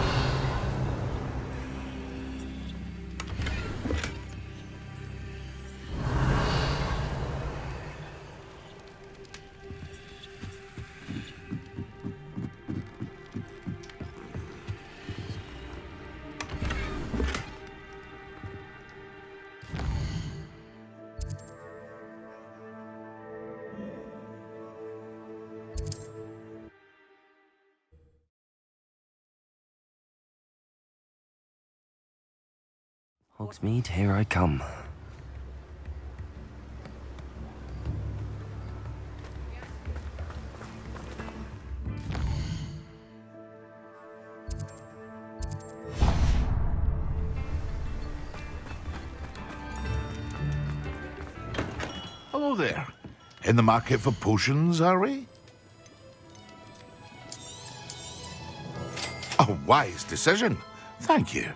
F: Hogsmeade, here I come.
B: Hello there. In the market for potions, are we? A wise decision. Thank you.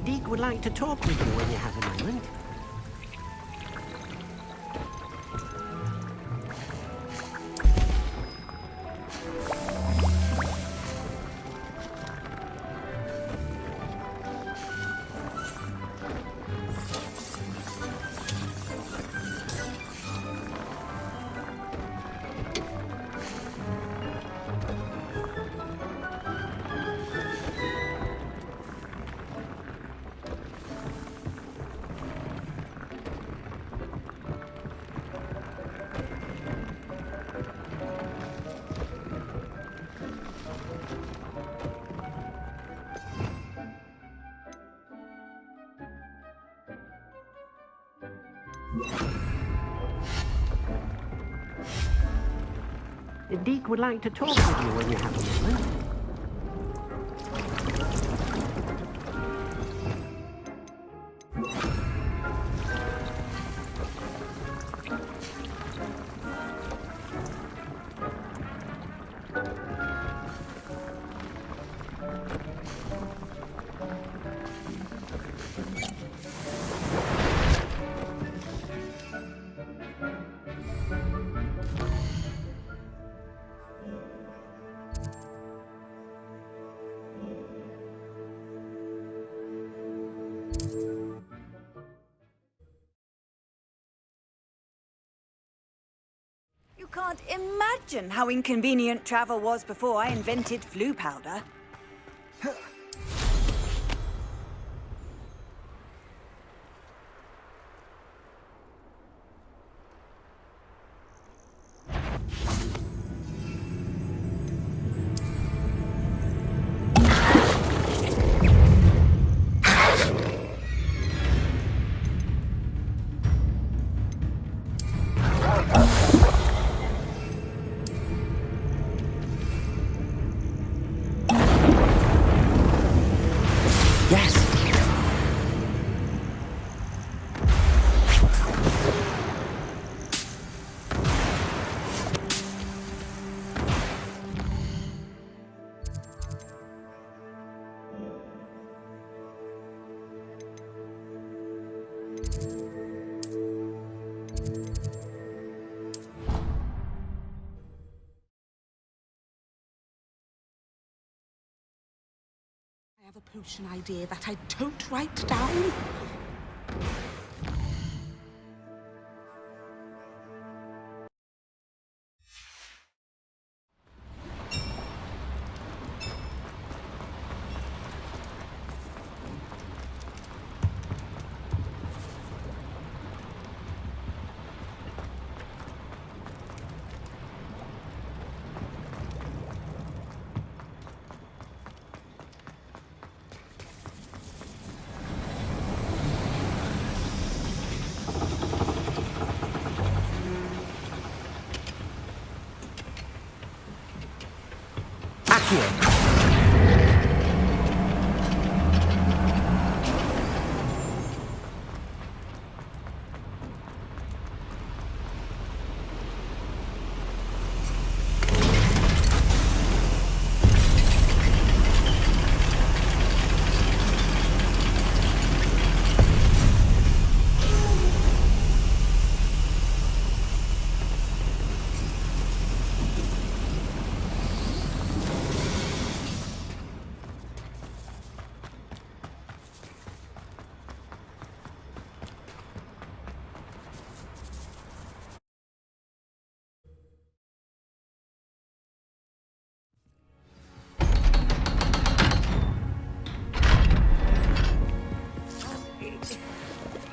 L: Deke would like to talk with you when you have a moment. Deke would like to talk with you when you have a moment.
D: You can't imagine how inconvenient travel was before I invented flu powder.
R: have a potion idea that I don't write down.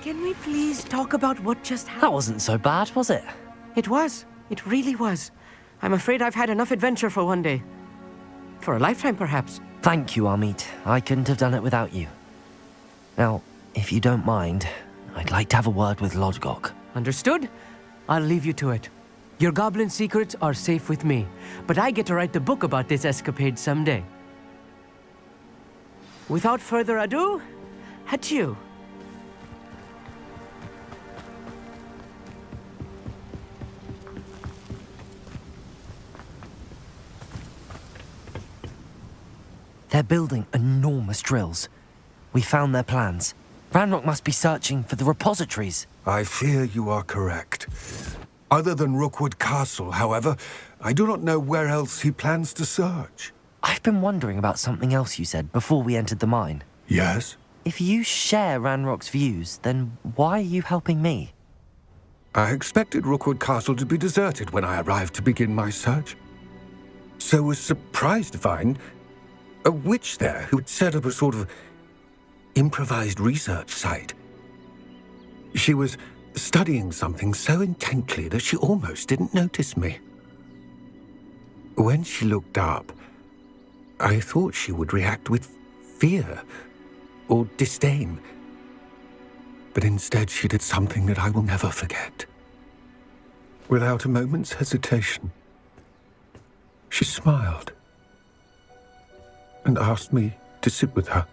T: Can we please talk about what just happened?
F: That wasn't so bad, was it?
T: It was. It really was. I'm afraid I've had enough adventure for one day. For a lifetime, perhaps.
F: Thank you, Amit. I couldn't have done it without you. Now, if you don't mind, I'd like to have a word with Lodgok.
T: Understood? I'll leave you to it. Your goblin secrets are safe with me, but I get to write the book about this escapade someday. Without further ado, adieu.
F: They're building enormous drills. We found their plans. Ranrock must be searching for the repositories.
O: I fear you are correct. Other than Rookwood Castle, however, I do not know where else he plans to search.
F: I've been wondering about something else you said before we entered the mine.
O: Yes?
F: If you share Ranrock's views, then why are you helping me?
O: I expected Rookwood Castle to be deserted when I arrived to begin my search. So was surprised to find a witch there who had set up a sort of improvised research site. She was studying something so intently that she almost didn't notice me. When she looked up, I thought she would react with fear or disdain. But instead she did something that I will never forget. Without a moment's hesitation, she smiled and asked me to sit with her.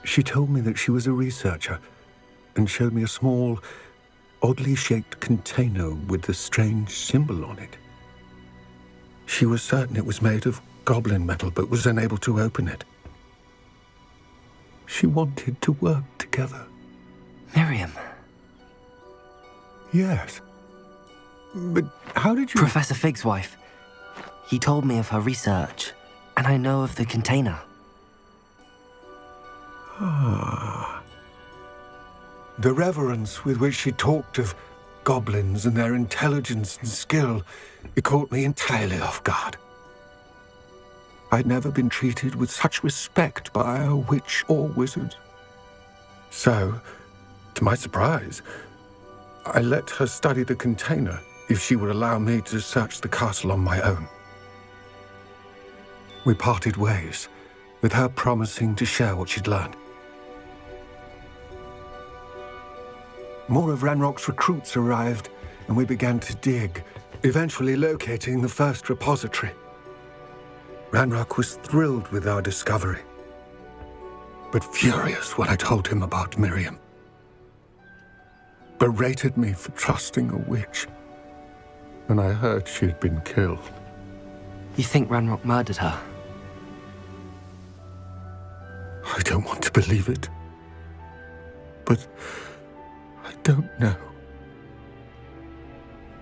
O: She told me that she was a researcher and showed me a small, oddly shaped container with a strange symbol on it. She was certain it was made of goblin metal, but was unable to open it. She wanted to work together.
F: Miriam.
O: Yes. But how did you...
F: Professor Fig's wife. He told me of her research, and I know of the container.
O: Ah. The reverence with which she talked of goblins and their intelligence and skill, it caught me entirely off guard. I'd never been treated with such respect by a witch or wizard. So, to my surprise, I let her study the container if she would allow me to search the castle on my own. We parted ways, with her promising to share what she'd learned. More of Ranrock's recruits arrived, and we began to dig, eventually locating the first repository. Ranrock was thrilled with our discovery, but furious when I told him about Miriam. Berated me for trusting a witch, and I heard she had been killed.
F: You think Ranrock murdered her?
O: I don't want to believe it, but I don't know.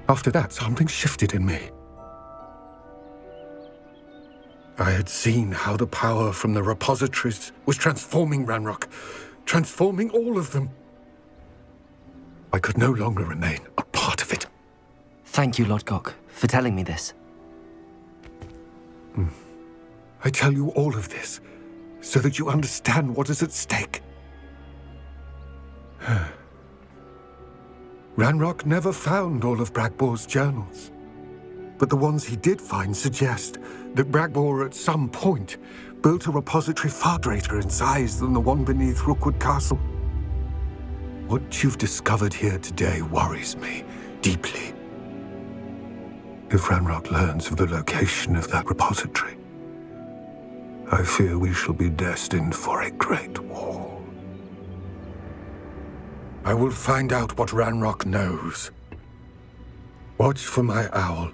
O: After that, something shifted in me. I had seen how the power from the repositories was transforming Ranrock, transforming all of them. I could no longer remain a part of it.
F: Thank you, Lodgok, for telling me this.
O: I tell you all of this so that you understand what is at stake. Ranrock never found all of Bragbor's journals, but the ones he did find suggest that Bragbor at some point built a repository far greater in size than the one beneath Rookwood Castle. What you've discovered here today worries me deeply. If Ranrock learns of the location of that repository, I fear we shall be destined for a great war. I will find out what Ranrock knows. Watch for my owl